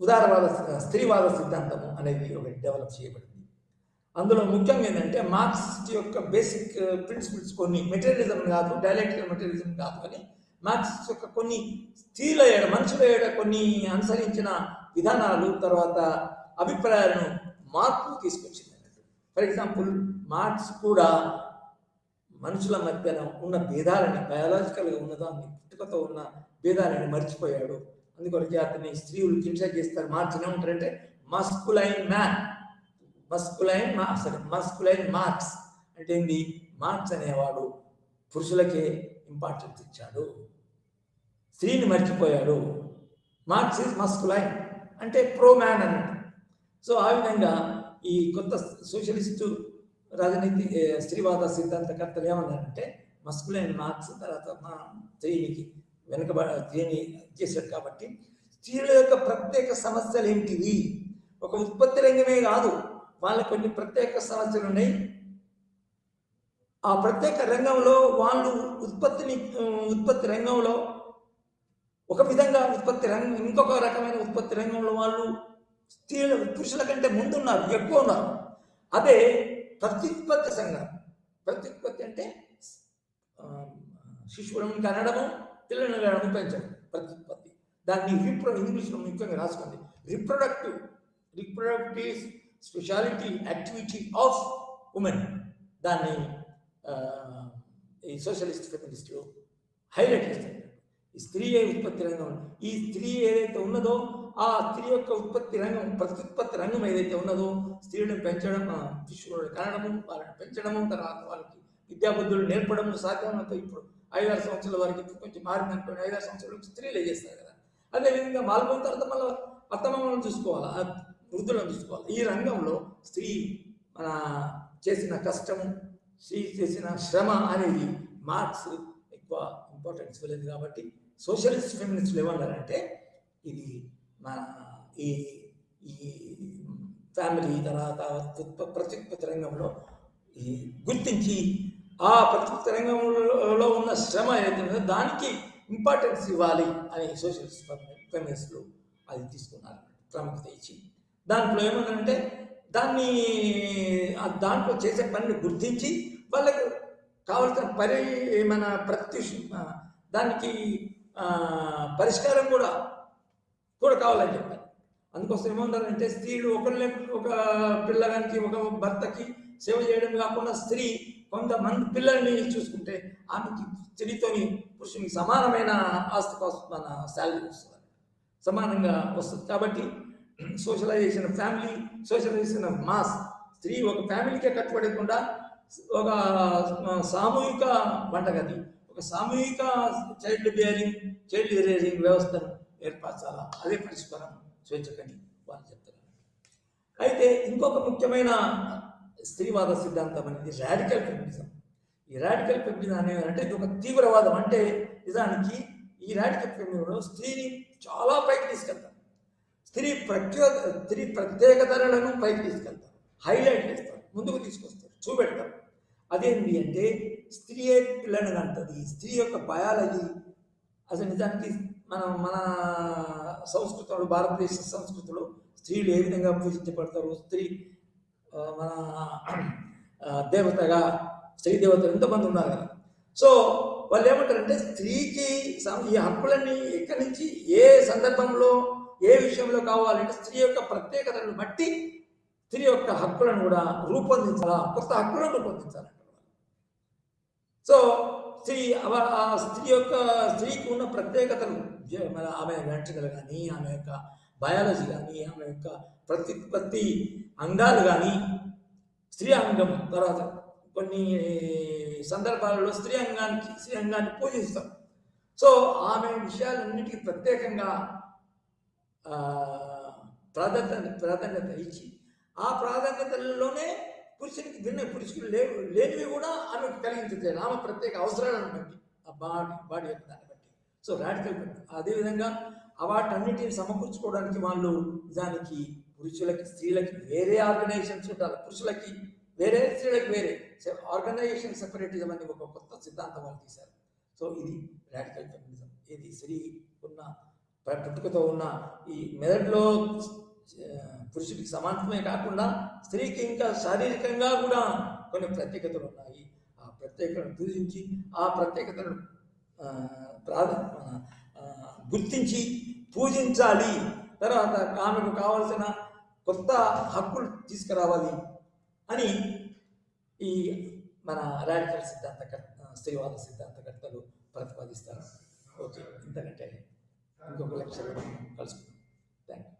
ఉదారవాద స్త్రీవాద సిద్ధాంతము అనేది ఒకటి డెవలప్ చేయబడింది. అందులో ముఖ్యంగా ఏంటంటే మార్క్సిస్ట్ యొక్క బేసిక్ ప్రిన్సిపల్స్ కొన్ని, మెటీరియలిజం కాదు, డైలెక్టికల్ మెటీరియలిజం కాదు, కానీ మార్క్సిస్ట్ యొక్క కొన్ని స్త్రీల మనుషుల కొన్ని అనుసరించిన విధానాలు, తర్వాత అభిప్రాయాలను మార్పులు తీసుకొచ్చింది అన్నట్టు. ఫర్ ఎగ్జాంపుల్, మార్క్స్ కూడా మనుషుల మధ్యన ఉన్న భేదాలని, బయాలజికల్గా ఉన్నదాన్ని, పుట్టుకతో ఉన్న భేదాలని మర్చిపోయాడు. అందుకొరకే అతన్ని స్త్రీలు క్రిటిసైజ్ చేస్తారు. మార్క్స్ ఏమంటారంటే మస్కులైన్ మ్యాన్, మస్కులైన్ మార్క్స్ అంటే ఏంది? మార్క్స్ అనేవాడు పురుషులకే ఇంపార్టెన్స్ ఇచ్చాడు, స్త్రీని మర్చిపోయాడు. మార్క్స్ ఈజ్ మస్కులైన్ అంటే ప్రో మ్యాన్ అన్నట్టు. సో ఆ విధంగా ఈ కొత్త సోషలిస్టు రాజనీతి స్త్రీవాద సిద్ధాంతకర్తలు ఏమన్నారంటే మస్కులైన్ మార్క్స్ తర్వాత మా స్త్రీనికి స్త్రీని చేశాడు. కాబట్టి స్త్రీల యొక్క ప్రత్యేక సమస్యలు ఏంటివి? ఒక ఉత్పత్తి రంగమే కాదు, వాళ్ళకి కొన్ని ప్రత్యేక సమస్యలు ఉన్నాయి. ఆ ప్రత్యేక రంగంలో వాళ్ళు ఉత్పత్తి రంగంలో ఒక విధంగా ఇంకొక రకమైన ఉత్పత్తి రంగంలో వాళ్ళు స్త్రీలు పురుషుల కంటే ముందున్నారు, ఎక్కువ ఉన్నారు. అదే ప్రత్యుత్పత్తి సంఘం. ప్రత్యుత్పత్తి అంటే శిశువులను కనడము, పిల్లలను కనడము, పెంచడం ప్రత్యుత్పత్తి. దాన్ని ఇంగ్లీష్లో ముఖ్యంగా రాసుకోండి, reproductive speciality activity of women. దాన్ని ఈ సోషలిస్ట్ ఫెమినిస్టులు హైలైట్ చేస్తారు. ఈ స్త్రీ ఉత్పత్తి రంగం, ఈ స్త్రీ ఏదైతే ఉన్నదో ఆ స్త్రీ యొక్క ఉత్పత్తి రంగం, ప్రత్యుత్పత్తి రంగం ఏదైతే ఉన్నదో, స్త్రీలను పెంచడం, శిశువులను కనడము, వాళ్ళని పెంచడము, తర్వాత వాళ్ళకి విద్యాబుద్ధులు నేర్పడము సాధ్యమైనంత. ఇప్పుడు 5-6 సంవత్సరాల వరకు కొంచెం మారినట్టు 5-6 సంవత్సరాలకు స్త్రీలే చేస్తారు కదా. అదేవిధంగా మాల్గొన్న తర్వాత మళ్ళీ అత్తమామలను చూసుకోవాలా, వృద్ధులను చూసుకోవాలి. ఈ రంగంలో స్త్రీ మన చేసిన కష్టము, స్త్రీ చేసిన శ్రమ అనేది మార్క్స్ ఎక్కువ ఇంపార్టెన్స్ ఇవ్వలేదు. కాబట్టి సోషలిస్ట్ ఫెమినిస్టులు ఏమన్నారంటే ఇది మన ఈ ఫ్యామిలీ తర్వాత ప్రత్యుత్పత్తి రంగంలో ఈ గుర్తించి ఆ ప్రత్యుత్పత్తి రంగంలో ఉన్న శ్రమ ఏదైతే ఉందో దానికి ఇంపార్టెన్స్ ఇవ్వాలి అని సోషలిస్ట్ ఫెమినిస్టులు అది తీసుకున్నారు, ప్రాముఖ్యత ఇచ్చి. దాంట్లో ఏమన్నారంటే దాంట్లో చేసే పనిని గుర్తించి వాళ్ళకు కావలసిన దానికి పరిష్కారం కూడా కావాలని చెప్పారు. అందుకోసం ఏమన్నారంటే స్త్రీలు ఒక పిల్లగానికి, ఒక భర్తకి సేవ చేయడం కాకుండా స్త్రీ కొంతమంది పిల్లల్ని చూసుకుంటే ఆమెకి స్త్రీతోని పురుషునికి సమానమైన ఆస్తి మన శాలరీ వస్తుంది, సమానంగా వస్తుంది. కాబట్టి socialisation of family, socialisation of mass. స్త్రీ ఒక ఫ్యామిలీకే కట్టుబడకుండా ఒక సామూహిక వంటగది, ఒక సామూహిక చైల్డ్ రేరింగ్ వ్యవస్థను ఏర్పరచాలా, అదే పరిష్కారం స్వేచ్ఛకని వాళ్ళు చెప్తారు. అయితే ఇంకొక ముఖ్యమైన స్త్రీవాద సిద్ధాంతం అనేది రాడికల్ ఫెమినిజం. ఈ రాడికల్ ఫెమినిజం అనేది అంటే ఇది ఒక తీవ్రవాదం. అంటే నిజానికి ఈ రాడికల్ ఫెమినిజంలో స్త్రీని చాలా పైకి తీసుకెళ్తారు, స్త్రీ ప్రత్యేకతలను పైకి తీసుకెళ్తారు, హైలైట్ చేస్తారు, ముందుకు తీసుకొస్తారు, చూపెడతారు. అదేంటి అంటే స్త్రీ పిల్లని అంటది, స్త్రీ యొక్క బయాలజీ. అసలు నిజానికి మన సంస్కృతంలో, భారతదేశ సంస్కృతిలో స్త్రీలు ఏ విధంగా పూజించబడతారు, స్త్రీ మన దేవతగా, స్త్రీ దేవతలు ఎంతమంది ఉన్నారు కదా. సో వాళ్ళు ఏమంటారంటే స్త్రీకి ఈ హక్కులన్నీ ఎక్కడి నుంచి, ఏ సందర్భంలో, ఏ విషయంలో కావాలంటే స్త్రీ యొక్క ప్రత్యేకతలను బట్టి స్త్రీ యొక్క హక్కులను కూడా రూపొందించాలా, కొత్త హక్కులను రూపొందించాలంట. సో స్త్రీకి ఉన్న ప్రత్యేకతలు, ఆమె వెంట్రుకలు కానీ, ఆమె యొక్క బయాలజీ కానీ, ఆమె యొక్క ప్రత్యుత్పత్తి అంగాలు కానీ, స్త్రీ అంగం, తర్వాత కొన్ని సందర్భాలలో స్త్రీ అంగాన్ని పూజిస్తాం. సో ఆమె విషయాలన్నిటికీ ప్రత్యేకంగా ప్రాధాన్యత ఇచ్చి ఆ ప్రాధాన్యతలలోనే పురుషులు లేనివి కూడా ఆమెకు కలిగించలేదు, ఆమె ప్రత్యేక అవసరాలను బట్టి, ఆ బాడీ యొక్క దాన్ని బట్టి. So radical. అదేవిధంగా వాటన్నిటిని సమకూర్చుకోవడానికి వాళ్ళు నిజానికి పురుషులకి, స్త్రీలకి వేరే ఆర్గనైజేషన్స్ ఉండాలి, పురుషులకి వేరే, స్త్రీలకి వేరే ఆర్గనైజేషన్ సెపరేటిజం అని ఒక కొత్త సిద్ధాంతం వాళ్ళు తీశారు. సో ఇది రాడికల్ ఫెమినిజం. ఇది స్త్రీ ఉన్న పుట్టుకతో ఉన్న ఈ మెదడులో పురుషుడికి సమానత్వమే కాకుండా స్త్రీకి ఇంకా శారీరకంగా కూడా కొన్ని ప్రత్యేకతలు ఉన్నాయి. ఆ ప్రత్యేకతను గురించి ఆ ప్రత్యేకతను ఆ, ప్రాధ ఆ, గుర్తించి పూజించాలి. తర్వాత ఆమెకు కావలసిన కొత్త హక్కులు తీసుకురావాలి అని ఈ మన రాడికల్ స్త్రీవాద సిద్ధాంతకర్తలు ప్రతిపాదిస్తారు. ఓకే, ఇంతకంటే ఇంకొక లెక్చర్ కలుసుకుందాం. Thank you.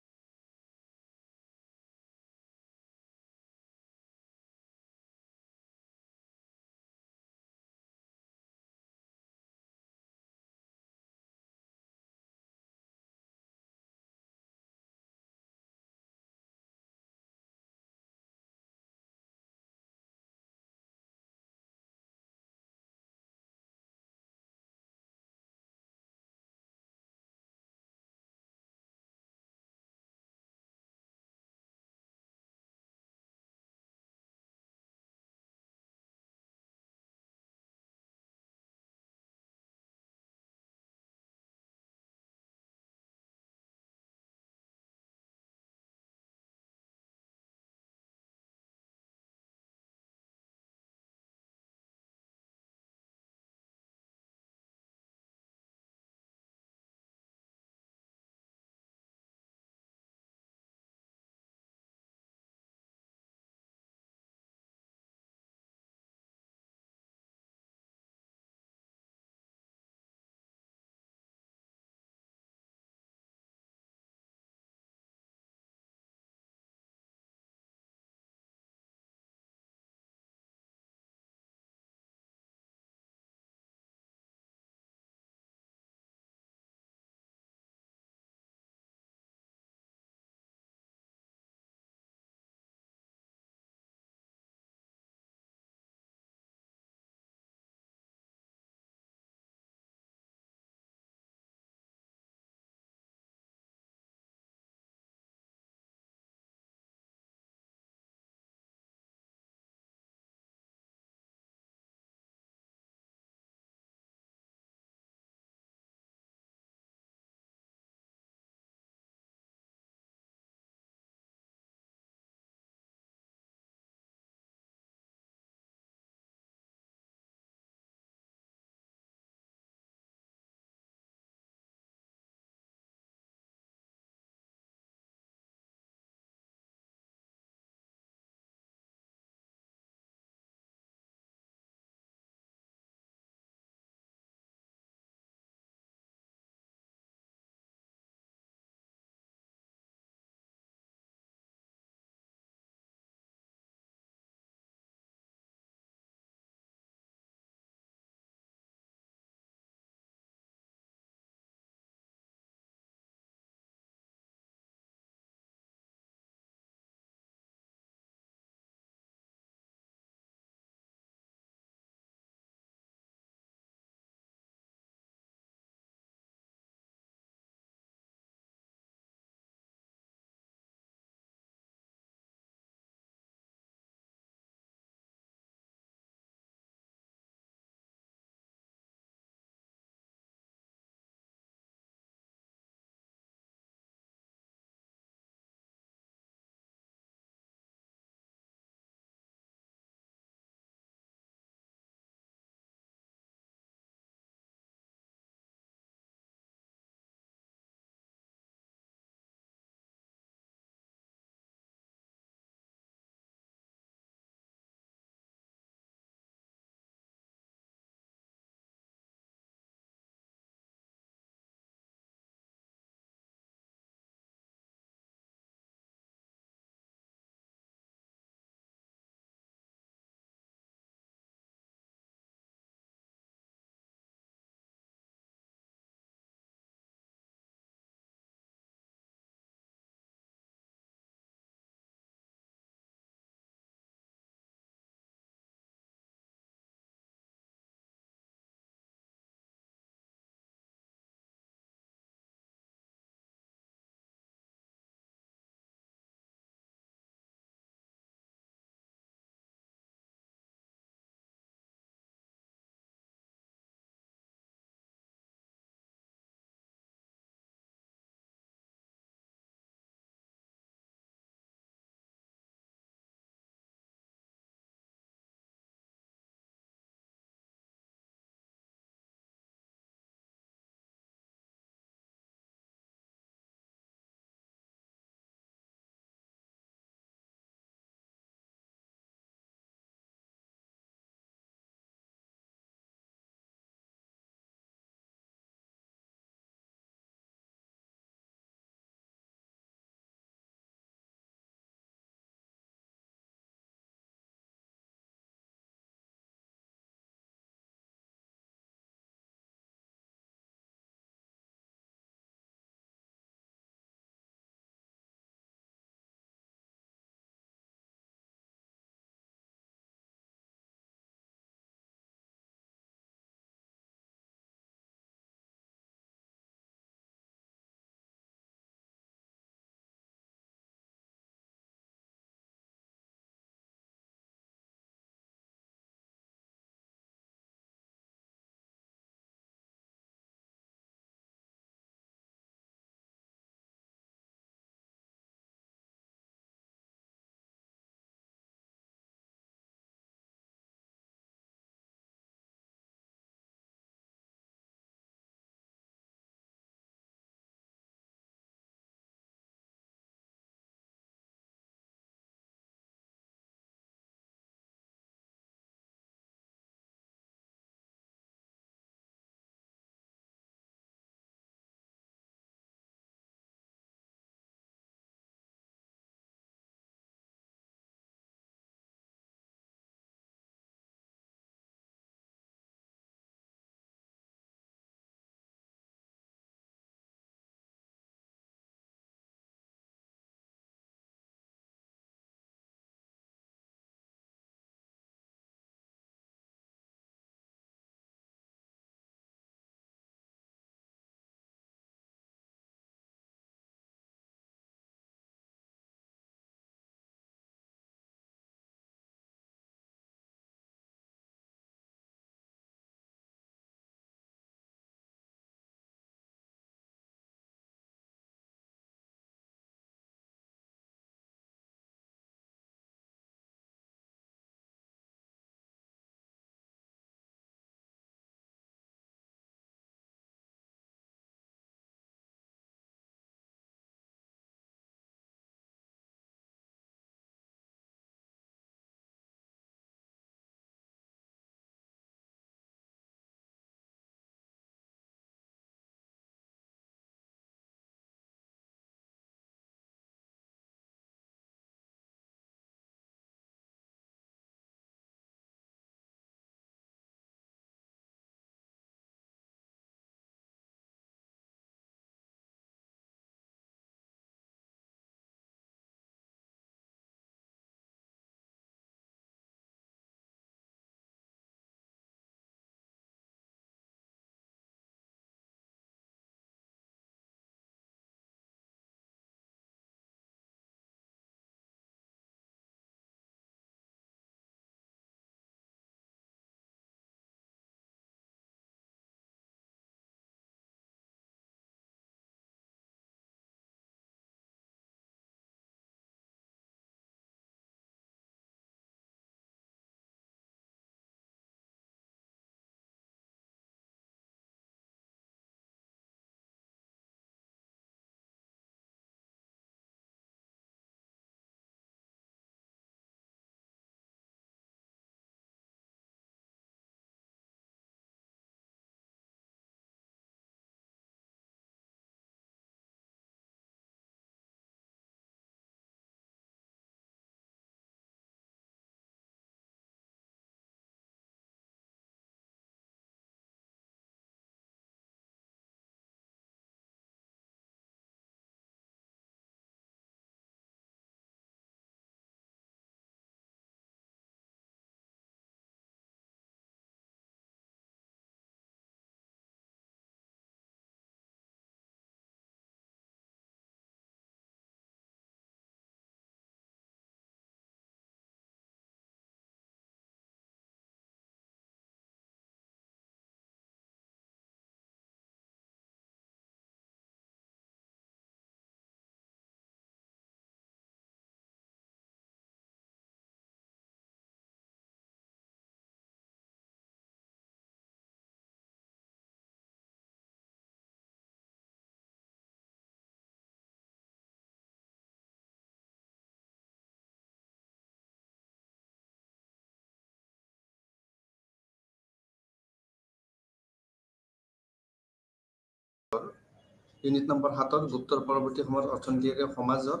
ইউনিট নম্বৰ 7 গুপ্তৰ পৰৱৰ্তী সময়ত অৰ্থনীতি সমাজৰ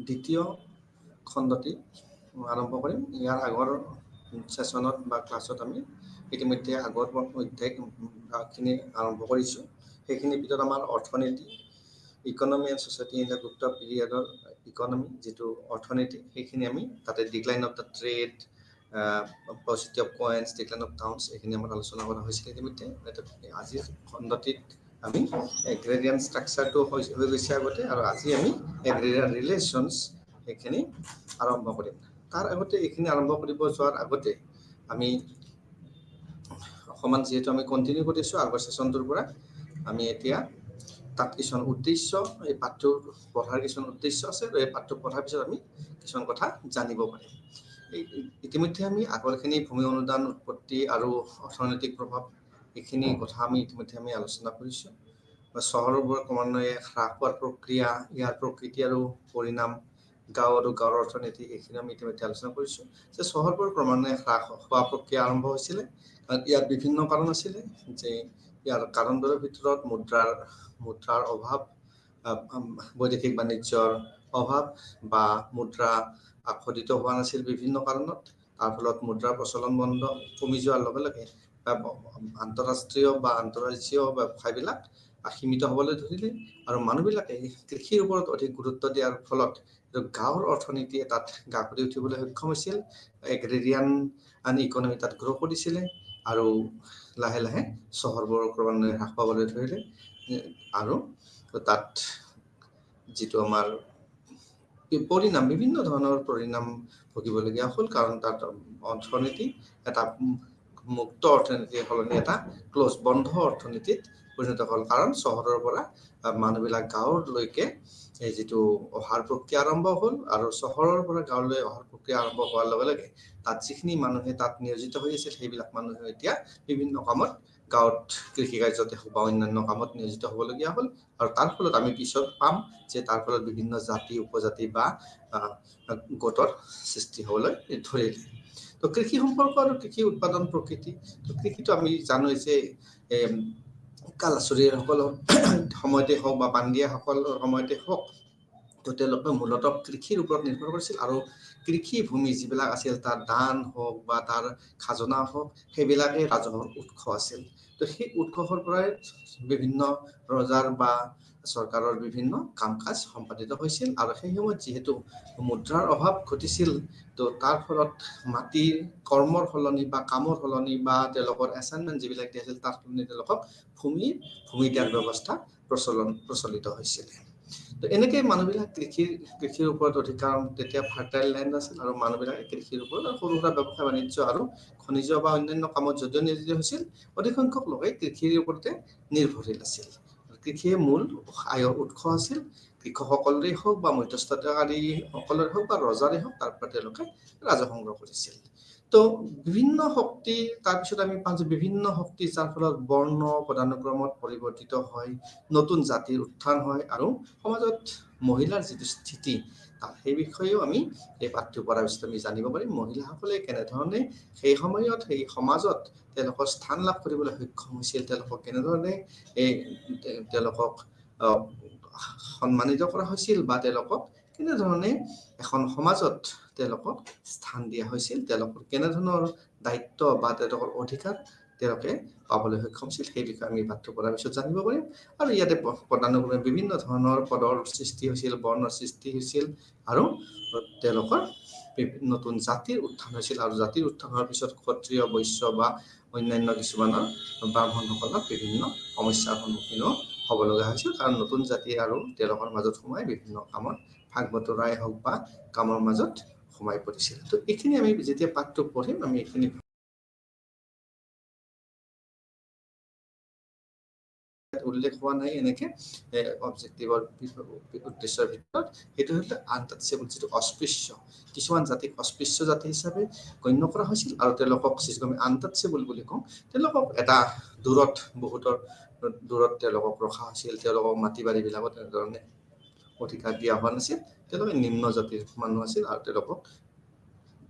দ্বিতীয় খণ্ডটি আৰম্ভ কৰিম। ইয়াৰ আগৰ সেশ্যনত বা ক্লাছত আমি ইতিমধ্যে আগৰ অধ্যায়খিনি আৰম্ভ কৰিছোঁ। সেইখিনিৰ ভিতৰত আমাৰ অৰ্থনীতি, economy and society in the Gupta পিৰিয়ডৰ ইকনমি যিটো অৰ্থনীতি, সেইখিনি আমি তাতে decline of the trade, paucity of coins, decline of towns, এইখিনি আমাৰ আলোচনা কৰা হৈছিল ইতিমধ্যে। আজিৰ খণ্ডটিত আমি এগ্ৰেৰিয়ান ষ্ট্ৰাকচাৰটো হৈ গৈছে আগতে, আৰু আজি আমি এগ্ৰেৰিয়ান ৰিলেশ্যনছ সেইখিনি আৰম্ভ কৰিম। তাৰ আগতে এইখিনি আৰম্ভ কৰিব যোৱাৰ আগতে আমি অকণমান যিহেতু আমি কণ্টিনিউ কৰিছোঁ আগৰ ছেশ্যনটোৰ পৰা, আমি এতিয়া তাত কিছুমান উদ্দেশ্য, এই পাঠটো পঢ়াৰ কিছুমান উদ্দেশ্য আছে, আৰু এই পাঠটো পঢ়াৰ পিছত আমি কিছুমান কথা জানিব পাৰিম। ইতিমধ্যে আমি আগৰখিনি ভূমি অনুদান, উৎপত্তি আৰু অৰ্থনৈতিক প্ৰভাৱ, এইখিনি কথা আমি ইতিমধ্যে আমি আলোচনা কৰিছোঁ। চহৰবোৰৰ ক্ৰমান্বয়ে হ্ৰাস হোৱাৰ প্ৰক্ৰিয়া, ইয়াৰ প্ৰকৃতি আৰু পৰিণাম, গাঁও আৰু গাঁৱৰ অৰ্থনীতি, এইখিনি আমি ইতিমধ্যে আলোচনা কৰিছোঁ। যে চহৰবোৰ ক্ৰমান্বয়ে হ্ৰাস হোৱা প্ৰক্ৰিয়া আৰম্ভ হৈছিলে, ইয়াৰ বিভিন্ন কাৰণ আছিলে। যে ইয়াৰ কাৰণবোৰৰ ভিতৰত মুদ্ৰাৰ অভাৱ, বৈদেশিক বাণিজ্যৰ অভাৱ, বা মুদ্ৰা খোদিত হোৱা নাছিল বিভিন্ন কাৰণত। তাৰ ফলত মুদ্ৰাৰ প্ৰচলন বন্ধ কমি যোৱাৰ লগে লগে আন্তঃৰাষ্ট্ৰীয় বা আন্তঃৰাজ্যীয় ব্যৱসায়বিলাক সীমিত হ'বলৈ ধৰিলে, আৰু মানুহবিলাকে কৃষিৰ ওপৰত অধিক গুৰুত্ব দিয়াৰ ফলত গাঁৱৰ অৰ্থনীতিয়ে তাত গা কৰি উঠিবলৈ সক্ষম হৈছিল। এগ্ৰেৰিয়ান ইকনমি তাত গ্ৰ' কৰিছিলে, আৰু লাহে লাহে চহৰবোৰ ক্ৰমান্বয়ে হ্ৰাস পাবলৈ ধৰিলে, আৰু তাত যিটো আমাৰ পৰিণাম, বিভিন্ন ধৰণৰ পৰিণাম ভুগিবলগীয়া হ'ল, কাৰণ তাত অৰ্থনীতি এটা মুক্ত অৰ্থনীতিৰ সলনি এটা ক্ল'জ, বন্ধ অৰ্থনীতিত পৰিণত হ'ল। কাৰণ চহৰৰ পৰা মানুহবিলাক গাঁৱলৈকে এই যিটো অহাৰ প্ৰক্ৰিয়া আৰম্ভ হ'ল, আৰু চহৰৰ পৰা গাঁৱলৈ অহাৰ প্ৰক্ৰিয়া আৰম্ভ হোৱাৰ লগে লগে তাত যিখিনি মানুহে তাত নিয়োজিত হৈ আছিল, সেইবিলাক মানুহে এতিয়া বিভিন্ন কামত গাঁৱত কৃষিকাৰ্যতে হওক বা অন্যান্য কামত নিয়োজিত হ'বলগীয়া হ'ল। আৰু তাৰ ফলত আমি পিছত পাম যে তাৰ ফলত বিভিন্ন জাতি, উপজাতি বা গোটৰ সৃষ্টি হ'বলৈ ধৰিলে। তো কৃষি সম্পৰ্ক আৰু কৃষি উৎপাদন প্ৰকৃতি, তো কৃষিটো আমি জানোঁ যে কালাচৰীয়াসকলৰ সময়তে হওক বা বান্দিয়াসকলৰ সময়তে হওক, তো তেওঁলোকে মূলতঃ কৃষিৰ ওপৰত নিৰ্ভৰ কৰিছিল। আৰু কৃষি ভূমি যিবিলাক আছিল, তাৰ দান হওক বা তাৰ খাজনা হওক, সেইবিলাকেই ৰাজহৰ উৎস আছিল। তো সেই উৎসৰ পৰাই বিভিন্ন ৰজাৰ বা চৰকাৰৰ বিভিন্ন কাম কাজ সম্পাদিত হৈছিল। আৰু সেই সময়ত যিহেতু মুদ্ৰাৰ অভাৱ ঘটিছিল, তো তাৰ ফলত মাটিৰ কৰ্মৰ সলনি বা কামৰ সলনি বা তেওঁলোকৰ এছাইনমেণ্ট যিবিলাক দিছিল, তাৰ সলনি তেওঁলোকক ভূমি দিয়াৰ ব্যৱস্থা প্ৰচলিত হৈছিলে। তো এনেকৈ মানুহবিলাক কৃষিৰ ওপৰত অধিক, কাৰণ তেতিয়া ফাৰ্টাইল লেণ্ড আছিল, আৰু মানুহবিলাকে কৃষিৰ ওপৰত সৰু সুৰা ব্যৱসায় বাণিজ্য আৰু খনিজ বা অন্যান্য কামত যদিও নিয়োজিত হৈছিল, অধিক সংখ্যক লোকে কৃষিৰ ওপৰতে নিৰ্ভৰশীল আছিল। কৃষিয়ে মূল আয়ৰ উৎস আছিল। কৃষকসকলেই হওক বা মধ্যস্থতাকাৰীসকলেই হওক বা ৰজাৰেই হওক, তাৰ পৰা তেওঁলোকে ৰাজহ সংগ্ৰহ কৰিছিল। তো বিভিন্ন শক্তি, তাৰপিছত আমি পাওঁ যে বিভিন্ন শক্তি, যাৰ ফলত বৰ্ণ পদানুক্ৰমত পৰিৱৰ্তিত হয়, নতুন জাতিৰ উত্থান হয়, আৰু সমাজত মহিলাৰ যিটো স্থিতি, সেই বিষয়েও আমি এই পাঠটো পঢ়াৰ পিছত আমি জানিব পাৰিম। মহিলাসকলে কেনেধৰণে সেই সময়ত সেই সমাজত তেওঁলোকৰ স্থান লাভ কৰিবলৈ সক্ষম হৈছিল, তেওঁলোকক কেনেধৰণে তেওঁলোকক সন্মানিত কৰা হৈছিল, বা তেওঁলোকক কেনেধৰণে এখন সমাজত তেওঁলোকক স্থান দিয়া হৈছিল, তেওঁলোকৰ কেনেধৰণৰ দায়িত্ব বা তেওঁলোকৰ অধিকাৰ তেওঁলোকে পাবলৈ সক্ষম হৈছিল, সেই বিষয়ে আমি পাঠটো পঢ়াৰ পিছত জানিব পাৰিম। আৰু ইয়াতে পদানুক্ৰমে বিভিন্ন ধৰণৰ পদৰ সৃষ্টি হৈছিল, বৰ্ণৰ সৃষ্টি হৈছিল, আৰু তেওঁলোকৰ নতুন জাতিৰ উত্থান হৈছিল। আৰু জাতিৰ উত্থান হোৱাৰ পিছত ক্ষত্ৰিয়, বৈশ্য বা অন্যান্য কিছুমানৰ ব্ৰাহ্মণসকলৰ বিভিন্ন সমস্যাৰ সন্মুখীনো হ'ব লগা হৈছিল, কাৰণ নতুন জাতি আৰু তেওঁলোকৰ মাজত সোমাই বিভিন্ন কামত ভাগ বতৰাই হওক বা কামৰ মাজত সোমাই পৰিছিল। তো এইখিনি আমি যেতিয়া পাঠটো পঢ়িম, আমি এইখিনি উল্লেখ হোৱা নাই এনেকে অবজেক্টিভৰ উদ্দেশ্যৰ ভিতৰত, সেইটো হ'ল আনটাচেবল, যিটো অস্পৃশ্য। কিছুমান জাতিক অস্পৃশ্য জাতি হিচাপে গণ্য কৰা হৈছিল, আৰু তেওঁলোকক যিটো আমি আনটাচেবল বুলি কওঁ, তেওঁলোকক এটা বহুতৰ দূৰত তেওঁলোকক ৰখা হৈছিল। তেওঁলোকক মাটি বাৰীবিলাকত তেনেধৰণে অধিকাৰ দিয়া হোৱা নাছিল। তেওঁলোকে নিম্ন জাতিৰ মানুহ আছিল, আৰু তেওঁলোকক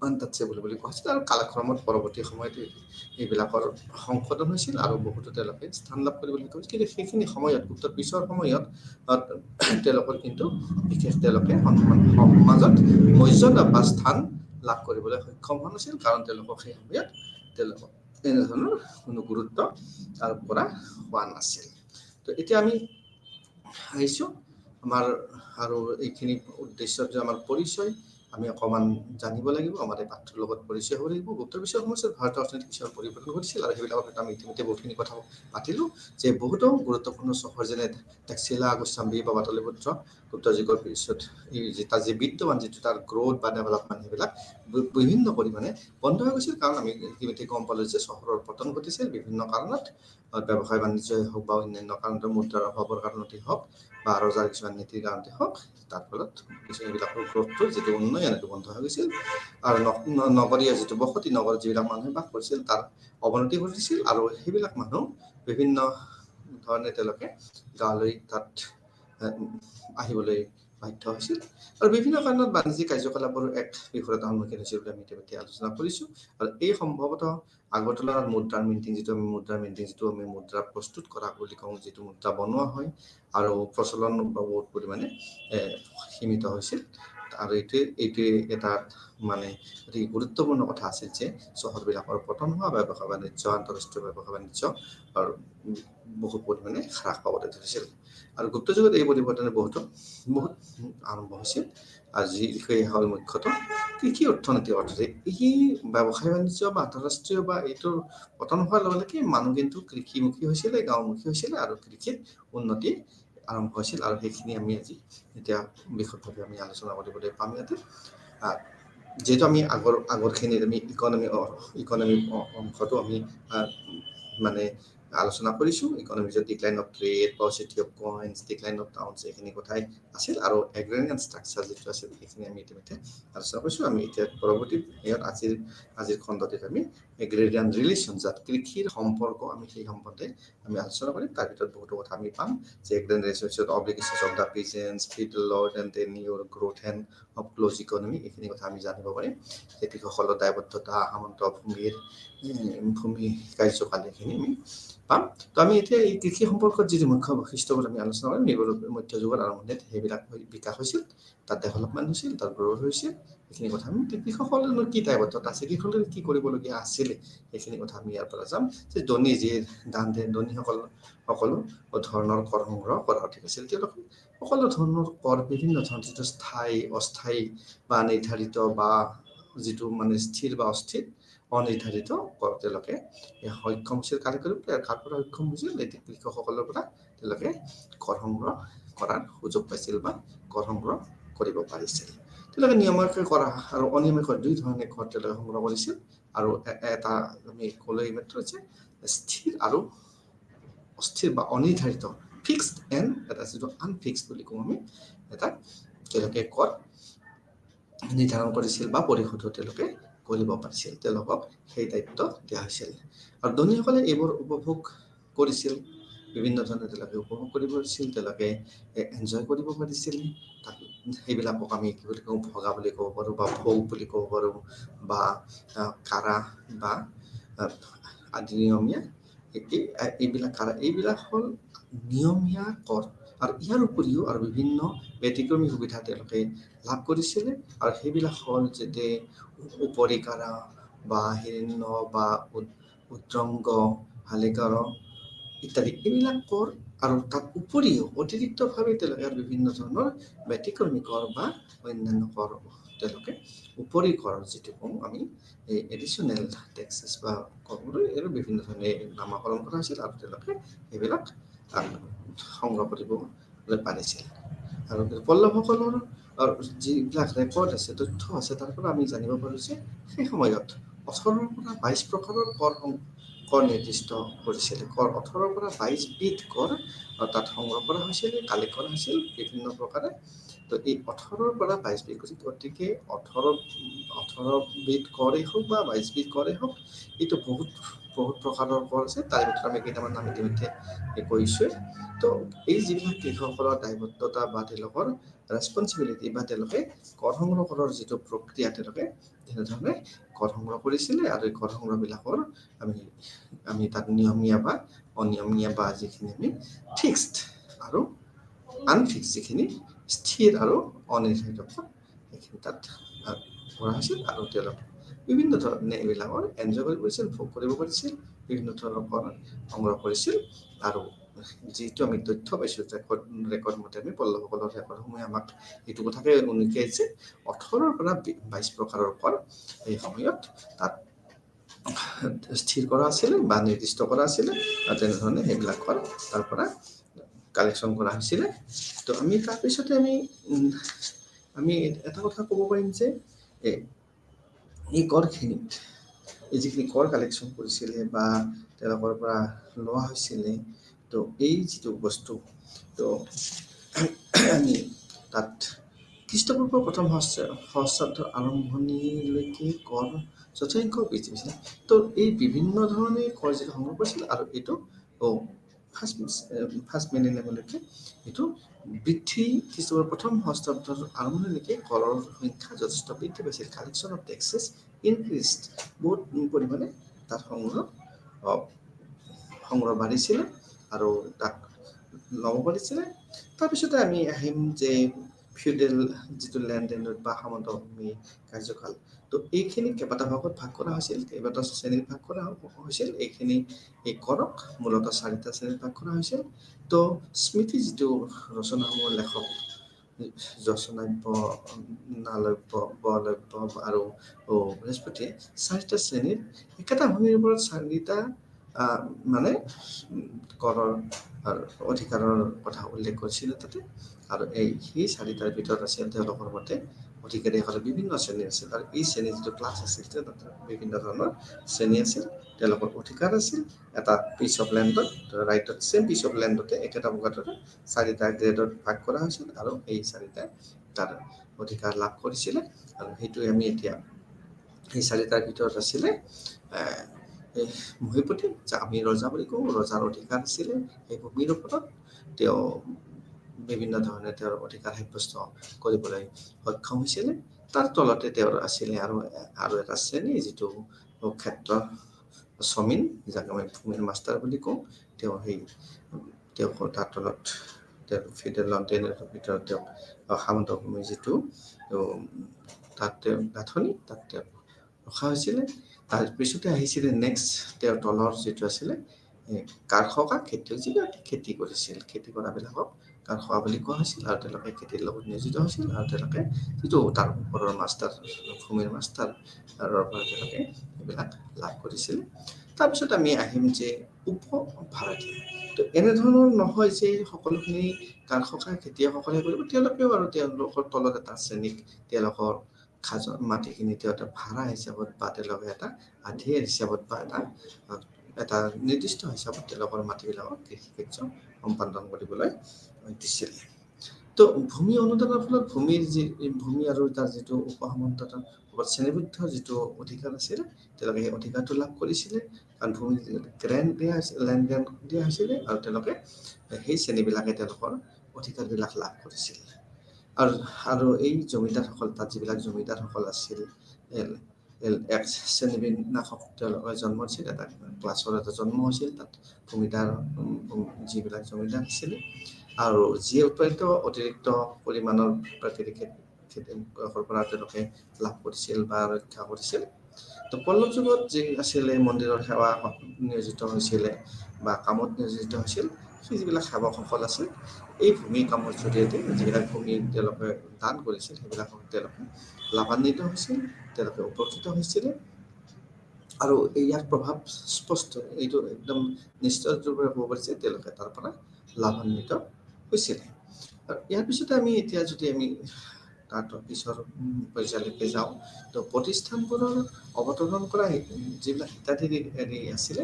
আনটাচেবল বুলি কোৱা হৈছিল আৰু কালক্ৰমত পৰৱৰ্তী সময়ত এইবিলাকৰ সংশোধন হৈছিল আৰু বহুতো তেওঁলোকে স্থান লাভ কৰিবলৈ কৈছিল। কিন্তু সেইখিনি সময়ত গুপ্তৰ পিছৰ সময়ত তেওঁলোকৰ কিন্তু বিশেষ তেওঁলোকে সমাজত মৰ্যাদা বা স্থান লাভ কৰিবলৈ সক্ষম হোৱা নাছিল, কাৰণ তেওঁলোকক সেই সময়ত তেওঁলোকক এনেধৰণৰ কোনো গুৰুত্ব আৰোপ কৰা হোৱা নাছিল। তো এতিয়া আমি আহিছোঁ আমাৰ আৰু এইখিনি উদ্দেশ্যত যে আমাৰ পৰিচয় আমি অকণমান জানিব লাগিব, আমাৰ এই পাঠ্যৰ লগত পৰিচয় হ'ব লাগিব। গুপ্তৰ পিছৰ সময়ছোৱাত ভাৰতৰ অৰ্থনৈতিক কিছুমান পৰিৱৰ্তন ঘটিছিল আৰু সেইবিলাকৰ ক্ষেত্ৰত আমি ইতিমধ্যে বহুতখিনি কথা পাতিলোঁ যে বহুতো গুৰুত্বপূৰ্ণ চহৰ যেনে টেক্সিলা, গোস্বামী বা পাটলিপুত্ৰ গুপ্তৰ যুগৰ পিছত এই তাৰ যি বিদ্যমান যিটো তাৰ গ্ৰ'থ বা ডেভেলপমেণ্ট সেইবিলাক বিভিন্ন পৰিমাণে বন্ধ হৈ গৈছিল, কাৰণ আমি ইতিমধ্যে গম পালোঁ যে চহৰৰ পতন ঘটিছিল বিভিন্ন কাৰণত, ব্যৱসায় বাণিজ্যই হওক বা অন্যান্য কাৰণত, মুদ্ৰাৰ অভাৱৰ কাৰণতে হওক বা ৰজাৰ কিছুমান নীতিৰ কাৰণতে হওক, তাৰ ফলত কিছু এইবিলাকৰ গ্ৰথটো যিটো উন্নয়ন এইটো বন্ধ হৈ গৈছিল আৰু নগৰীয়া যিটো বসতি, নগৰত যিবিলাক মানুহে বাস কৰিছিল তাৰ অৱনতি ঘটিছিল আৰু সেইবিলাক মানুহ বিভিন্ন ধৰণে তেওঁলোকে গাঁৱলৈ তাত আহিবলৈ বাধ্য হৈছিল আৰু বিভিন্ন কাৰণত বাণিজ্যিক কাৰ্যকলাপৰ এক বিফলতাৰ সন্মুখীন হৈছিল বুলি আমি ইতিমধ্যে আলোচনা কৰিছোঁ। আৰু এই সম্ভৱতঃ আগৰ তুলনাত মুদ্ৰাৰ মিণ্টিং যিটো আমি মুদ্ৰা প্ৰস্তুত কৰা বুলি কওঁ, যিটো মুদ্ৰা বনোৱা হয় আৰু প্ৰচলন বহুত পৰিমাণে সীমিত হৈছিল। আৰু এইটোৱে এটা মানে অতি গুৰুত্বপূৰ্ণ কথা আছিল যে চহৰবিলাকৰ পতন হোৱা, ব্যৱসায় বাণিজ্য, আন্তঃৰাষ্ট্ৰীয় ব্যৱসায় বাণিজ্য আৰু বহু পৰিমাণে হ্ৰাস পাবলৈ ধৰিছিল। আৰু গুপ্ত যুগত এই পৰিৱৰ্তনে বহুত আৰম্ভ হৈছিল। আজি হ'ল মুখ্যতঃ কৃষি অৰ্থনীতি অৰ্থে এই ব্যৱসায় বাণিজ্য বা আন্তঃৰাষ্ট্ৰীয় বা এইটোৰ পতন হোৱাৰ লগে লগে মানুহ কিন্তু কৃষিমুখী হৈছিলে, গাঁওমুখী হৈছিলে আৰু কৃষিত উন্নতি আৰম্ভ হৈছিল। আৰু সেইখিনি আমি আজি এতিয়া বিশদভাৱে আমি আলোচনা কৰিবলৈ পাম ইয়াতে। যিহেতু আমি আগৰখিনিত আমি ইকনমি অংশটো আমি মানে আলোচনা কৰিছোঁ, ইকনমিক্সৰ decline of trade, paucity of coins, decline of towns, এইখিনি কথাই আছিল আৰু এগ্ৰেৰিয়ান ষ্ট্ৰাকচাৰ যিটো আছিল সেইখিনি আমি ইতিমধ্যে আলোচনা কৰিছোঁ। আমি এতিয়া পৰৱৰ্তী ইয়াত আজিৰ খণ্ডটিত আমি এগ্ৰেৰিয়ান ৰিলেশ্যন, যাত কৃষিৰ সম্পৰ্ক, আমি সেই সম্বন্ধে আমি আলোচনা কৰিম। তাৰ ভিতৰত বহুতো কথা আমি পাম যে agrarian relationship, obligations of the peasants, feudal lord and tenure, growth and of closed economy, এইখিনি কথা আমি জানিব পাৰিম। কৃষকসকলৰ দায়বদ্ধতা, সামন্ত ভূমি কাৰ্যকাল, এইখিনি আমি পাম। তো আমি এতিয়া এই কৃষি সম্পৰ্কত যিটো মুখ্য বৈশিষ্ট্যবোৰ আমি আলোচনা কৰিম, এইবোৰ মধ্যযুগৰ আৰম্ভণিত সেইবিলাক বিকাশ হৈছিল, তাত ডেভেলপমেণ্ট হৈছিল, তাত গ্ৰ'থ হৈছিল, সেইখিনি কথা আমি কৃষকসকলেনো কি দায়বদ্ধতা আছে, কৃষকসকলে কি কৰিবলগীয়া আছিলে, সেইখিনি কথা আমি ইয়াৰ পৰা যাম। যে ধনীসকল সকলো ধৰণৰ কৰ সংগ্ৰহ কৰা অধিক আছিল। তেওঁলোকে সকলো ধৰণৰ কৰ, বিভিন্ন ধৰণৰ যিটো স্থায়ী, অস্থায়ী বা নিৰ্ধাৰিত বা যিটো মানে স্থিৰ বা অস্থিৰ, অনিৰ্ধাৰিত কৰ তেওঁলোকে সক্ষম হৈছিল কালেক্ট কৰিবলৈ। আৰু কাৰ পৰা সক্ষম হৈছিল? কৃষকসকলৰ পৰা তেওঁলোকে কৰ সংগ্ৰহ কৰাৰ সুযোগ পাইছিল বা কৰ সংগ্ৰহ কৰিব পাৰিছিল। তেওঁলোকে নিয়মীয়াকৈ কৰা আৰু অনিয়মীয়াকৈ দুই ধৰণে কৰ তেওঁলোকে সংগ্ৰহ কৰিছিল। আৰু এটা আমি ক'লো এইমাত্ৰ যে স্থিৰ আৰু অস্থিৰ বা অনিৰ্ধাৰিত, ফিক্সড এণ্ড এটা যিটো আনফিক্সড বুলি কওঁ আমি, এটা তেওঁলোকে কৰ নিৰ্ধাৰণ কৰিছিল বা পৰিশোধো তেওঁলোকে কৰিব পাৰিছিল। তেওঁলোকক সেই দায়িত্ব দিয়া হৈছিল। আৰু ধনীসকলে এইবোৰ উপভোগ কৰিছিল, বিভিন্ন ধৰণে তেওঁলোকে উপভোগ কৰিব পাৰিছিল, তেওঁলোকে এনজয় কৰিব পাৰিছিল। সেইবিলাকক আমি কি বুলি কওঁ? ভগা বুলি ক'ব পাৰোঁ বা ভোগ বুলি ক'ব পাৰোঁ বা কাৰা বা আদি নিয়মীয়া। এইবিলাক হ'ল নিয়মীয়া কৰ। আৰু ইয়াৰ উপৰিও আৰু বিভিন্ন ব্যতিক্ৰমী সুবিধা তেওঁলোকে লাভ কৰিছিলে। আৰু সেইবিলাক হ'ল যে উপৰিকাৰা বা হিৰণ্য বা উদ্ৰংগ, হালিকাৰ ইত্যাদি, এইবিলাক কৰ। আৰু তাত উপৰিও অতিৰিক্তভাৱে তেওঁলোকে বিভিন্ন ধৰণৰ ব্যতিক্ৰমী কৰ বা অন্যান্য কৰ তেওঁলোকে উপৰি কৰ যিটো কওঁ আমি এডিশ্যনেল টেক্সেছ বা কৰবোৰ, এইটো বিভিন্ন ধৰণে নামাকৰণ কৰা হৈছিল আৰু তেওঁলোকে সেইবিলাক সংগ্ৰহ কৰিবলৈ পাৰিছিল। আৰু পল্লৱসকলৰ যিবিলাক ৰেকৰ্ড আছে, তথ্য আছে, তাৰ পৰা আমি জানিব পাৰোঁ যে সেই সময়ত 18ৰ পৰা 22 প্ৰকাৰৰ কৰ নিৰ্দিষ্ট কৰিছিল। 18ৰ পৰা 22 বিধ কৰ তাত সংগ্ৰহ কৰা হৈছিল, কালেক্ট কৰা হৈছিল বিভিন্ন প্ৰকাৰে। তো এই 18ৰ পৰা 22 বিধ, গতিকে 18 বিধ কৰেই হওক বা 22 বিধ কৰেই হওক, এইটো বহুত বহুত প্ৰকাৰৰ কৰ আছে, তাৰ ভিতৰত আমি কেইটামান নাম ইতিমধ্যে কৈছোৱে। তো এই যিবিলাক কৃষকসকলৰ দায়বদ্ধতা বা তেওঁলোকৰ ৰেছপনচিবিলিটি বা তেওঁলোকে কৰ সংগ্ৰহ কৰাৰ যিটো প্ৰক্ৰিয়া, তেওঁলোকে তেনেধৰণে কৰ সংগ্ৰহ কৰিছিলে। আৰু এই কৰ সংগ্ৰহবিলাকৰ আমি তাত নিয়মীয়া বা অনিয়মীয়া বা যিখিনি আমি ফিক্সড আৰু আনফিক্সড, যিখিনি স্থিৰ আৰু অনিৰ্ধাৰিত কৰ, সেইখিনি তাত কৰা হৈছিল। আৰু তেওঁলোকে বিভিন্ন ধৰণে এইবিলাকৰ এনজয় কৰিব পাৰিছিল, ভোগ কৰিব পাৰিছিল, বিভিন্ন ধৰণৰ কৰ সংগ্ৰহ কৰিছিল। আৰু যিটো আমি তথ্য পাইছোঁ ৰেকৰ্ড মতে, আমি পল্লৱসকলৰ ৰেকৰ্ডসমূহে আমাক এইটো কথাকে উনুকিয়াই যে 18 পৰা 22 প্ৰকাৰৰ কৰ এই সময়ত তাত স্থিৰ কৰা আছিলে বা নিৰ্দিষ্ট কৰা আছিলে, আৰু তেনেধৰণে সেইবিলাক কৰ তাৰ পৰা কালেকশ্যন কৰা হৈছিলে। তো আমি তাৰপিছতে আমি এটা কথা ক'ব পাৰিম যে এই কৰখিনিত এই যিখিনি কৰ কালেকশ্যন কৰিছিলে বা তেওঁলোকৰ পৰা লোৱা হৈছিলে, তো এই যিটো বস্তু, তো আমি তাত খ্ৰীষ্টপূৰ্ব প্ৰথম সহস্ৰাব্দৰ আৰম্ভণিলৈকে কৰ যথেষ্ট বৃদ্ধি হৈছিলে। তো এই বিভিন্ন ধৰণে কৰ যিটো সংগ্ৰহ কৰিছিল, আৰু এইটো ফাৰ্ষ্ট মিলেনিয়ামলৈকে এইটো বৃদ্ধি, খ্ৰীষ্টপূৰ্ব প্ৰথম সহস্ৰাব্দৰ আৰম্ভণিলৈকে কৰৰ সংখ্যা যথেষ্ট বৃদ্ধি পাইছিল। কালেকশ্যন অফ টেক্সেছ ইনক্ৰিজড, বহুত পৰিমাণে তাত সংগ্ৰহ বাঢ়িছিলে আৰু তাক ল'ব পাৰিছিলে। তাৰপিছতে আমি আহিম যে ফিউডেল যিটো লেনদেনৰ বা সামন্তভূমি কাৰ্যকাল, তো এইখিনি কেইবাটা ভাগত ভাগ কৰা হৈছিল, কেইবাটা শ্ৰেণীত ভাগ কৰা হৈছিল। এই কৰক মূলতঃ 4টা শ্ৰেণীত ভাগ কৰা হৈছিল। তো স্মৃতি যিটো ৰচনাসমূহৰ লেখক যশনাব্য, নালব্য, বলব্য আৰু বৃহস্পতিয়ে 4টা শ্ৰেণীত একেটা ভূমিৰ ওপৰত 4টা মানে কৰৰ অধিকাৰৰ কথা উল্লেখ কৰিছিল তাতে। আৰু সেই 4টাৰ ভিতৰত আছিল তেওঁলোকৰ মতে অধিকাৰীসকলে বিভিন্ন শ্ৰেণী আছিল। আৰু এই শ্ৰেণীৰ যিটো ক্লাছ আছিল, তাতে বিভিন্ন ধৰণৰ শ্ৰেণী আছিল। তেওঁলোকৰ অধিকাৰ আছিল এটা পিচ অফ লেণ্ডত, ৰাইটত ছেম পিচ অফ লেণ্ডতে একেটা প্ৰকাৰে 4টা গ্ৰেডত ভাগ কৰা হৈছিল, আৰু এই 4টাই তাৰ অধিকাৰ লাভ কৰিছিলে। আৰু সেইটোৱে আমি এতিয়া এই 4টাৰ ভিতৰত আছিলে মহীপতি, যাক আমি ৰজা বুলি কওঁ। ৰজাৰ অধিকাৰ আছিলে সেই ভূমিৰ ওপৰত, তেওঁ বিভিন্ন ধৰণে তেওঁৰ অধিকাৰ সাব্যস্ত কৰিবলৈ সক্ষম হৈছিলে। তাৰ তলতে তেওঁৰ আছিলে আৰু এটা শ্ৰেণী, যিটো ক্ষেত্ৰ শ্ৰমিন, যাক আমি ভূমিৰ মাষ্টাৰ বুলি কওঁ। তেওঁ তাৰ তলত তেওঁ ফিউডেল লেনদেনৰ ভিতৰত তেওঁ সামন্ত ভূমিৰ যিটো তাত তেওঁ গাঁথনি, তাত তেওঁ ৰখা হৈছিলে। তাৰপিছতে আহিছিলে নেক্সট তেওঁৰ তলৰ যিটো আছিলে কাৰখকা, খেতিয়ক, যিবিলাক খেতি কৰিছিল, খেতি কৰাবিলাকক কাৰখকা বুলি কোৱা হৈছিল। আৰু তেওঁলোকে খেতিৰ লগত নিয়োজিত হৈছিল, আৰু তেওঁলোকে যিটো তাৰ ওপৰৰ মাষ্টাৰ, ভূমিৰ মাষ্টাৰৰ পৰা তেওঁলোকে সেইবিলাক লাভ কৰিছিল। তাৰপিছত আমি আহিম যে উপ-ভাৰতীয়। তো এনেধৰণৰ নহয় যে সকলোখিনি কাৰখকা খেতিয়কসকলে কৰিব, তেওঁলোকেও আৰু তেওঁলোকৰ তলত এটা শ্ৰেণীক তেওঁলোকৰ মাটিখিনি এটা ভাড়া হিচাপত বা তেওঁলোকে এটা আধিৰ হিচাপত বা এটা নিৰ্দিষ্ট হিচাপত তেওঁলোকৰ মাটিবিলাকক কৃষি কাৰ্য সম্পাদন কৰিবলৈ দিছিল। তো ভূমি অনুদানৰ ফলত ভূমি আৰু তাৰ যিটো উপসামন্ততাৰ শ্ৰেণীবদ্ধ যিটো অধিকাৰ আছিল, তেওঁলোকে সেই অধিকাৰটো লাভ কৰিছিলে। কাৰণ ভূমি লেণ্ড দিয়া হৈছিলে, আৰু তেওঁলোকে সেই শ্ৰেণীবিলাকে তেওঁলোকৰ অধিকাৰবিলাক লাভ কৰিছিল। আৰু এই জমিদাৰসকল, তাত যিবিলাক জমিদাৰসকল আছিল, এক শ্ৰেণীবিন্যাসক তেওঁলোকে জন্ম দিছিল, এটা ক্লাছৰ এটা জন্ম হৈছিল তাত ভূমিদাৰ, যিবিলাক জমিদাৰ আছিলে। আৰু যিয়ে উৎপাদিত অতিৰিক্ত পৰিমাণৰ প্ৰাকৃতিক খেতিৰ পৰা তেওঁলোকে লাভ কৰিছিল বা ৰক্ষা কৰিছিল। তো পল্লৱ যুগত যি আছিলে মন্দিৰৰ সেৱা নিয়োজিত হৈছিলে বা কামত নিয়োজিত হৈছিল, সেই যিবিলাক সেৱকসকল আছিল, এই ভূমি কামৰ জৰিয়তে যিবিলাক ভূমি তেওঁলোকে দান কৰিছিল, সেইবিলাকক তেওঁলোকে লাভান্বিত হৈছিল, তেওঁলোকে উপকৃত হৈছিলে। আৰু ইয়াৰ প্ৰভাৱ স্পষ্ট, এইটো একদম নিশ্চিত ৰূপে ক'ব পাৰিছে তেওঁলোকে তাৰ পৰা লাভান্বিত হৈছিলে। আৰু ইয়াৰ পিছতে আমি এতিয়া যদি আমি তাৰ পিছৰ পৰ্যায়লৈকে যাওঁ, তো প্ৰতিষ্ঠানবোৰৰ অৱতৰণ কৰা যিবিলাক হিতাধিকাৰী আছিলে,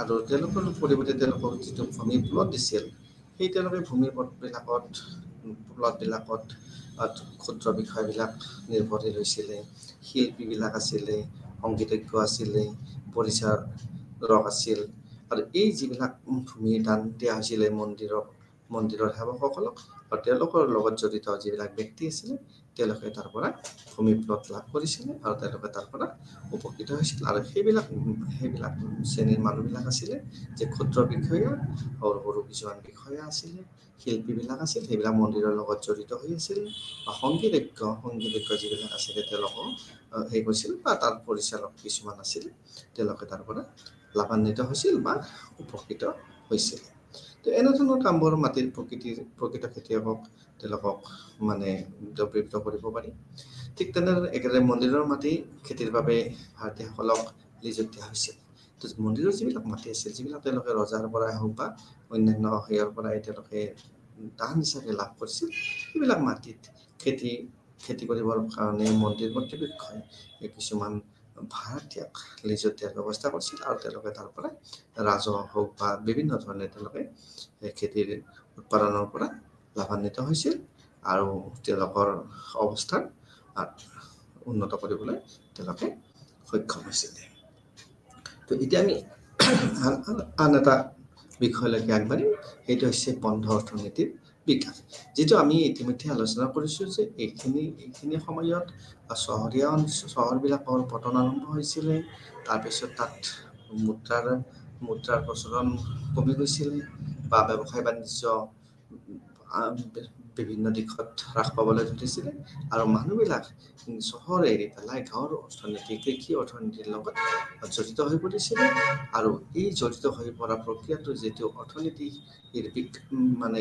আৰু তেওঁলোকৰ পৰিৱৰ্তে তেওঁলোকক যিটো ভূমি প্লট দিছিল, সেই তেওঁলোকে ভূমিৰ প্লটবিলাকত ক্ষুদ্ৰ বিষয়বিলাক নিৰ্ভৰশীল হৈছিলে। শিল্পীবিলাক আছিলে, সংগীতজ্ঞ আছিলে, ৰস আছিল আৰু এই যিবিলাক ভূমি দান দিয়া হৈছিলে মন্দিৰৰ সেৱকসকলক আৰু তেওঁলোকৰ লগত জড়িত যিবিলাক ব্যক্তি আছিলে তেওঁলোকে তাৰ পৰা ভূমি প্লট লাভ কৰিছিলে আৰু তেওঁলোকে তাৰ পৰা উপকৃত হৈছিল আৰু সেইবিলাক শ্ৰেণীৰ মানুহবিলাক আছিলে যে ক্ষুদ্ৰ বিষয়া সৰু সৰু কিছুমান বিষয়া আছিলে শিল্পীবিলাক আছিল সেইবিলাক মন্দিৰৰ লগত জড়িত হৈ আছিল বা সংগীতজ্ঞ যিবিলাক আছিলে তেওঁলোকক সেই কৰিছিল বা তাৰ পৰিচালক কিছুমান আছিলে তেওঁলোকে তাৰ পৰা লাভান্বিত হৈছিল বা উপকৃত হৈছিল তো এনেধৰণৰ কামবোৰ মাটিৰ প্ৰকৃত খেতিয়কক তেওঁলোকক মানে উপকৃত কৰিব পাৰি ঠিক তেনেদৰে একেদৰে মন্দিৰৰ মাটি খেতিৰ বাবে ভাৰতীয়সকলক লিজত দিয়া হৈছিল তো মন্দিৰৰ যিবিলাক মাটি আছিল যিবিলাক তেওঁলোকে ৰজাৰ পৰাই হওক বা অন্যান্য সেয়াৰ পৰাই তেওঁলোকে দান হিচাপে লাভ কৰিছিল সেইবিলাক মাটিত খেতি কৰিবৰ কাৰণে মন্দিৰ কৰ্তৃপক্ষই কিছুমান ভাড়াতীয়াক লিজত দিয়াৰ ব্যৱস্থা কৰিছিল আৰু তেওঁলোকে তাৰ পৰা ৰাজহ হওক বা বিভিন্ন ধৰণে তেওঁলোকে খেতিৰ উৎপাদনৰ পৰা লাভান্বিত হৈছিল আৰু তেওঁলোকৰ অৱস্থাৰ উন্নত কৰিবলৈ তেওঁলোকে সক্ষম হৈছিল তো এতিয়া আমি আন এটা বিষয়লৈকে আগবাঢ়িম সেইটো হৈছে বন্ধ অৰ্থনীতিৰ বিকাশ যিটো আমি ইতিমধ্যে আলোচনা কৰিছোঁ যে এইখিনি সময়ত চহৰবিলাকৰ পতন আৰম্ভ হৈছিলে তাৰপিছত তাত মুদ্ৰাৰ প্ৰচলন কমি গৈছিলে বা ব্যৱসায় বাণিজ্য বিভিন্ন দিশত হ্ৰাস পাবলৈ ধৰিছিলে আৰু মানুহবিলাক চহৰ এৰি পেলাই গাঁৱৰ কৃষি অৰ্থনীতিৰ লগত জড়িত হৈ পৰিছিলে আৰু এই জড়িত হৈ পৰা প্ৰক্ৰিয়াটো যিটো অৰ্থনীতিৰ মানে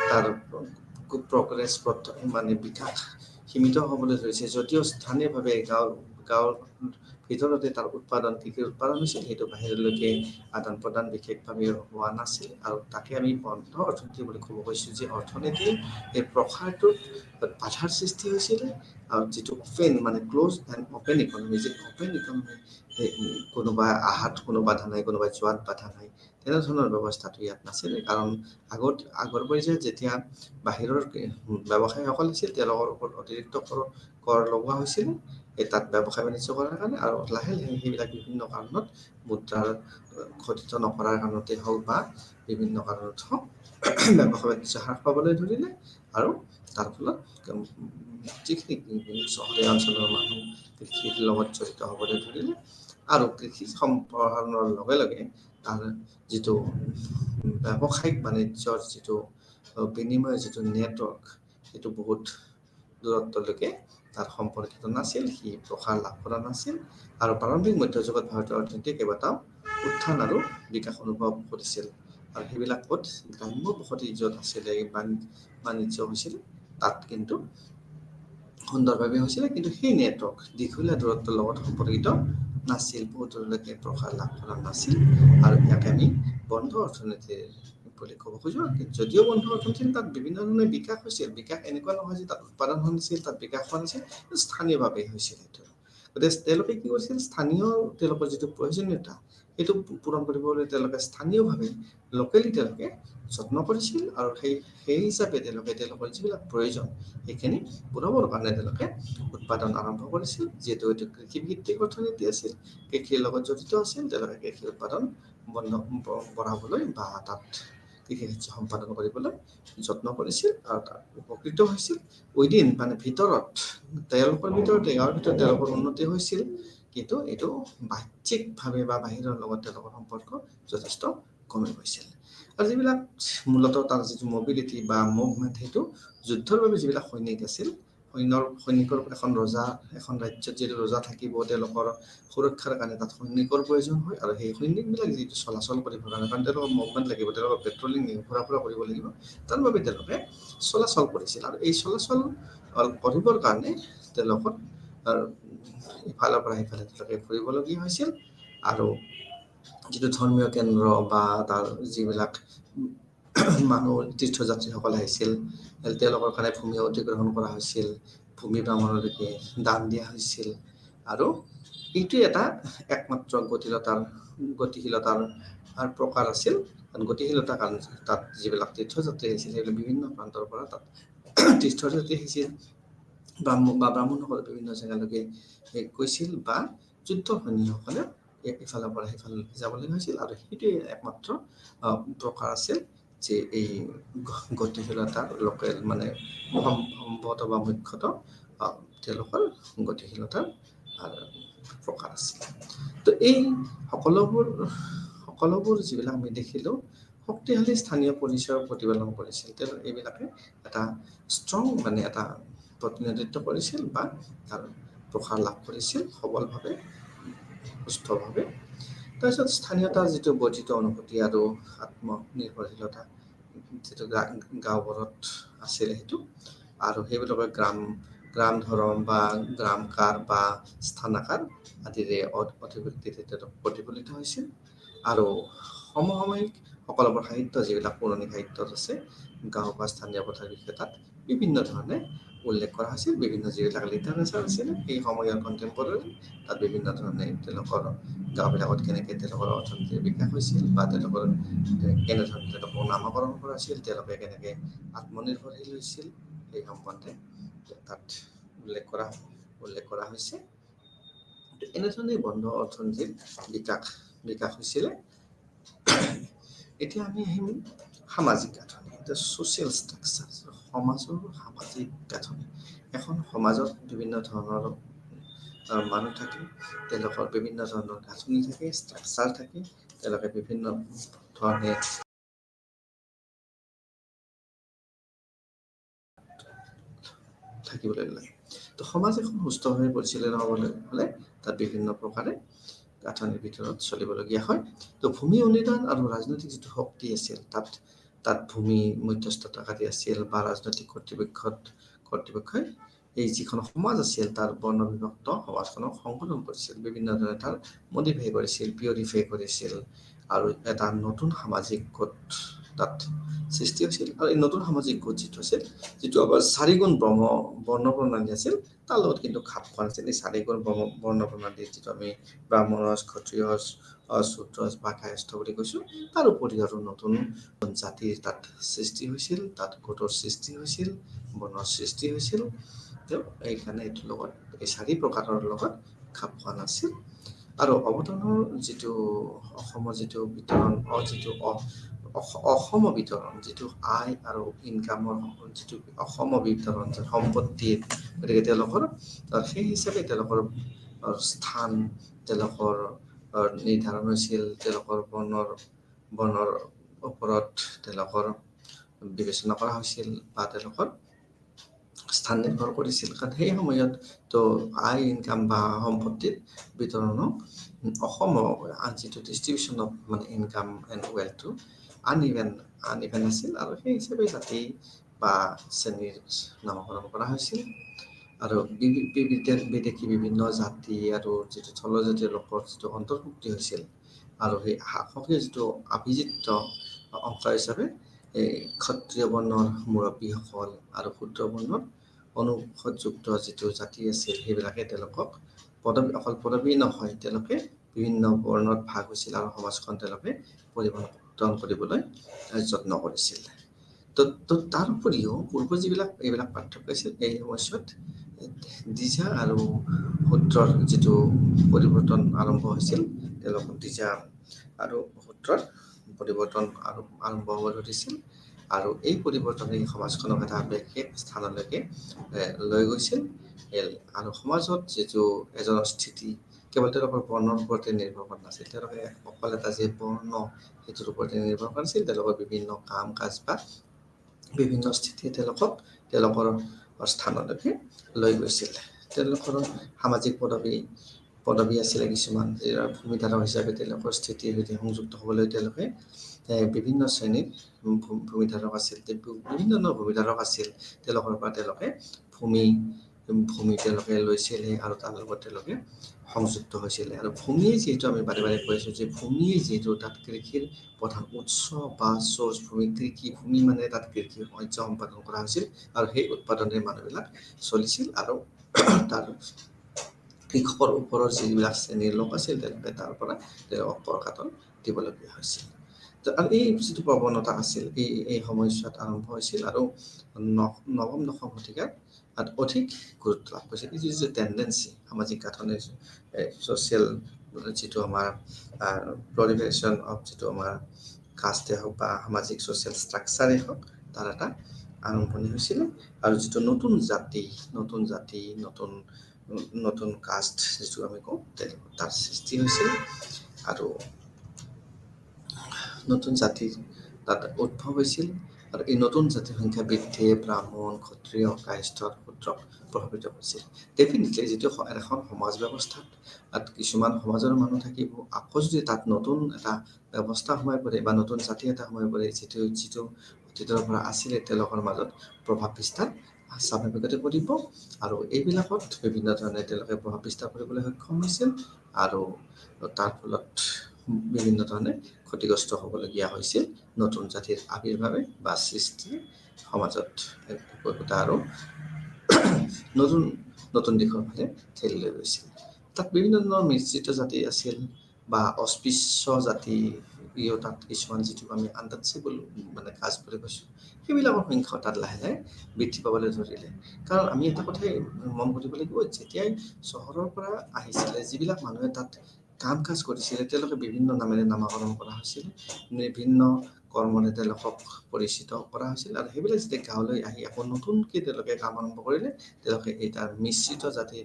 তাৰ প্ৰগ্ৰেছ মানে বিকাশ সীমিত হ'বলৈ ধৰিছে যদিও স্থানীয়ভাৱে গাঁৱৰ ভিতৰতে তাৰ কৃষিৰ উৎপাদন হৈছিল সেইটো বাহিৰলৈকে আদান প্ৰদান বিশেষভাৱে হোৱা নাছিল আৰু তাকে আমি বন্ধ অৰ্থনীতি বুলি ক'ব গৈছোঁ যে অৰ্থনীতিৰ এই প্ৰসাৰটোত বাধাৰ সৃষ্টি হৈছিলে আৰু যিটো মানে ক্ল'জ এণ্ড অপেন ইকনমি যে অপেন ইকনমি কোনোবা আহাত কোনো বাধা নাই কোনোবা যোৱাত বাধা নাই তেনেধৰণৰ ব্যৱস্থাটো ইয়াত নাছিলে কাৰণ আগৰ পৰ্যায়ত যেতিয়া বাহিৰৰ ব্যৱসায়ীসকল আছিল তেওঁলোকৰ ওপৰত অতিৰিক্ত কৰ লগোৱা হৈছিল তাত ব্যৱসায় বাণিজ্য কৰাৰ কাৰণে আৰু লাহে লাহে সেইবিলাক বিভিন্ন কাৰণত মুদ্ৰাৰ ঘটিত নকৰাৰ কাৰণতে হওক বা বিভিন্ন কাৰণত হওক ব্যৱসায় বাণিজ্য হ্ৰাস পাবলৈ ধৰিলে আৰু তাৰ ফলত যিখিনি চহৰীয়া অঞ্চলৰ মানুহ কৃষিৰ লগত জড়িত হ'বলৈ ধৰিলে আৰু কৃষি সম্প্ৰসাৰণৰ লগে লগে তাৰ যিটো ব্যৱসায়িক বাণিজ্যৰ যিটো বিনিময়ৰ যিটো নেটৱৰ্ক সেইটো বহুত দূৰত্বলৈকে তাত সম্পৰ্কিত নাছিল সি প্ৰসাৰ লাভ কৰা নাছিল আৰু প্ৰাৰম্ভিক মধ্যযুগত ভাৰতীয় অৰ্থনীতিয়ে কেইবাটাও উত্থান আৰু বিকাশ অনুভৱ কৰিছিল আৰু সেইবিলাকত গ্ৰাম্য বসতি য'ত আছিলে বাণিজ্য হৈছিল তাত কিন্তু সুন্দৰভাৱে হৈছিলে কিন্তু সেই নেটৱৰ্ক দীঘলীয়া দূৰত্বৰ লগত সম্পৰ্কিত নাছিল বহুত দূৰলৈকে প্ৰসাৰ লাভ কৰা নাছিল আৰু ইয়াকে আমি বন্ধ অৰ্থনীতিৰ বুলি ক'ব খোজোঁ যদিও বন্ধ অৰ্থনীতিৰ তাত বিভিন্ন ধৰণে বিকাশ হৈছিল বিকাশ এনেকুৱা নহয় যে তাত উৎপাদন হোৱা নাছিল তাত বিকাশ হোৱা নাছিল স্থানীয়ভাৱে হৈছিল সেইটো গতিকে তেওঁলোকে কি কৰিছিল স্থানীয় তেওঁলোকৰ যিটো প্ৰয়োজনীয়তা সেইটো পূৰণ কৰিবলৈ তেওঁলোকে স্থানীয়ভাৱে লোকেলি তেওঁলোকে যত্ন কৰিছিল আৰু সেই হিচাপে তেওঁলোকৰ যিবিলাক প্ৰয়োজন সেইখিনি পূৰাবৰ কাৰণে তেওঁলোকে উৎপাদন আৰম্ভ কৰিছিল যিহেতু এইটো কৃষিভিত্তিক অৰ্থনীতি আছিল কৃষিৰ লগত জড়িত আছিল তেওঁলোকে কৃষি উৎপাদন বঢ়াবলৈ বা তাত কৃষি কাৰ্য সম্পাদন কৰিবলৈ যত্ন কৰিছিল আৰু তাত উপকৃত হৈছিল উইদিন মানে ভিতৰত তেওঁলোকৰ ভিতৰতে গাঁৱৰ ভিতৰত তেওঁলোকৰ উন্নতি হৈছিল কিন্তু এইটো বাহ্যিকভাৱে বা বাহিৰৰ লগত তেওঁলোকৰ সম্পৰ্ক যথেষ্ট কমি গৈছিল আৰু যিবিলাক মূলতঃ তাৰ যিটো মবিলিটি বা মুভমেণ্ট সেইটো যুদ্ধৰ বাবে যিবিলাক সৈনিক আছিল সৈনিকৰ এখন ৰাজ্যত যিটো ৰজা থাকিব তেওঁলোকৰ সুৰক্ষাৰ কাৰণে তাত সৈনিকৰ প্ৰয়োজন হয় আৰু সেই সৈনিকবিলাক যিটো চলাচল কৰিবৰ কাৰণে কাৰণ তেওঁলোকৰ মুভমেণ্ট লাগিব তেওঁলোকৰ পেট্ৰলিং ঘূৰা ফুৰা কৰিব লাগিব তাৰ বাবে তেওঁলোকে চলাচল কৰিছিল আৰু এই চলাচল কৰিবৰ কাৰণে তেওঁলোকৰ ইফালৰ পৰা সিফালে তেওঁলোকে ফুৰিবলগীয়া হৈছিল আৰু যিটো ধৰ্মীয় কেন্দ্ৰ বা তাৰ যিবিলাক মানুহ তীৰ্থযাত্ৰীসকল আহিছিল তেওঁলোকৰ কাৰণে ভূমি অধিগ্ৰহণ কৰা হৈছিল ভূমি ভ্ৰমণলৈকে দান দিয়া হৈছিল আৰু এইটো এটা একমাত্ৰ গতিশীলতাৰ প্ৰকাৰ আছিল গতিশীলতাৰ কাৰণে তাত যিবিলাক তীৰ্থযাত্ৰী আহিছিল সেইবিলাক বিভিন্ন প্ৰান্তৰ পৰা তাত তীৰ্থযাত্ৰী আহিছিল বা ব্ৰাহ্মণসকলে বিভিন্ন জেগালৈকে গৈছিল বা যুদ্ধ সৈনিকসকলে ইফালৰ পৰা সিফাললৈকে যাবলৈ হৈছিল আৰু সেইটোৱে একমাত্ৰ প্ৰকাৰ আছিল যে এই গতিশীলতাৰ লোকেল মানে সম্ভৱতঃ বা মুখ্যতঃ তেওঁলোকৰ গতিশীলতাৰ প্ৰকাৰ আছিল। তো এই সকলোবোৰ যিবিলাক আমি দেখিলোঁ শক্তিশালী স্থানীয় পৰিচয়ৰ প্ৰতিপালন কৰিছিল। তেওঁ এইবিলাকে এটা ষ্ট্ৰং মানে এটা প্ৰতিনিধিত্ব কৰিছিল বা তাৰ প্ৰসাৰ লাভ কৰিছিল সবলভাৱে সুস্থভাৱে। তাৰপিছত স্থানীয়তাৰ যিটো বৰ্ধিত অনুভূতি আৰু আত্মনিৰ্ভৰশীলতা যিটো গাঁওবোৰত আছিল সেইটো, আৰু সেইবিলাকে গ্ৰাম ধৰণ বা গ্ৰামকাৰ বা স্থানাকাৰ আদিৰে অধিবৃত্তিত প্ৰতিফলিত হৈছিল। আৰু সমসাময়িক সকলোবোৰ সাহিত্য যিবিলাক পুৰণি সাহিত্যত আছে গাঁও বা স্থানীয় কথাৰ বিষয়ে তাত বিভিন্ন ধৰণে উল্লেখ কৰা হৈছিল। বিভিন্ন যিবিলাক লিটাৰেচাৰ আছিল সেই সময়ৰ কণ্টেম্পৰাৰী, তাত বিভিন্ন ধৰণে তেওঁলোকৰ গাঁওবিলাকত কেনেকৈ তেওঁলোকৰ অৰ্থনীতিৰ বিকাশ হৈছিল বা তেওঁলোকৰ কেনেধৰণে তেওঁলোকৰ নামকৰণ কৰা হৈছিল, তেওঁলোকে কেনেকৈ আত্মনিৰ্ভৰশীল হৈছিল সেই সম্বন্ধে তাত উল্লেখ কৰা হৈছে। এনেধৰণে বন্ধ অৰ্থনীতিৰ বিকাশ হৈছিলে। এতিয়া আমি আহিম সামাজিক গাঁথনি, ছ'চিয়েল ষ্ট্ৰাকচাৰ, সমাজৰ সামাজিক গাঁথনি। এখন সমাজত বিভিন্ন ধৰণৰ মানুহ থাকে, তেওঁলোকৰ বিভিন্ন ধৰণৰ গাঁথনি থাকে, ষ্ট্ৰাকচাৰ থাকে, তেওঁলোকে বিভিন্ন ধৰণে থাকিবলৈ লাগে। তো সমাজ এখন সুস্থভাৱে পৰিচালনা হ'বলৈ হ'লে তাত বিভিন্ন প্ৰকাৰে গাঁথনিৰ ভিতৰত চলিবলগীয়া হয়। তো ভূমি অনুদান আৰু ৰাজনৈতিক যিটো শক্তি আছিল তাত ভূমি মধ্যস্থতাকাৰী আছিল বা ৰাজনৈতিক কৰ্তৃপক্ষই এই যিখন সমাজ আছিল তাৰ বৰ্ণবিভক্ত সমাজখনক সংশোধন কৰিছিল, বিভিন্ন ধৰণে তাৰ মডিফাই কৰিছিল, পিউৰিফাই কৰিছিল, আৰু এটা নতুন সামাজিক গোট তাত সৃষ্টি হৈছিল। আৰু এই নতুন সামাজিক গোট যিটো আছিল, যিটো আমাৰ 4 গুণ বৰ্ণ প্ৰণালী আছিল, তাৰ লগত কিন্তু খাপ খোৱা নাছিল। এই 4 গুণ বৰ্ণ প্ৰণালী যিটো আমি ব্ৰাহ্মণ, ক্ষত্ৰিয়, শূদ্ৰ বা কায়স্থ বুলি কৈছোঁ, তাৰ উপৰি আৰু নতুন জাতিৰ তাত সৃষ্টি হৈছিল, তাত গোটৰ সৃষ্টি হৈছিল, বৰ্ণৰ সৃষ্টি হৈছিল। তেওঁ এইকাৰণে এইটোৰ লগত এই 4 প্ৰকাৰৰ লগত খাপ খোৱা নাছিল। আৰু অৱদানৰ যিটো অসমৰ যিটো বিতৰণ, অসম বিতৰণ, যিটো আয় আৰু ইনকামৰ যিটো অসম বিতৰণ সম্পত্তিৰ, গতিকে তেওঁলোকৰ সেই হিচাপে তেওঁলোকৰ স্থান তেওঁলোকৰ নিৰ্ধাৰণ হৈছিল। তেওঁলোকৰ বৰ্ণৰ ওপৰত তেওঁলোকৰ বিবেচনা কৰা হৈছিল বা তেওঁলোকৰ স্থান নিৰ্ভৰ কৰিছিল। কাৰণ সেই সময়ত তো আয় ইনকাম বা সম্পত্তিৰ বিতৰণো অসমৰ যিটো ডিষ্ট্ৰিবিউশ্যন অফ মানে ইনকাম এণ্ড ৱেলথটো আনইভেন আছিল, আৰু সেই হিচাপে জাতি বা শ্ৰেণীৰ নামকৰণ কৰা হৈছিল। আৰু বিদেশী বিভিন্ন জাতি আৰু যিটো জনজাতীয় লোকৰ যিটো অন্তৰ্ভুক্তি হৈছিল, আৰু সেই শাসকীয় যিটো অভিজিত অংশ হিচাপে এই ক্ষত্ৰিয় বৰ্ণৰ মুৰব্বীসকল আৰু শূদ্ৰ বৰ্ণৰ অনুসযুক্ত যিটো জাতি আছিল, সেইবিলাকে তেওঁলোকক অকল পদবী নহয়, তেওঁলোকে বিভিন্ন বৰ্ণত ভাগ হৈছিল আৰু সমাজখন তেওঁলোকে পৰিৱৰ্তন কৰিবলৈ যত্ন কৰিছিল। তো তাৰ উপৰিও পূৰ্ব এইবিলাক পাৰ্থক্য আছিল, এই সময়ছোৱাত দিজা আৰু সূত্ৰৰ যিটো পৰিৱৰ্তন আৰম্ভ হৈছিল, তেওঁলোকৰ দিজা আৰু সূত্ৰৰ পৰিৱৰ্তন আৰম্ভ হ'ব ধৰিছিল। আৰু এই পৰিৱৰ্তনে সমাজখনক এটা বিশেষ স্থানলৈকে লৈ গৈছিল। আৰু সমাজত যিটো এজনৰ স্থিতি কেৱল তেওঁলোকৰ বৰ্ণৰ ওপৰতে নিৰ্ভৰ কৰা নাছিল, তেওঁলোকে অকল এটা যে বৰ্ণ সেইটোৰ ওপৰতে নিৰ্ভৰ কৰিছিল। তেওঁলোকৰ বিভিন্ন কাম কাজ বা বিভিন্ন স্থিতিয়ে তেওঁলোকৰ স্থানলৈকে লৈ গৈছিল। তেওঁলোকৰ সামাজিক পদবী আছিলে কিছুমান, ভূমিধাৰক হিচাপে তেওঁলোকৰ স্থিতিৰ সৈতে সংযুক্ত হ'বলৈ তেওঁলোকে বিভিন্ন শ্ৰেণীৰ ভূমিধাৰক আছিল, বিভিন্ন ধৰণৰ ভূমিধাৰক আছিল। তেওঁলোকৰ পৰা তেওঁলোকে ভূমি তেওঁলোকে লৈছিলে আৰু তাৰ লগত তেওঁলোকে সংযুক্ত হৈছিলে। আৰু ভূমিয়ে যিহেতু আমি বাৰে বাৰে কৈ আছোঁ যে ভূমিয়ে যিহেতু তাত কৃষিৰ প্ৰধান উৎস বা চ'ৰ্চ, কৃষি ভূমি মানে তাত কৃষি কাৰ্য সম্পাদন কৰা হৈছিল, আৰু সেই উৎপাদনেৰে মানুহবিলাক চলিছিল। আৰু তাৰ কৃষকৰ ওপৰৰ যিবিলাক শ্ৰেণীৰ লোক আছিল, তেওঁলোকে তাৰ পৰা তেওঁলোকক কৰ কাটন দিবলগীয়া হৈছিল। আৰু এই যিটো প্ৰৱণতা আছিল এই সময়ছোৱাত আৰম্ভ হৈছিল, আৰু নৱম দশম শতিকাত অধিক গুৰুত্ব লাভ কৰিছিল। এই যিটো টেণ্ডেঞ্চি সামাজিক গাঁথনিৰ ছ'চিয়েল যিটো আমাৰ প্ৰলিফাৰেশ্যন অফ যিটো আমাৰ কাষ্টে হওক বা সামাজিক ছ'চিয়েল ষ্ট্ৰাকচাৰেই হওক তাৰ এটা আৰম্ভণি হৈছিলে। আৰু যিটো নতুন জাতি নতুন কাষ্ট যিটো আমি কওঁ তাৰ সৃষ্টি হৈছিল। আৰু নতুন জাতিৰ তাত উদ্ভৱ হৈছিল। আৰু এই নতুন জাতিৰ সংখ্যা বৃদ্ধিয়ে ব্ৰাহ্মণ, ক্ষত্ৰিয়, কায়স্থ, শূদ্ৰক প্ৰভাৱিত কৰিছিল। ডেফিনেটলি যিটো এখন সমাজ ব্যৱস্থাত তাত কিছুমান সমাজৰ মানুহ থাকিব, আকৌ যদি তাত নতুন এটা ব্যৱস্থা সোমাই পৰে বা নতুন জাতি এটা সোমাই পৰে, যিটো অতীতৰ পৰা আছিলে, তেওঁলোকৰ মাজত প্ৰভাৱ বিস্তাৰ স্বাভাৱিকতে কৰিব। আৰু এইবিলাকত বিভিন্ন ধৰণে তেওঁলোকে প্ৰভাৱ বিস্তাৰ কৰিবলৈ সক্ষম হৈছিল। আৰু তাৰ ফলত বিভিন্ন ধৰণে ক্ষতিগ্ৰস্ত হ'বলগীয়া হৈছিল নতুন জাতিৰ আৱিৰ্ভাৱে বা সৃষ্টি সমাজত একতা আৰু নতুন দিশৰ ফালে ঠেলি লৈ গৈছিল। তাত বিভিন্ন ধৰণৰ মিশ্ৰিত জাতি আছিল বা অস্পৃশ্য জাতি, তাত কিছুমান যিটো আমি আনটাচেবল মানে কাষ্ট বুলি কৈছোঁ, সেইবিলাকৰ সংখ্যাও তাত লাহে লাহে বৃদ্ধি পাবলৈ ধৰিলে। কাৰণ আমি এটা কথাই মন কৰিব লাগিব, যেতিয়াই চহৰৰ পৰা আহিছিলে যিবিলাক মানুহে তাত কাম কাজ কৰিছিলে, তেওঁলোকে বিভিন্ন নামেৰে নামাকৰণ কৰা হৈছিল, বিভিন্ন কৰ্মৰে তেওঁলোকক পৰিচিত কৰা হৈছিল। আৰু সেইবিলাক যেতিয়া গাঁৱলৈ আহি আকৌ নতুনকৈ তেওঁলোকে কাম আৰম্ভ কৰিলে, তেওঁলোকে এই তাৰ মিশ্ৰিত জাতি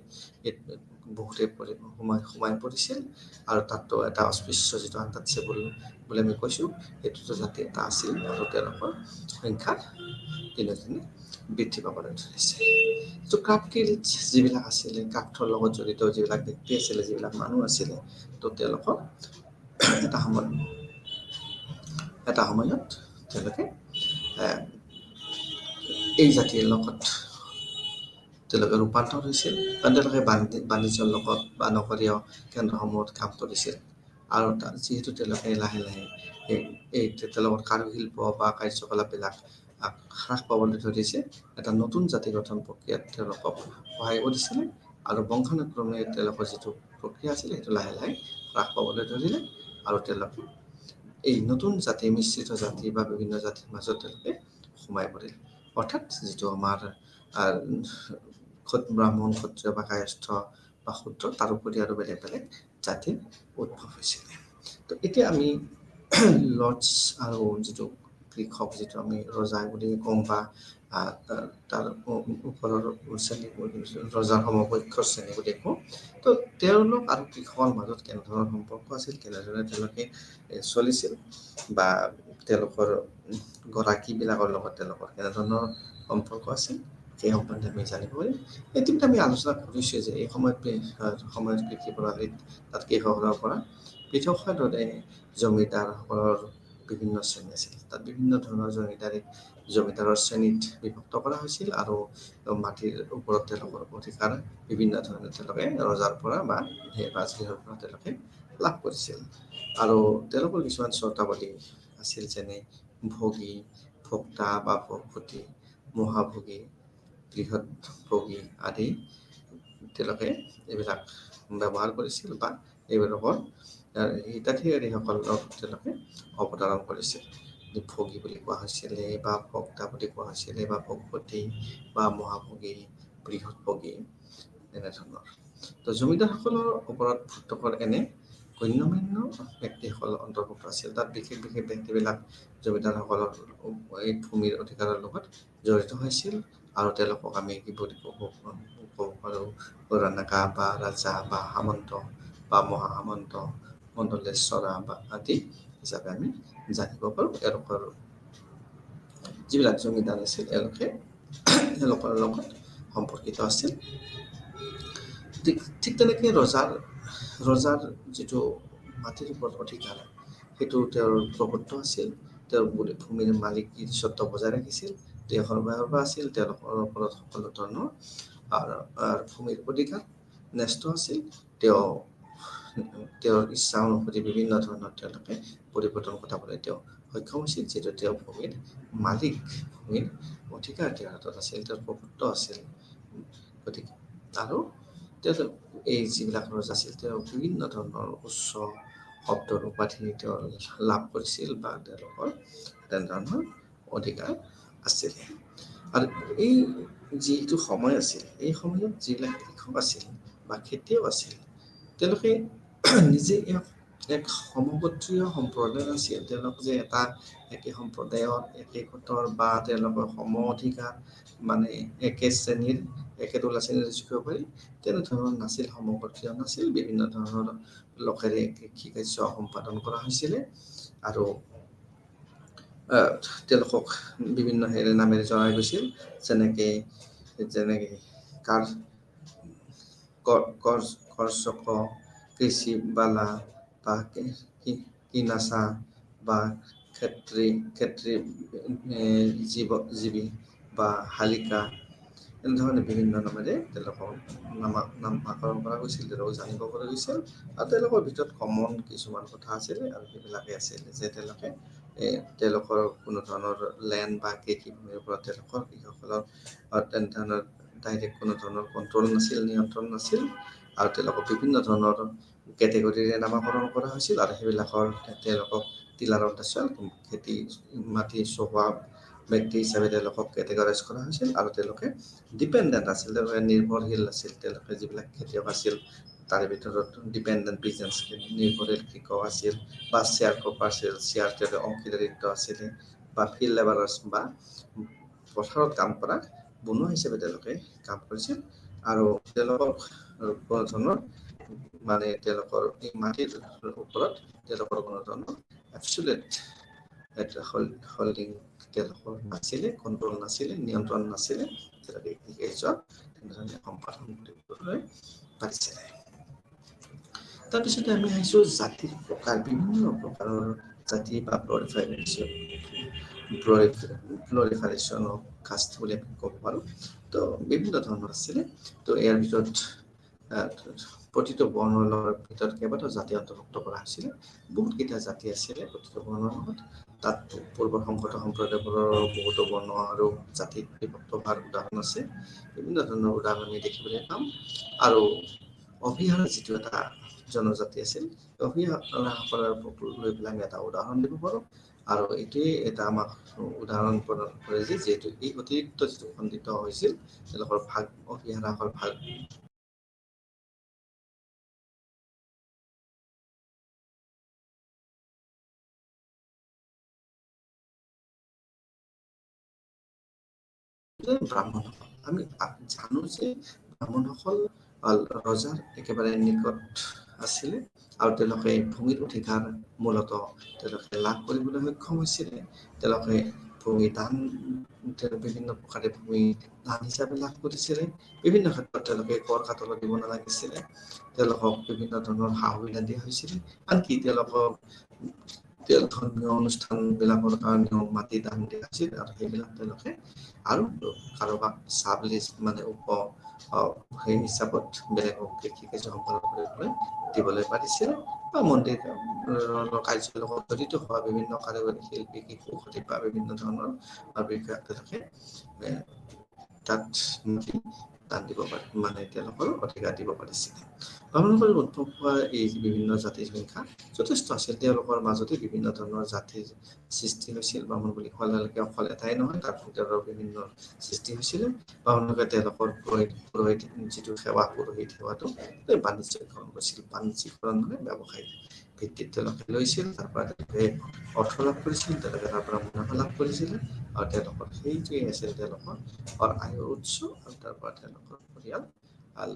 বহুতে সোমাই পৰিছিল। আৰু তাতো এটা অস্পৃশ্য যিটো আনটাচেবল বুলি আমি কৈছোঁ, সেইটোতো জাতি এটা আছিল। আৰু তেওঁলোকৰ সংখ্যা দিনে দিনে বৃদ্ধি পাবলৈ ধৰিছে। ত' ক্ৰাফ্ট যিবিলাক আছিলে, ক্ৰাফ্টৰ লগত জড়িত যিবিলাক ব্যক্তি আছিলে, যিবিলাক মানুহ আছিলে, ত' তেওঁলোকৰ এটা সময়ত তেওঁলোকে এই জাতিৰ লগত তেওঁলোকে ৰূপান্তৰ হৈছিল। কাৰণ তেওঁলোকে বাণিজ্যৰ লগত বা নগৰীয় কেন্দ্ৰসমূহত কাম কৰিছিল। আৰু যিহেতু তেওঁলোকে লাহে লাহে এই তেওঁলোকৰ কাৰুশিল্প বা কাৰ্যকলাপবিলাক হ্ৰাস পাবলৈ ধৰিছে, এটা নতুন জাতি গঠন প্ৰক্ৰিয়াত তেওঁলোকক সহায় কৰিছিলে। আৰু বংশানুক্ৰমে তেওঁলোকৰ যিটো প্ৰক্ৰিয়া আছিলে, সেইটো লাহে লাহে হ্ৰাস পাবলৈ ধৰিলে। আৰু তেওঁলোকে এই নতুন জাতি, মিশ্ৰিত জাতি বা বিভিন্ন জাতিৰ মাজত তেওঁলোকে সোমাই পৰিল। অৰ্থাৎ যিটো আমাৰ ব্ৰাহ্মণ, ক্ষত্ৰিয় বা কায়স্থ বা শূদ্ৰ, তাৰোপৰি আৰু বেলেগ বেলেগ জাতিৰ উদ্ভৱ হৈছিলে। তো এতিয়া আমি লৰ্ডছ আৰু যিটো কৃষক, যিটো আমি ৰজা বুলি কওঁ বা তাৰ ওপৰৰ শ্ৰেণী ৰজাৰ সমপক্ষৰ শ্ৰেণী বুলি কওঁ, তো তেওঁলোক আৰু কৃষকৰ মাজত কেনেধৰণৰ সম্পৰ্ক আছিল, কেনেদৰে তেওঁলোকে চলিছিল, বা তেওঁলোকৰ গৰাকীবিলাকৰ লগত তেওঁলোকৰ কেনেধৰণৰ সম্পৰ্ক আছিল, সেই সম্বন্ধে আমি জানিব পাৰিম। এইটো আমি আলোচনা কৰিছোঁ যে এই সময়ত কৃষি প্ৰণালীত তাত কৃষকসকলৰ পৰা পৃথক হোৱাৰ দৰে জমিদাৰসকলৰ বিভিন্ন শ্ৰেণী আছিল। তাত বিভিন্ন ধৰণৰ জমিদাৰৰ শ্ৰেণীত বিভক্ত কৰা হৈছিল। আৰু মাটিৰ ওপৰত তেওঁলোকৰ অধিকাৰ বিভিন্ন ধৰণে তেওঁলোকে ৰজাৰ পৰা বা সেই ৰাজগৃহৰ পৰা তেওঁলোকে লাভ কৰিছিল। আৰু তেওঁলোকৰ কিছুমান চৰ্তাৱলী আছিল, যেনে ভোগী, ভোক্তা বা ভোগপতি, মহাভোগী, বৃহৎ ভোগী আদি তেওঁলোকে এইবিলাক ব্যৱহাৰ কৰিছিল বা এইবিলাকৰ হিতাধিকাৰীসকলক তেওঁলোকে অৱতাৰণ কৰিছিল। ভোগী বুলি কোৱা হৈছিলে বা ভোক্তা বুলি কোৱা হৈছিলে বা ভোগপতি বা মহাভোগী, বৃহৎ ভোগী, এনেধৰণৰ। তো জমিদাৰসকলৰ ওপৰত ভুক্তকৰ এনে গণ্যমান্য ব্যক্তিসকল অন্তৰ্ভুক্ত আছিল। তাত বিশেষ বিশেষ ব্যক্তিবিলাক জমিদাৰসকলৰ এই ভূমিৰ অধিকাৰৰ লগত জড়িত হৈছিল। আৰু তেওঁলোকক আমি কি বুলি ক'ব পাৰোঁ, ৰণাকা বা ৰাজা বা সামন্ত বা মহাসামন্ত, মণ্ডলেশ্বৰা বা আদি হিচাপে আমি জানিব পাৰোঁ। তেওঁলোকৰ যিবিলাক জমিদাৰ আছিল, তেওঁলোকৰ লগত সম্পৰ্কিত আছিল। ঠিক তেনেকৈ ৰজাৰ যিটো মাটিৰ ওপৰত অধিকাৰ, সেইটো তেওঁৰ প্ৰভুত্ব আছিল। তেওঁৰ ভূমিৰ মালিকীৰ স্বত্ব বজাই ৰাখিছিল। তেওঁ সৰবৰাহ আছিল। তেওঁলোকৰ ওপৰত সকলো ধৰণৰ ভূমিৰ অধিকাৰ ন্যস্ত আছিল। তেওঁৰ ইচ্ছা অনুসৰি বিভিন্ন ধৰণৰ তেওঁলোকে পৰিৱৰ্তন ঘটাবলৈ তেওঁ সক্ষম হৈছিল। যিহেতু তেওঁ ভূমিৰ মালিক, ভূমিৰ অধিকাৰ তেওঁৰ হাতত আছিল, তেওঁৰ প্ৰভুত্ব আছিল। গতিকে আৰু তেওঁ এই যিবিলাক ৰজা আছিল, তেওঁ বিভিন্ন ধৰণৰ উচ্চ শব্দৰ উপাধি তেওঁ লাভ কৰিছিল বা তেওঁলোকৰ তেনেধৰণৰ অধিকাৰ আছিল। আৰু এই যিটো সময় আছিল, এই সময়ত যিবিলাক কৃষক আছিল বা খেতিয়ক আছিল, তেওঁলোকে নিজে এক সমগোত্ৰীয় সম্প্ৰদায় আছিল। তেওঁলোক যে এটা একে সম্প্ৰদায়ৰ একে গোটৰ বা তেওঁলোকৰ সম অধিকাৰ মানে একে শ্ৰেণীৰ একে তোলা শ্ৰেণীৰ শিকিব পাৰি তেনেধৰণৰ নাছিল, সমগোত্ৰীয় নাছিল। বিভিন্ন ধৰণৰ লোকেৰে কৃষি কাৰ্য সম্পাদন কৰা হৈছিলে আৰু তেওঁলোকক বিভিন্ন নামেৰে জনা গৈছিল, যেনেকে কৰ্ষক, কৃষি বালা বা কিনাচা বা জীৱী বা শালিকা, এনেধৰণে বিভিন্ন নামেৰে তেওঁলোকৰ নামকৰণ কৰা গৈছিল, তেওঁলোকক জানিব পৰা গৈছিল। আৰু তেওঁলোকৰ ভিতৰত কমন কিছুমান কথা আছিলে আৰু সেইবিলাকে আছিলে যে তেওঁলোকৰ কোনো ধৰণৰ লেণ্ড বা কৃষিভূমিৰ ওপৰত তেওঁলোকৰ কৃষকসকলৰ তেনেধৰণৰ ডাইৰেক্ট কোনো ধৰণৰ কণ্ট্ৰল নাছিল, নিয়ন্ত্ৰণ নাছিল। আৰু তেওঁলোকক বিভিন্ন ধৰণৰ কেটেগৰীৰে নামাকৰণ কৰা হৈছিল আৰু সেইবিলাকৰ তেওঁলোকক টিলাৰ অফ দ্য ছইল, খেতি মাটি চহোৱা ব্যক্তি হিচাপে তেওঁলোকক কেটেগৰাইজ কৰা হৈছিল। আৰু তেওঁলোকে ডিপেণ্ডেণ্ট আছিল, তেওঁলোকে নিৰ্ভৰশীল আছিল। তেওঁলোকে যিবিলাক খেতিয়ক আছিল তাৰে ভিতৰত ডিপেণ্ডেণ্ট বিজনেছ নিৰ্ভৰশীল কৃষক আছিল বা শ্বেয়াৰ ক্ৰপাৰ আছিল, শ্বেয়াৰ তেওঁলোকে অংশীদাৰিত্ব আছিলে বা ফিল্ড লেবাৰাৰ্ছ বা পথাৰত কাম কৰা বনুৱা হিচাপে তেওঁলোকে কাম কৰিছিল। আৰু তেওঁলোকৰ কোনো ধৰণৰ মানে তেওঁলোকৰ এই মাটিৰ ওপৰত তেওঁলোকৰ কোনো ধৰণৰ এবছলিউট হল্ডিং তেওঁলোকৰ নাছিলে, কণ্ট্ৰল নাছিলে, নিয়ন্ত্ৰণ নাছিলে। তেওঁলোকে কৃষিকাৰ্য তেনেধৰণে সম্পাদন কৰিবলৈ পাৰিছিলে। তাৰপিছতে আমি আহিছোঁ জাতিৰ প্ৰকাৰ, বিভিন্ন প্ৰকাৰৰ জাতি বা প্লৰিফাৰেশ্যন অফ কাষ্ট বুলি আমি ক'ব পাৰোঁ। তো বিভিন্ন ধৰণৰ আছিলে। তো ইয়াৰ ভিতৰত প্ৰতিটো বৰ্ণৰ ভিতৰত কেইবাটাও জাতি অন্তৰ্ভুক্ত কৰা হৈছিলে। বহুতকেইটা জাতি আছিলে প্ৰতিটো বৰ্ণৰ লগত। তাত পূৰ্বৰ সংগত সম্প্ৰদায়বোৰৰ বহুতো বৰ্ণ আৰু জাতিত বিভক্ত হোৱাৰ উদাহৰণ আছে। বিভিন্ন ধৰণৰ উদাহৰণ আমি দেখিবলৈ পাম। আৰু অভিহাৰা যিটো এটা জনজাতি আছিল, অভিহাৰাসকলৰ লৈ পেলাই আমি এটা উদাহৰণ দিব পাৰোঁ। আৰু এইটোৱে এটা আমাক উদাহৰণ প্ৰদান কৰে যে যিহেতু এই অতিৰিক্ত যিটো খণ্ডিত হৈছিল তেওঁলোকৰ ভাগ, অভিহাৰাসকল ভাগ ব্ৰাহ্মণসকল। আমি জানো যে ব্ৰাহ্মণসকল ৰজাৰ একেবাৰে নিকট আছিলে আৰু তেওঁলোকে ভূমিৰ অধিকাৰ মূলতঃ তেওঁলোকে লাভ কৰিবলৈ সক্ষম হৈছিলে। তেওঁলোকে ভূমি দান, বিভিন্ন প্ৰকাৰে ভূমি দান হিচাপে লাভ কৰিছিলে। বিভিন্ন ক্ষেত্ৰত তেওঁলোকে কৰ কাটলো দিব নালাগিছিলে। তেওঁলোকক বিভিন্ন ধৰণৰ সা সুবিধা দিয়া হৈছিলে। আনকি তেওঁলোকক ধৰ্মীয় অনুষ্ঠানবিলাকৰ কাৰণেও মাটি দান দিয়া হৈছিল আৰু সেইবিলাক তেওঁলোকে আৰু কাৰোবাক চাব লিষ্ট মানে সেই হিচাপত বেলেগক কৃষিকাৰ্য সম্পাদন কৰিবলৈ দিবলৈ পাৰিছিল। বা মন্দিৰ কাৰ্যৰ লগত জড়িত হোৱা বিভিন্ন কাৰিকৰী শিল্পী, শিশু বা বিভিন্ন ধৰণৰ বিষয়াক তেওঁলোকে তাত দান দিব পাৰে, মানে তেওঁলোকৰ অধিকাৰ দিব পাৰিছিলে। ব্ৰাহ্মণসকলৰ উদ্ভৱ হোৱা এই বিভিন্ন জাতিৰ সংখ্যা যথেষ্ট আছিল। তেওঁলোকৰ মাজতে বিভিন্ন ধৰণৰ জাতিৰ সৃষ্টি হৈছিল। ব্ৰাহ্মণ বুলি কোৱাৰ লগে লগে অকল এটাই নহয়, তাৰ ভিতৰত বিভিন্ন সৃষ্টি হৈছিলে। ব্ৰাহ্মণসকলে তেওঁলোকৰ পুৰোহিত যিটো সেৱা, পুৰোহিত সেৱাটো বাণিজ্যিকৰণ কৰিছিল। বাণিজ্যিকৰণ মানে ব্যৱসায়িক ভিত্তিত তেওঁলোকে লৈছিল। তাৰ পৰা তেওঁলোকে অৰ্থ লাভ কৰিছিল, তেওঁলোকে তাৰ পৰা মুনাফা লাভ কৰিছিলে। আৰু তেওঁলোকৰ সেইটোৱেই আছিল তেওঁলোকৰ আয়ৰ উৎস। আৰু তাৰ পৰা তেওঁলোকৰ পৰিয়াল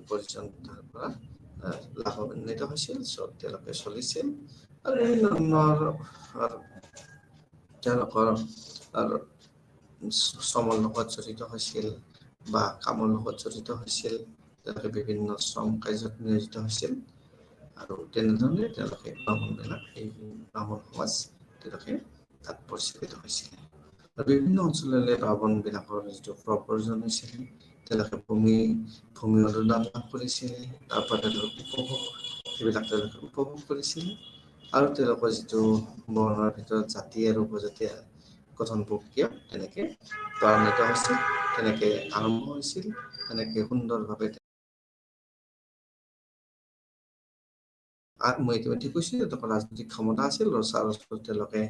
পৰ্যন্ত তাৰ পৰা লাভান্বিত হৈছিল, তেওঁলোকে চলিছিল। আৰু বিভিন্ন ধৰণৰ তেওঁলোকৰ শ্ৰমৰ লগত জড়িত হৈছিল বা কামৰ লগত জড়িত হৈছিল। তেওঁলোকে বিভিন্ন শ্ৰম কাৰ্যত নিয়োজিত হৈছিল। আৰু তেনেধৰণে তেওঁলোকে ব্ৰাহ্মণবিলাক, এই ব্ৰাহ্মণ সমাজ তেওঁলোকে তাত পৰিচালিত হৈছিলে। আৰু বিভিন্ন অঞ্চললৈ ব্ৰাহ্মণবিলাকৰ যিটো প্ৰব্ৰজন হৈছিলে, তেওঁলোকে ভূমি অনুদান লাভ কৰিছিলে। তাৰ পৰা তেওঁলোকে সেইবিলাক তেওঁলোকে উপভোগ কৰিছিলে। আৰু তেওঁলোকৰ যিটো বৰ্ণৰ ভিতৰত জাতি আৰু উপজাতি গঠন প্ৰক্ৰিয়া তেনেকে ত্বৰান্বিত হৈছিল, তেনেকে আৰম্ভ হৈছিল, তেনেকে সুন্দৰভাৱে মই ইতিমধ্যে কৈছোঁ তেওঁলোকৰ ৰাজনৈতিক ক্ষমতা আছিল। তেওঁলোকে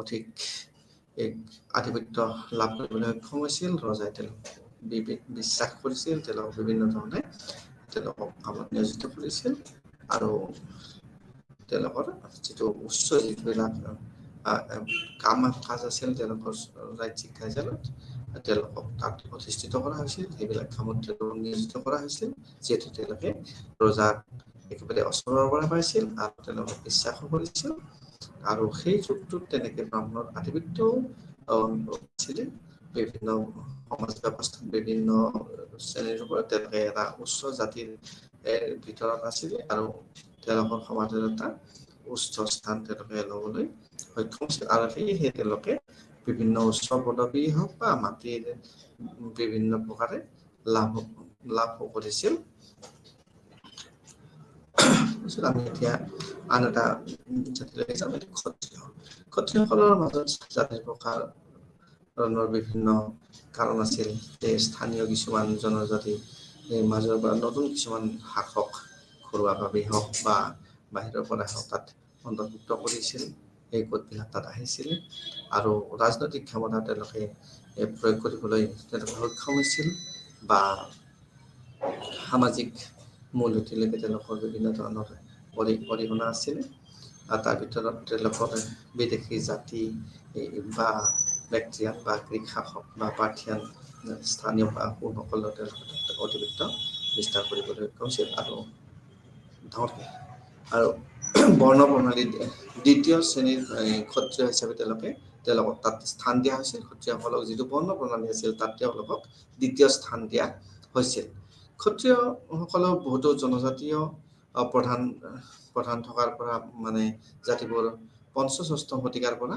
অধিক আধিপত্য লাভ কৰিবলৈ সক্ষম হৈছিল। ৰজাই তেওঁলোকক বিশ্বাস কৰিছিল, তেওঁলোকক বিভিন্ন ধৰণে তেওঁলোকক কামত নিয়োজিত কৰিছিল। আৰু তেওঁলোকৰ যিটো উচ্চ যিবিলাক কাম কাজ আছিল তেওঁলোকৰ ৰাজ্যিক কাৰ্যালয়ত তেওঁলোকক তাত অধিষ্ঠিত কৰা হৈছিল। সেইবিলাক কামত তেওঁলোকক নিয়োজিত কৰা হৈছিল, যিহেতু তেওঁলোকে ৰজাক একেবাৰে ওচৰৰ পৰা পাইছিল আৰু তেওঁলোকক বিশ্বাসো কৰিছিল। আৰু সেই যুগটোত তেনেকে ব্ৰাহ্মণৰ আধিপত্যও আছিলে। বিভিন্ন সমাজ ব্যৱস্থাত বিভিন্ন শ্ৰেণীৰ ওপৰত তেওঁলোকে এটা উচ্চ জাতিৰ ভিতৰত আছিলে আৰু তেওঁলোকৰ সমাজৰ এটা উচ্চ স্থান তেওঁলোকে ল'বলৈ সক্ষম হৈছিল। আৰু সেয়েহে তেওঁলোকে বিভিন্ন উচ্চ পদবী হওক বা মাটিৰ বিভিন্ন প্ৰকাৰে লাভ কৰিছিল। আমি এতিয়া আন এটা জাতিলৈ যাম, ক্ষত্ৰিয়সকলৰ মাজত জাতিৰ প্ৰকাৰ ধৰণৰ বিভিন্ন কাৰণ আছিল। স্থানীয় কিছুমান জনজাতি মাজৰ পৰা নতুন কিছুমান শাসক ঘৰুৱাভাৱেই হওক বা বাহিৰৰ পৰা হওক তাত অন্তৰ্ভুক্ত কৰিছিল। সেই গোটবিলাক তাত আহিছিল আৰু ৰাজনৈতিক ক্ষমতা তেওঁলোকে প্ৰয়োগ কৰিবলৈ তেওঁলোকে সক্ষম হৈছিল বা সামাজিক মূলনীতিলৈকে তেওঁলোকৰ বিভিন্ন ধৰণৰ অৰিহণা আছিল। তাৰ ভিতৰত তেওঁলোকৰ বিদেশী জাতি বা বেক্ট্ৰিয়ান বা গ্ৰীক শাসক বা পাৰ্থিয়ান স্থানীয় বা কোনসকলৰ তেওঁলোকে অধিপত্য বিস্তাৰ কৰিবলৈ সক্ষম হৈছিল। আৰু বৰ্ণ প্ৰণালী দ্বিতীয় শ্ৰেণীৰ ক্ষত্ৰিয় হিচাপে তেওঁলোকক তাত স্থান দিয়া হৈছিল। ক্ষত্ৰিয়সকলক যিটো বৰ্ণ প্ৰণালী আছিল তাত তেওঁলোকক দ্বিতীয় স্থান দিয়া হৈছিল। ক্ষত্ৰিয়সকলৰ বহুতো জনজাতীয় প্ৰধান থকাৰ পৰা মানে জাতিবোৰ পঞ্চম ষষ্ঠ শতিকাৰ পৰা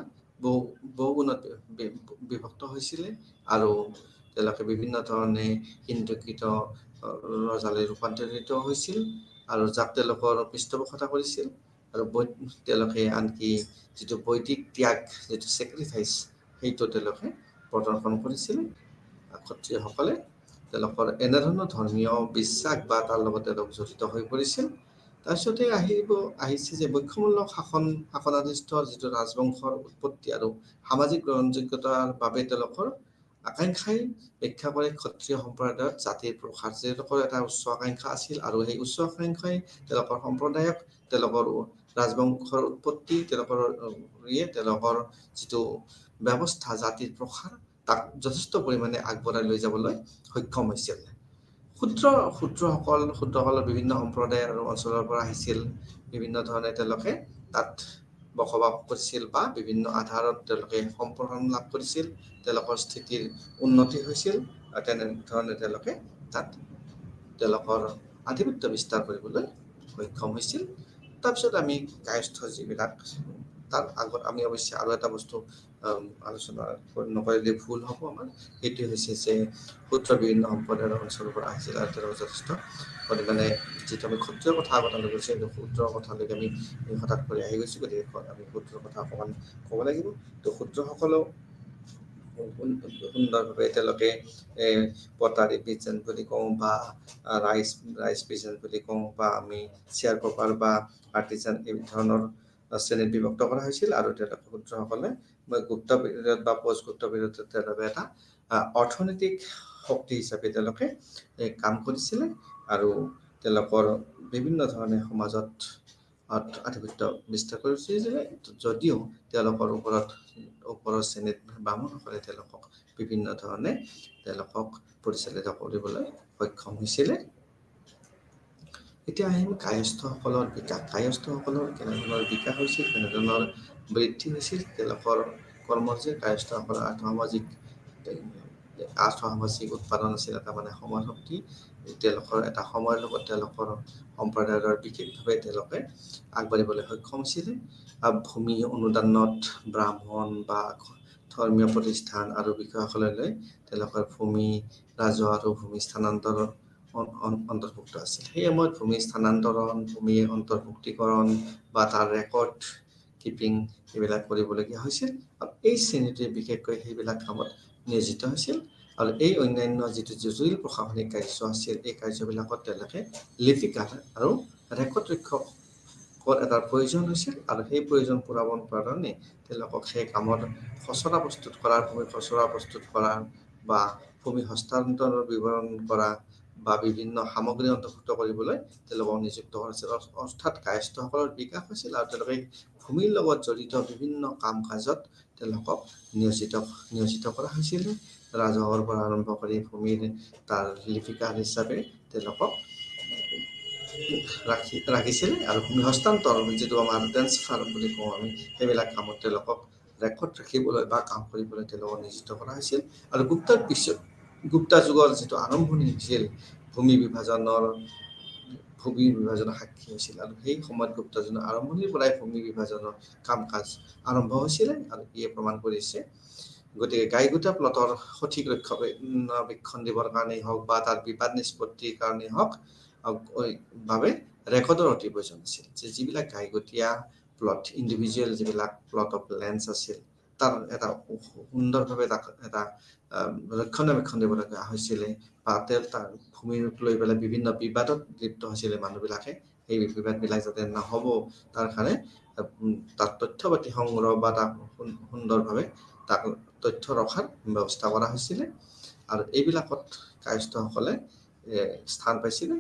বহু গুণত বিভক্ত হৈছিলে আৰু তেওঁলোকে বিভিন্ন ধৰণে হিন্দুকৃত ৰজালৈ ৰূপান্তৰিত হৈছিল আৰু যাক তেওঁলোকৰ পৃষ্ঠপোষকতা কৰিছিল। আৰু তেওঁলোকে আনকি যিটো বৈদিক ত্যাগ, যিটো চেক্ৰিফাইচ, সেইটো তেওঁলোকে প্ৰদৰ্শন কৰিছিল। ক্ষত্ৰিয়সকলে তেওঁলোকৰ এনেধৰণৰ ধৰ্মীয় বিশ্বাস বা তাৰ লগত তেওঁলোক জড়িত হৈ পৰিছিল। তাৰপিছতে আহিছে যে বৈক্ষমূলক শাসনাধিষ্ঠ যিটো ৰাজবংশৰ উৎপত্তি আৰু সামাজিক গ্ৰহণযোগ্যতাৰ বাবে তেওঁলোকৰ আকাংক্ষাই ব্যাখ্যা কৰে ক্ষত্ৰিয় সম্প্ৰদায়ত জাতিৰ প্ৰসাৰ। তেওঁলোকৰ এটা উচ্চ আকাংক্ষা আছিল আৰু সেই উচ্চ আকাংক্ষাই তেওঁলোকৰ সম্প্ৰদায়ক তেওঁলোকৰ ৰাজবংশৰ উৎপত্তি তেওঁলোকৰ যিটো ব্যৱস্থা জাতিৰ প্ৰসাৰ তাক যথেষ্ট পৰিমাণে আগবঢ়াই লৈ যাবলৈ সক্ষম হৈছিল। শূদ্ৰসকলৰ বিভিন্ন সম্প্ৰদায় আৰু অঞ্চলৰ পৰা আহিছিল। বিভিন্ন ধৰণে তেওঁলোকে তাত বসবাস কৰিছিল বা বিভিন্ন আধাৰত তেওঁলোকে সম্প্ৰসাৰণ লাভ কৰিছিল। তেওঁলোকৰ স্থিতিৰ উন্নতি হৈছিল আৰু তেনেধৰণে তেওঁলোকে তাত তেওঁলোকৰ আধিপত্য বিস্তাৰ কৰিবলৈ সক্ষম হৈছিল। তাৰপিছত আমি কায়স্থ যিবিলাক, তাৰ আগত আমি অৱশ্যে আৰু এটা বস্তু আলোচনা নকৰিলে ভুল হ'ব আমাৰ। সেইটো হৈছে যে শূদ্ৰ বিভিন্ন সম্প্ৰদায়ৰ অঞ্চলৰ পৰা আহিছিল আৰু তেওঁলোকে যথেষ্ট পৰিমাণে যিটো আমি ক্ষত্ৰিয় কথা আগত আলোচনা কৰিছোঁ, কিন্তু শূদ্ৰৰ কথালৈকে আমি হঠাৎ কৰি আহি গৈছোঁ। গতিকে আমি শূদ্ৰৰ কথা অকণমান ক'ব লাগিব। তো শূদ্ৰসকলেও সুন্দৰভাৱে তেওঁলোকে পটাৰী পিজেণ্ট বুলি কওঁ বা ৰাইচ পিজেণ্ট বুলি কওঁ বা আমি চেয়াৰ কপাৰ বা আৰ্টিজান এই ধৰণৰ শ্ৰেণীত বিভক্ত কৰা হৈছিল। আৰু তেওঁলোকে শূদ্ৰসকলে গুপ্ত পিৰিয়ড বা পষ্ট গুপ্ত পিৰিয়ডত তেওঁলোকে এটা অৰ্থনৈতিক শক্তি হিচাপে তেওঁলোকে কাম কৰিছিলে আৰু তেওঁলোকৰ বিভিন্ন ধৰণে সমাজত আধিপত্য বিস্তাৰ কৰিছিল। যদিও তেওঁলোকৰ ওপৰৰ শ্ৰেণীত বামুণসকলে তেওঁলোকক বিভিন্ন ধৰণে তেওঁলোকক পৰিচালিত কৰিবলৈ সক্ষম হৈছিলে। এতিয়া আহিম কায়স্থসকলৰ বিকাশ। কায়স্থসকলৰ কেনেধৰণৰ বিকাশ হৈছিল, কেনেধৰণৰ বৃদ্ধি হৈছিল, তেওঁলোকৰ কৰ্মজীৰ কায়স্থসকলৰ আৰ্থসামাজিক উৎপাদন আছিল এটা মানে সময় শক্তি। তেওঁলোকৰ এটা সময়ৰ লগত তেওঁলোকৰ সম্প্ৰদায়ৰ বিশেষভাৱে তেওঁলোকে আগবাঢ়িবলৈ সক্ষম হৈছিলে। ভূমি অনুদানত ব্ৰাহ্মণ বা ধৰ্মীয় প্ৰতিষ্ঠান আৰু বিষয়াসকললৈ তেওঁলোকৰ ভূমি ৰাজহ আৰু ভূমি স্থানান্তৰৰ অন্তৰ্ভুক্ত আছিল। সেই সময়ত ভূমি স্থানান্তৰণ, ভূমি অন্তৰ্ভুক্তিকৰণ বা তাৰ ৰেকৰ্ড কিপিং এইবিলাক কৰিবলগীয়া হৈছিল। আৰু এই শ্ৰেণীটোৱে বিশেষকৈ সেইবিলাক কামত নিয়োজিত হৈছিল। আৰু এই অন্যান্য যিটো জটিল প্ৰশাসনিক কাৰ্য আছিল, এই কাৰ্যবিলাকত তেওঁলোকে লিপিকাৰ আৰু ৰেকৰ্ড ৰক্ষকৰ এটা প্ৰয়োজন হৈছিল। আৰু সেই প্ৰয়োজন পূৰাবৰ কাৰণে তেওঁলোকক সেই কামত খচৰা প্ৰস্তুত কৰাৰ বা ভূমি হস্তান্তৰৰ বিৱৰণ কৰা বা বিভিন্ন সামগ্ৰী অন্তৰ্ভুক্ত কৰিবলৈ তেওঁলোকক নিযুক্ত কৰিছিল। অৰ্থাৎ কায়স্থসকলৰ বিকাশ হৈছিল আৰু তেওঁলোকে ভূমিৰ লগত জড়িত বিভিন্ন কাম কাজত তেওঁলোকক নিয়োজিত কৰা হৈছিল। ৰাজহৰ পৰা আৰম্ভ কৰি ভূমিৰ তাৰ লিপিকাৰ হিচাপে তেওঁলোকক ৰাখিছিল আৰু ভূমি হস্তান্তৰ যিটো আমাৰ ট্ৰেন্সফাৰ বুলি কওঁ আমি, সেইবিলাক কামত তেওঁলোকক ৰেকৰ্ড ৰাখিবলৈ বা কাম কৰিবলৈ তেওঁলোকক নিয়োজিত কৰা হৈছিল। আৰু গুপ্তা যুগৰ যিটো আৰম্ভণি হৈছিল, ভূমি বিভাজনৰ সাক্ষী হৈছিল আৰু সেই সময়ত গুপ্তা যুগৰ আৰম্ভণিৰ পৰাই ভূমি বিভাজনৰ কাম কাজ আৰম্ভ হৈছিলে আৰু ইয়ে প্ৰমাণ কৰিছে। গতিকে গাইঘোটা প্লটৰ সঠিক ৰক্ষণাবেক্ষণ দিবৰ কাৰণেই হওক বা তাৰ বিবাদ নিষ্পত্তিৰ কাৰণেই হওক বাবে ৰেকৰ্ডৰ অতি প্ৰয়োজন আছিল। যে যিবিলাক গাইঘটীয়া প্লট, ইণ্ডিভিজুৱেল যিবিলাক প্লট অফ লেণ্ডছ আছিল, তাৰ এটা সুন্দৰভাৱে এটা ৰক্ষণাবেক্ষণ দিব লগা হৈছিলে বা তাৰ ভূমিক লৈ পেলাই বিভিন্ন বিবাদত লিপ্ত হৈছিলে মানুহবিলাকে। সেই বিবাদবিলাক যাতে নহ'ব তাৰ কাৰণে তাক তথ্য পাতি সংগ্ৰহ বা তাক সুন্দৰভাৱে তাক তথ্য ৰখাৰ ব্যৱস্থা কৰা হৈছিলে আৰু এইবিলাকত কায়স্থসকলে স্থান পাইছিলে।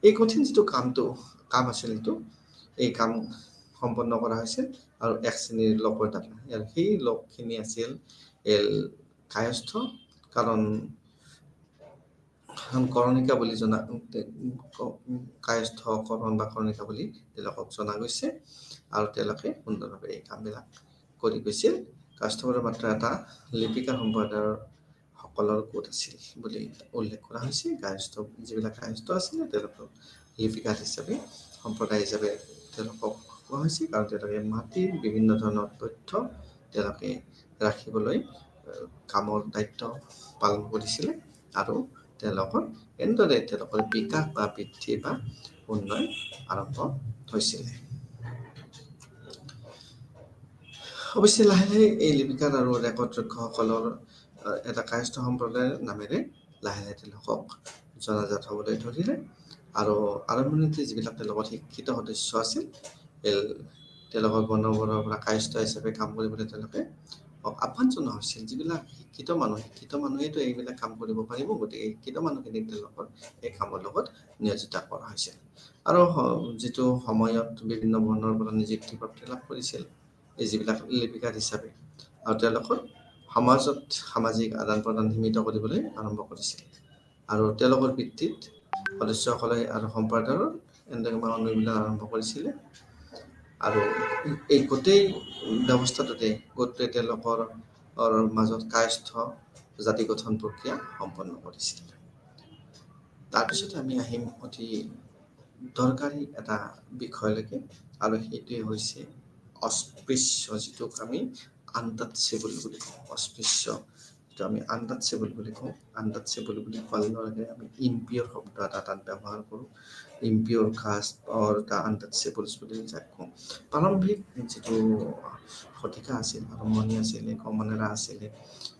এই কঠিন যিটো কাম আছিল, এই কাম সম্পন্ন কৰা হৈছিল আৰু এক শ্ৰেণীৰ লোকৰ দ্বাৰা। আৰু সেই লোকখিনি আছিল কায়স্থ, কাৰণ কৰণিকা বুলি কায়স্থকৰণ বা কৰণিকা বুলি তেওঁলোকক জনা গৈছে আৰু তেওঁলোকে সুন্দৰভাৱে এই কামবিলাক কৰি গৈছিল। কায়স্থসকলৰ মাত্ৰ এটা লিপিকাৰ সম্প্ৰদায়ৰ সকলৰ গোট আছিল বুলি উল্লেখ কৰা হৈছে। যিবিলাক কায়স্থ আছিলে তেওঁলোকক লিপিকাৰ হিচাপে, সম্প্ৰদায় হিচাপে তেওঁলোকক কোৱা হৈছে, কাৰণ তেওঁলোকে মাটিৰ বিভিন্ন ধৰণৰ তথ্য তেওঁলোকে ৰাখিবলৈ কামৰ দায়িত্ব পালন কৰিছিলে আৰু এনেদৰে তেওঁলোকৰ বিকাশ বা বৃদ্ধি বা উন্নয়ন আৰম্ভ হৈছিলে। অৱশ্যে লাহে লাহে এই লিপিকাৰ আৰু ৰেকৰ্ড ৰক্ষকসকলৰ এটা কায়স্থ সম্প্ৰদায়ৰ নামেৰে লাহে লাহে তেওঁলোকক জনাজাত হ'বলৈ ধৰিলে আৰু আৰম্ভণিতে যিবিলাক তেওঁলোকৰ শিক্ষিত সদস্য আছিল, তেওঁলোকৰ বৰ্ণবোৰৰ পৰা কায়স্থ হিচাপে কাম কৰিবলৈ তেওঁলোকে আহ্বান জনোৱা হৈছিল। যিবিলাক শিক্ষিত মানুহেতো এইবিলাক কাম কৰিব পাৰিব, গতিকে শিক্ষিত মানুহখিনিক তেওঁলোকৰ এই কামৰ লগত নিয়োজিত কৰা হৈছিল। আৰু যিটো সময়ত বিভিন্ন বৰ্ণৰ পৰা নিযুক্তি প্ৰাপ্তি লাভ কৰিছিল এই যিবিলাক লিপিকাৰ হিচাপে, আৰু তেওঁলোকৰ সমাজত সামাজিক আদান প্ৰদান সীমিত কৰিবলৈ আৰম্ভ কৰিছিল আৰু তেওঁলোকৰ ভিত্তিত সদস্যসকলে আৰু সম্প্ৰদায়ৰ এনেদৰে অনুশীলন আৰম্ভ কৰিছিলে। আৰু এই গোটেই ব্যৱস্থাটোতে তেওঁলোকৰ মাজত কায়স্থ জাতি গঠন প্ৰক্ৰিয়া সম্পন্ন কৰিছিল। তাৰপিছতে আমি আহিম অতি দৰকাৰী এটা বিষয়লৈকে, আৰু সেইটোৱে হৈছে অস্পৃশ্য, যিটোক আমি আনটাচেবল বুলি কওঁ। অস্পৃশ্য যিটো আমি আনটাচেবল বুলি কওঁ। আনটাচেবল বুলি কোৱাৰ লগে আমি ইম্পিয়ৰ শব্দ এটা তাত ব্যৱহাৰ কৰোঁ। ইম্পিয়ৰ কাষ্ট অৰ দ্য আনটাচেবলছ বুলি যাক কওঁ। প্ৰাৰম্ভিক যিটো শতিকা আছিল, আৰম্ভণি আছিলে, কমন এৰা আছিলে,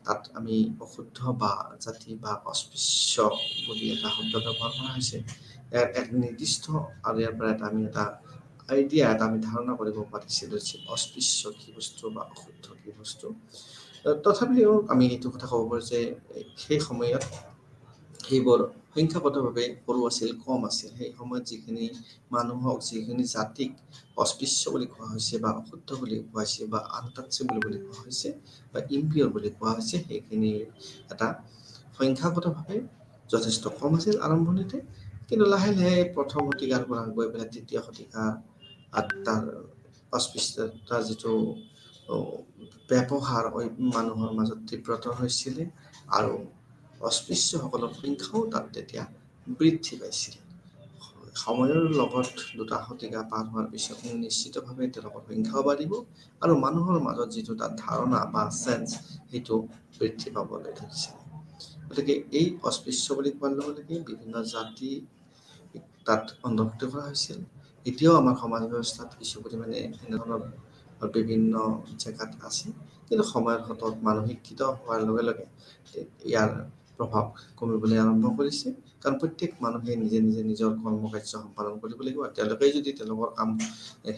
তাত আমি অশুদ্ধ বা জাতি বা অস্পৃশ্য বুলি এটা শব্দ ব্যৱহাৰ কৰা হৈছে। ইয়াৰ এক নিৰ্দিষ্ট আৰু ইয়াৰ পৰা এটা আইডিয়া আমি ধাৰণা কৰিব পাৰিছিলোঁ যে অস্পৃশ্য কি বস্তু বা অশুদ্ধ কি বস্তু। তথাপিও আমি এইটো কথা ক'ব পাৰোঁ যে সেই সময়ত সেইবোৰ সংখ্যাগতভাৱে সৰু আছিল, কম আছিল। সেই সময়ত যিখিনি মানুহক, যিখিনি জাতিক অস্পৃশ্য বুলি কোৱা হৈছে বা অশুদ্ধ বুলি কোৱা হৈছে বা আনটাচেবল বুলি কোৱা হৈছে বা ইম্পিয়ৰ বুলি কোৱা হৈছে, সেইখিনি এটা সংখ্যাগতভাৱে যথেষ্ট কম আছিল আৰম্ভণিতে। কিন্তু লাহে লাহে প্ৰথম শতিকাৰ পৰা গৈ পেলাই তৃতীয় শতিকা তাৰ অস্পৃশ্যতাৰ যিটো ব্যৱহাৰ মানুহৰ মাজত তীব্ৰতৰ হৈছিলে আৰু অস্পৃশ্যসকলৰ সংখ্যাও তাত তেতিয়া বৃদ্ধি পাইছিল। সময়ৰ লগত দুটা শতিকা পাৰ হোৱাৰ পিছত নিশ্চিতভাৱে তেওঁলোকৰ সংখ্যাও বাঢ়িব আৰু মানুহৰ মাজত যিটো তাত ধাৰণা বা চেঞ্চ, সেইটো বৃদ্ধি পাবলৈ ধৰিছিল। গতিকে এই অস্পৃশ্য বুলি কোৱাৰ লগে লগে বিভিন্ন জাতি তাত অন্তৰ্ভুক্ত কৰা হৈছিল। এতিয়াও আমাৰ সমাজ ব্যৱস্থাত কিছু পৰিমাণে এনেধৰণৰ বিভিন্ন জেগাত আছে, কিন্তু সময়ৰ হাতত মানুহ শিক্ষিত হোৱাৰ লগে লগে ইয়াৰ প্ৰভাৱ কমিবলৈ আৰম্ভ কৰিছে। কাৰণ প্ৰত্যেক মানুহে নিজে নিজে নিজৰ কৰ্মকাৰ্য সম্পাদন কৰিব লাগিব। তেওঁলোকে যদি তেওঁলোকৰ কাম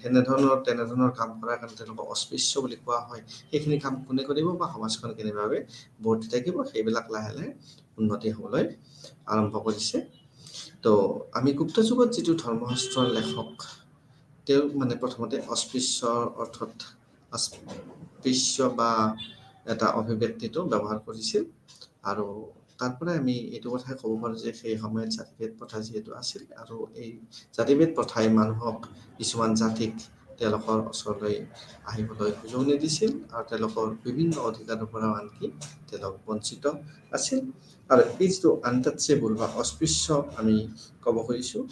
তেনেধৰণৰ কাম কৰাৰ কাৰণে তেওঁলোকক অস্পৃশ্য বুলি কোৱা হয়, সেইখিনি কাম কোনে কৰিব বা সমাজখন কেনেভাৱে বৰ্তি থাকিব, সেইবিলাক লাহে লাহে উন্নতি হ'বলৈ আৰম্ভ কৰিছে। তো আমি গুপ্ত যুগত যিটো ধৰ্মশাস্ত্ৰৰ লেখক তেওঁ মানে প্ৰথমতে অস্পৃশ্যৰ অৰ্থত অস্পৃশ্য বা এটা অভিব্যক্তিটো ব্যৱহাৰ কৰিছিল আৰু তাৰ পৰাই আমি এইটো কথাই ক'ব পাৰোঁ যে সেই সময়ত জাতিভেদ প্ৰথা যিহেতু আছিল আৰু এই জাতিভেদ প্ৰথাই মানুহক কিছুমান জাতিক তেওঁলোকৰ ওচৰলৈ আহিবলৈ সুযোগ নিদিছিল আৰু তেওঁলোকৰ বিভিন্ন অধিকাৰৰ পৰা আনকি তেওঁলোক বঞ্চিত আছিল আৰু এই যিটো আনটাচেবল বা অস্পৃশ্য আমি ক'ব খুজিছোঁ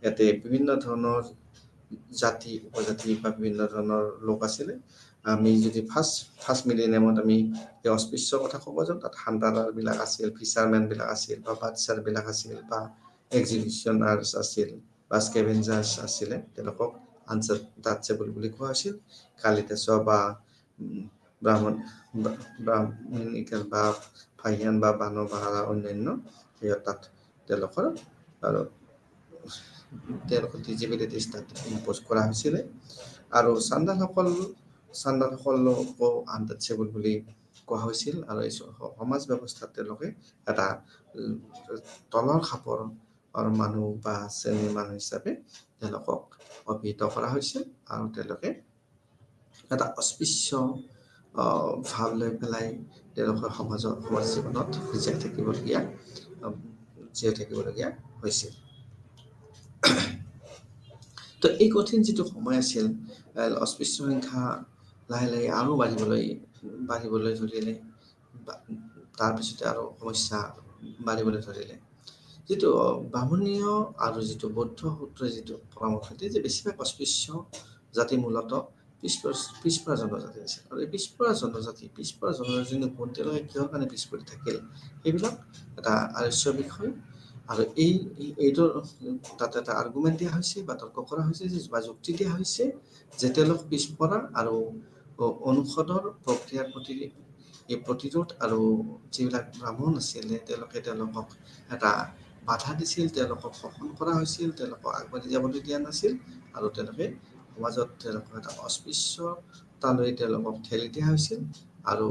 ইয়াতে বিভিন্ন ধৰণৰ জাতি উপজাতি বা বিভিন্ন ধৰণৰ লোক আছিলে আমি যদি ফাৰ্ষ্ট মিলেনিয়ামত আমি এই অস্পৃশ্যৰ কথা ক'ব যাওঁ তাত হাণ্টাৰবিলাক আছিল ফিচাৰমেনবিলাক আছিল বা বাটচাৰবিলাক আছিল বা এক্সিবিশ্যনাৰ্ছ আছিল বা স্কেভেঞ্জাৰ্ছ আছিলে তেওঁলোকক আনটাচেবল বুলি কোৱা হৈছিল কালিদাস বা ব্ৰাহ্মণিকেল বা ফাহিয়ান বা বানৱ বা অন্যান্য তাত তেওঁলোকৰ আৰু তেওঁলোকৰ ডিজিবিলিটিজ তাত ইম্প'জ কৰা হৈছিলে আৰু চাণ্ডালসকলকো আনটাচেবল বুলি কোৱা হৈছিল আৰু এই সমাজ ব্যৱস্থাত তেওঁলোকে এটা তলৰ খাপৰ মানুহ বা শ্ৰেণীৰ মানুহ হিচাপে তেওঁলোকক অভিহিত কৰা হৈছিল আৰু তেওঁলোকে এটা অস্পৃশ্য ভাৱ লৈ পেলাই তেওঁলোকৰ সমাজ জীৱনত জীয়াই থাকিবলগীয়া হৈছিল তো এই কঠিন যিটো সময় আছিল অস্পৃশ্য সংখ্যা লাহে লাহে আৰু বাঢ়িবলৈ ধৰিলে তাৰপিছতে আৰু সমস্যা বাঢ়িবলৈ ধৰিলে যিটো বামুণীয় আৰু যিটো বৌদ্ধ সূত্ৰই যিটো পৰামৰ্শ দিয়ে যে বেছিভাগ অস্পৃশ্য জাতি মূলতঃ পিছপৰা জনজাতি আছিল আৰু এই পিছপৰা জনজাতিৰ গুণ তেওঁলোকে কিহৰ কাৰণে পিছ পৰি থাকিল সেইবিলাক এটা আলোচ্য বিষয় আৰু এইটোৰ তাত এটা আৰ্গুমেণ্ট দিয়া হৈছে বা তৰ্ক কৰা হৈছে বা যুক্তি দিয়া হৈছে যে তেওঁলোক পিছপৰা আৰু অনুষদৰ প্ৰক্ৰিয়াৰ প্ৰতি এই প্ৰতিৰোধ আৰু যিবিলাক ব্ৰাহ্মণ আছিলে তেওঁলোকক এটা বাধা দিছিল তেওঁলোকক শোষণ কৰা হৈছিল তেওঁলোকক আগবাঢ়ি যাবলৈ দিয়া নাছিল আৰু তেওঁলোকে সমাজত তেওঁলোকক এটা অস্পৃশ্যতালৈ তেওঁলোকক ঠেলি দিয়া হৈছিল আৰু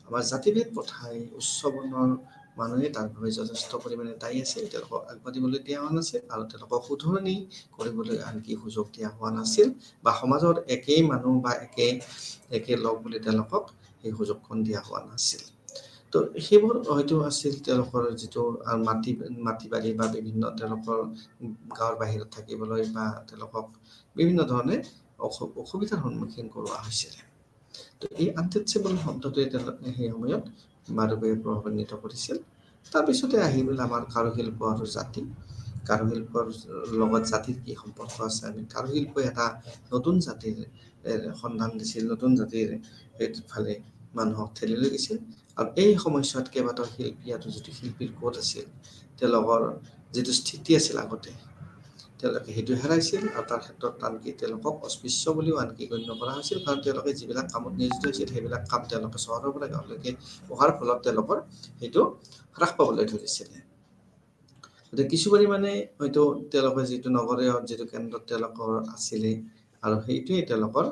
আমাৰ জাতিভেদ প্ৰথাই উচ্চ বৰ্ণৰ মানুহে তাৰ বাবে যথেষ্ট পৰিমাণে দায়ী আছিল তেওঁলোকক আগবাঢ়িবলৈ দিয়া হোৱা নাছিল আৰু তেওঁলোকক শুধৰণি কৰিবলৈ আনকি সুযোগ দিয়া হোৱা নাছিল বা সমাজৰ একেই মানুহ বা একে লগ বুলি তেওঁলোকক সেই সুযোগখন দিয়া হোৱা নাছিল তো সেইবোৰ হয়তো আছিল তেওঁলোকৰ যিটো মাটি বাৰী বা বিভিন্ন তেওঁলোকৰ গাঁৱৰ বাহিৰত থাকিবলৈ বা তেওঁলোকক বিভিন্ন ধৰণে অসুবিধাৰ সন্মুখীন কৰোৱা হৈছিল তো এই আনটাচেবল শব্দটোৱে তেওঁলোকে সেই সময়ত মাধৱে প্ৰভাৱান্বিত কৰিছিল তাৰপিছতে আহিল আমাৰ কাৰুশিল্প আৰু জাতি কাৰুশিল্পৰ লগত জাতিৰ কি সম্পৰ্ক আছে আমি কাৰুশিল্পই এটা নতুন জাতিৰ সন্ধান দিছিল নতুন জাতিৰ ফালে মানুহক ঠেলি লৈ গৈছিল আৰু এই সময়ছোৱাত কেইবাটাও শিল্পী আৰু যিটো শিল্পীৰ গোট আছিল তেওঁলোকৰ যিটো স্থিতি আছিল আগতে তেওঁলোকে সেইটো হেৰাইছিল আৰু তাৰ ক্ষেত্ৰত আনকি তেওঁলোকক অস্পৃশ্য বুলিও আনকি গণ্য কৰা হৈছিল কাৰণ তেওঁলোকে যিবিলাক কামত নিয়োজিত হৈছিল সেইবিলাক কাম তেওঁলোকে চহৰৰ পৰা গাঁৱলৈকে অহাৰ ফলত তেওঁলোকৰ সেইটো হ্ৰাস পাবলৈ ধৰিছিলে গতিকে কিছু পৰিমাণে হয়তো তেওঁলোকৰ যিটো নগৰীয় যিটো কেন্দ্ৰত তেওঁলোকৰ আছিলে আৰু সেইটোৱে তেওঁলোকৰ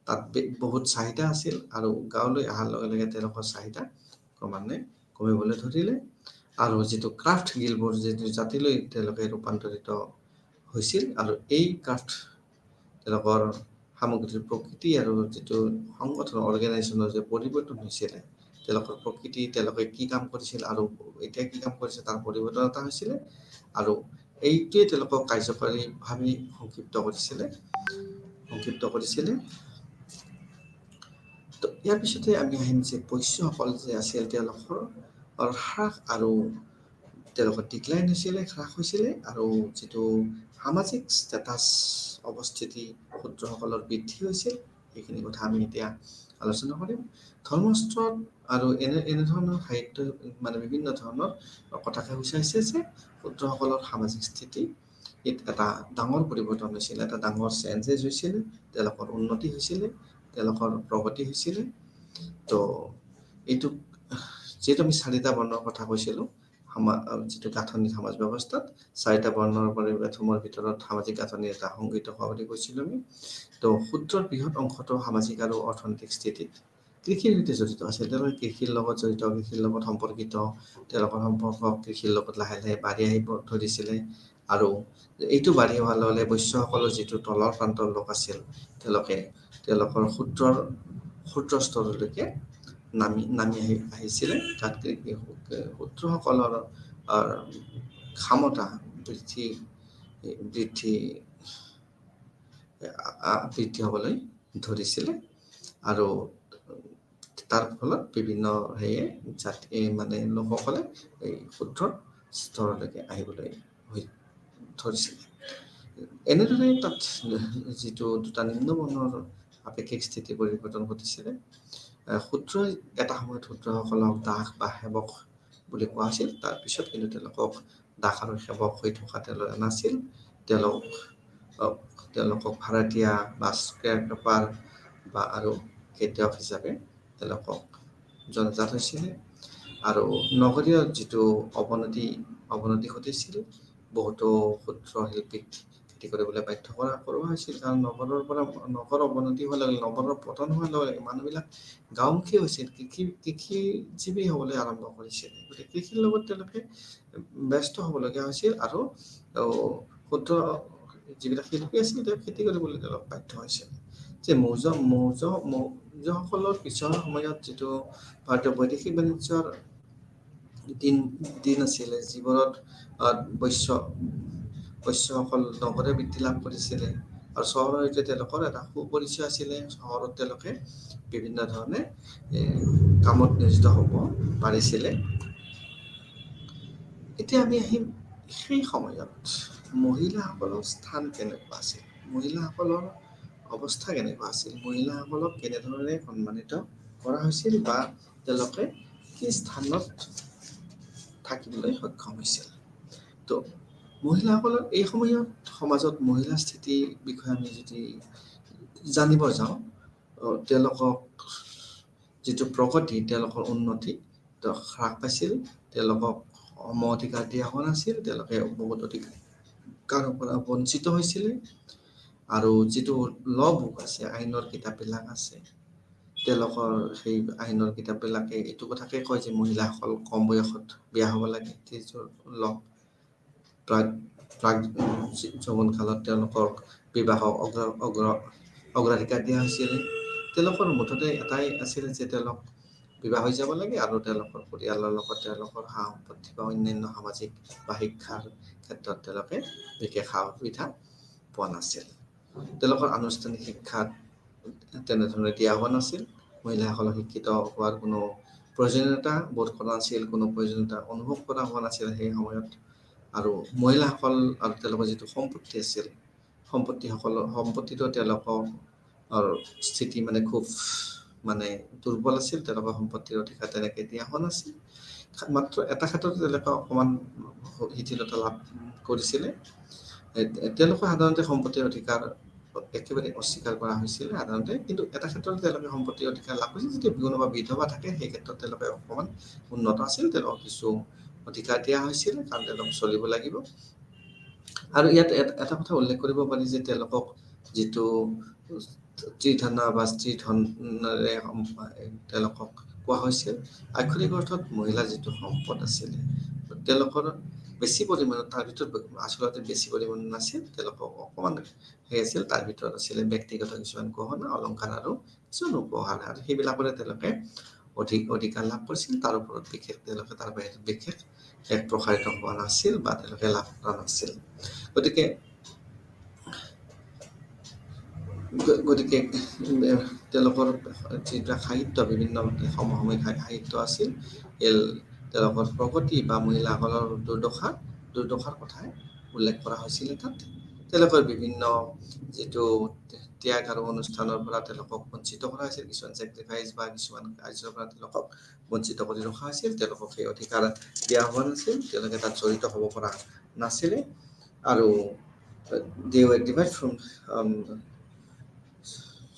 তাত বহুত চাহিদা আছিল আৰু গাঁৱলৈ অহাৰ লগে লগে তেওঁলোকৰ চাহিদা ক্ৰমান্বয়ে কমিবলৈ ধৰিলে আৰু যিটো ক্ৰাফ্ট গিল্ডবোৰ যিটো জাতিলৈ তেওঁলোকে ৰূপান্তৰিত হৈছিল আৰু এই ক্ৰাফ্ট তেওঁলোকৰ সামগ্ৰীৰ প্ৰকৃতি আৰু যিটো সংগঠন অৰ্গেনাইজেশ্যনৰ যে পৰিৱৰ্তন হৈছিলে তেওঁলোকৰ প্ৰকৃতি তেওঁলোকে কি কাম কৰিছিল আৰু এতিয়া কি কাম কৰিছে তাৰ পৰিৱৰ্তন এটা হৈছিলে আৰু এইটোৱে তেওঁলোকক কাৰ্যকৰীভাৱে সংক্ষিপ্ত কৰিছিলে তো ইয়াৰ পিছতে আমি আহিম যে বৈশ্যসকল যে আছিল তেওঁলোকৰ হ্ৰাস আৰু তেওঁলোকৰ ডিক্লাইন হৈছিলে হ্ৰাস হৈছিলে আৰু যিটো সামাজিক ষ্টেটাছ অৱস্থিতি ক্ষুদ্ৰসকলৰ বৃদ্ধি হৈছিল সেইখিনি কথা আমি এতিয়া আলোচনা কৰিম ধৰ্মশাস্ত্ৰত আৰু এনেধৰণৰ সাহিত্য মানে বিভিন্ন ধৰণৰ কথাকে সূচাইছে যে ক্ষুদ্ৰসকলৰ সামাজিক স্থিতি এটা ডাঙৰ পৰিৱৰ্তন হৈছিলে এটা ডাঙৰ চেঞ্জেছ হৈছিলে তেওঁলোকৰ উন্নতি হৈছিলে তেওঁলোকৰ প্ৰগতি হৈছিলে তো এইটো যিহেতু আমি চাৰিটা বৰ্ণৰ কথা কৈছিলোঁ যিটো গাঁথনি সমাজ ব্যৱস্থাত চাৰিটা বৰ্ণৰ পৰিৱেশসমূহৰ ভিতৰত সামাজিক গাঁথনি এটা সংগঠিত হোৱা বুলি কৈছিলোঁ আমি তো সূত্ৰৰ বৃহৎ অংশটো সামাজিক আৰু অৰ্থনৈতিক স্থিতিত কৃষিৰ সৈতে জড়িত আছিল তেওঁলোকে কৃষিৰ লগত জড়িত কৃষিৰ লগত সম্পৰ্কিত তেওঁলোকৰ সম্পৰ্ক কৃষিৰ লগত লাহে লাহে বাঢ়ি আহিব ধৰিছিলে আৰু এইটো বাঢ়ি অহাৰ লগে লগে বৈশ্যসকলৰ যিটো তলৰ প্ৰান্তৰ লোক আছিল তেওঁলোকৰ ক্ষুদ্ৰ স্তৰলৈকে নামি আহিছিলে। তাত শূদ্ৰসকলৰ ক্ষমতা বৃদ্ধি হ'বলৈ ধৰিছিলে আৰু তাৰ ফলত বিভিন্ন মানে লোকসকলে এই ক্ষুদ্ৰ স্তৰলৈকে আহিবলৈ ধৰিছিলে। এনেদৰে তাত যিটো দুটা নিম্নবৰ্ণৰ আপেক্ষিক স্থিতি পৰিৱৰ্তন ঘটিছিলে। এটা সময়ত শূদ্ৰসকলক দাস বা সেৱক বুলি কোৱা হৈছিল। তাৰপিছত কিন্তু তেওঁলোকক দাস আৰু সেৱক হৈ থকা তেওঁলোকে নাছিল। তেওঁলোকক ভাড়াতীয়া বা স্কেয়াৰকিপাৰ বা আৰু খেতিয়ক হিচাপে তেওঁলোকক জনাজাত হৈছিলে। আৰু নগৰীয় যিটো অৱনতি ঘটিছিল, বহুতো ক্ষুদ্ৰ শিল্পীক খেতি কৰিবলৈ বাধ্য কৰোৱা হৈছিল। কাৰণ নগৰ অৱনতি হোৱাৰ লগে লগে, নগৰৰ পতন হোৱাৰ লগে লগে মানুহবিলাক গাঁওমুখী হৈছিল, কৃষিজীৱী হ'বলৈ আৰম্ভ কৰিছিল। গতিকে কৃষিৰ লগত তেওঁলোকে ব্যস্ত হ'বলগীয়া হৈছিল আৰু ক্ষুদ্ৰ যিবিলাক শিল্পী আছিল তেওঁ খেতি কৰিবলৈ তেওঁলোক বাধ্য হৈছিল। যে মৌৰ্যসকলৰ পিছৰ সময়ত যিটো ভাৰতীয় বৈদেশিক বাণিজ্যৰ দিন আছিলে, যিবোৰত বৈশ্যসকল নগৰে বৃদ্ধি লাভ কৰিছিলে আৰু চহৰৰ সৈতে তেওঁলোকৰ এটা সুপৰিচয় আছিলে। চহৰত তেওঁলোকে বিভিন্ন ধৰণে কামত নিয়োজিত হ'ব পাৰিছিলে। এতিয়া আমি আহিম সেই সময়ত মহিলাসকলৰ স্থান কেনেকুৱা আছিল, মহিলাসকলৰ অৱস্থা কেনেকুৱা আছিল, মহিলাসকলক কেনেধৰণে সন্মানিত কৰা হৈছিল বা তেওঁলোকে কি স্থানত থাকিবলৈ সক্ষম হৈছিল। তো মহিলাসকলৰ এই সময়ত সমাজত মহিলাৰ স্থিতিৰ বিষয়ে আমি যদি জানিব যাওঁ, তেওঁলোকক যিটো প্ৰগতি, তেওঁলোকৰ উন্নতি হ্ৰাস পাইছিল। তেওঁলোকক সম অধিকাৰ দিয়া হোৱা নাছিল। তেওঁলোকে বহুত অধিকাৰৰ পৰা বঞ্চিত হৈছিলে। আৰু যিটো ল' বুক আছে, আইনৰ কিতাপবিলাক আছে, তেওঁলোকৰ সেই আইনৰ কিতাপবিলাকে এইটো কথাকে কয় যে মহিলাসকল কম বয়সত বিয়া হ'ব লাগে। প্ৰাগ যৌৱন কালত তেওঁলোকক বিবাহক অগ্ৰাধিকাৰ দিয়া হৈছিল। তেওঁলোকৰ মুঠতে এটাই আছিল যে তেওঁলোক বিবাহ হৈ যাব লাগে আৰু তেওঁলোকৰ পৰিয়ালৰ লগত তেওঁলোকৰ সা সম্পত্তি বা অন্যান্য সামাজিক বা শিক্ষাৰ ক্ষেত্ৰত তেওঁলোকে বিশেষ সা সুবিধা পোৱা নাছিল। তেওঁলোকৰ আনুষ্ঠানিক শিক্ষাত তেনেধৰণে দিয়া হোৱা নাছিল। মহিলাসকলক শিক্ষিত হোৱাৰ কোনো প্ৰয়োজনীয়তা বোধ কৰা নাছিল, কোনো প্ৰয়োজনীয়তা অনুভৱ কৰা হোৱা নাছিল সেই সময়ত। আৰু মহিলাসকল আৰু তেওঁলোকৰ যিটো সম্পত্তি আছিল, সম্পত্তিটো তেওঁলোকৰ স্থিতি মানে খুব দুৰ্বল আছিল। তেওঁলোকৰ সম্পত্তিৰ অধিকাৰ তেনেকৈ দিয়া হোৱা নাছিল। মাত্ৰ এটা ক্ষেত্ৰত তেওঁলোকে অকণমান শিথিলতা লাভ কৰিছিলে। তেওঁলোকৰ সাধাৰণতে সম্পত্তিৰ অধিকাৰ একেবাৰে অস্বীকাৰ কৰা হৈছিল সাধাৰণতে, কিন্তু এটা ক্ষেত্ৰত তেওঁলোকে সম্পত্তিৰ অধিকাৰ লাভ কৰিছিল। যদি কোনোবা বিধৱা থাকে সেই ক্ষেত্ৰত তেওঁলোকে অকণমান উন্নত আছিল। তেওঁলোকক কিছু অধিকাৰ দিয়া হৈছিল, কাৰণ তেওঁলোক চলিব লাগিব। আৰু ইয়াত এটা কথা উল্লেখ কৰিব পাৰি যে তেওঁলোকক যিটো ত্ৰিধনা বা স্ত্ৰীধনেৰে তেওঁলোকক কোৱা হৈছিল, আক্ষৰিক অৰ্থত মহিলাৰ যিটো সম্পদ আছিলে তেওঁলোকৰ বেছি পৰিমাণৰ, তাৰ ভিতৰত আচলতে বেছি পৰিমাণৰ নাছিল। তেওঁলোকক অকণমান আছিল। তাৰ ভিতৰত আছিলে ব্যক্তিগত কিছুমান গহনা অলংকাৰ আৰু কিছুমান উপহাৰ, আৰু সেইবিলাকৰে তেওঁলোকে অধিকাৰ লাভ কৰিছিল। তাৰ ওপৰত তেওঁলোকে তাৰ বাহিৰত বিশেষ এক প্ৰসাৰিত হোৱা নাছিল বা তেওঁলোকে লাভ কৰা নাছিল। গতিকে তেওঁলোকৰ যিবিলাক সাহিত্য, বিভিন্ন সমসাময়িক সাহিত্য আছিল, তেওঁলোকৰ প্ৰগতি বা মহিলাসকলৰ দুৰ্দশাৰ কথাই উল্লেখ কৰা হৈছিলে তাত। তেওঁলোকৰ বিভিন্ন যিটো ত্যাগ আৰু অনুষ্ঠানৰ পৰা তেওঁলোকক বঞ্চিত কৰা হৈছিল, কিছুমান চেক্ৰিফাইচ বা কিছুমান কাৰ্যৰ পৰা তেওঁলোকক বঞ্চিত কৰি ৰখা হৈছিল। তেওঁলোকক সেই অধিকাৰ দিয়া হোৱা নাছিল। তেওঁলোকে তাত জড়িত হ'ব পৰা নাছিলে। আৰু they were derived from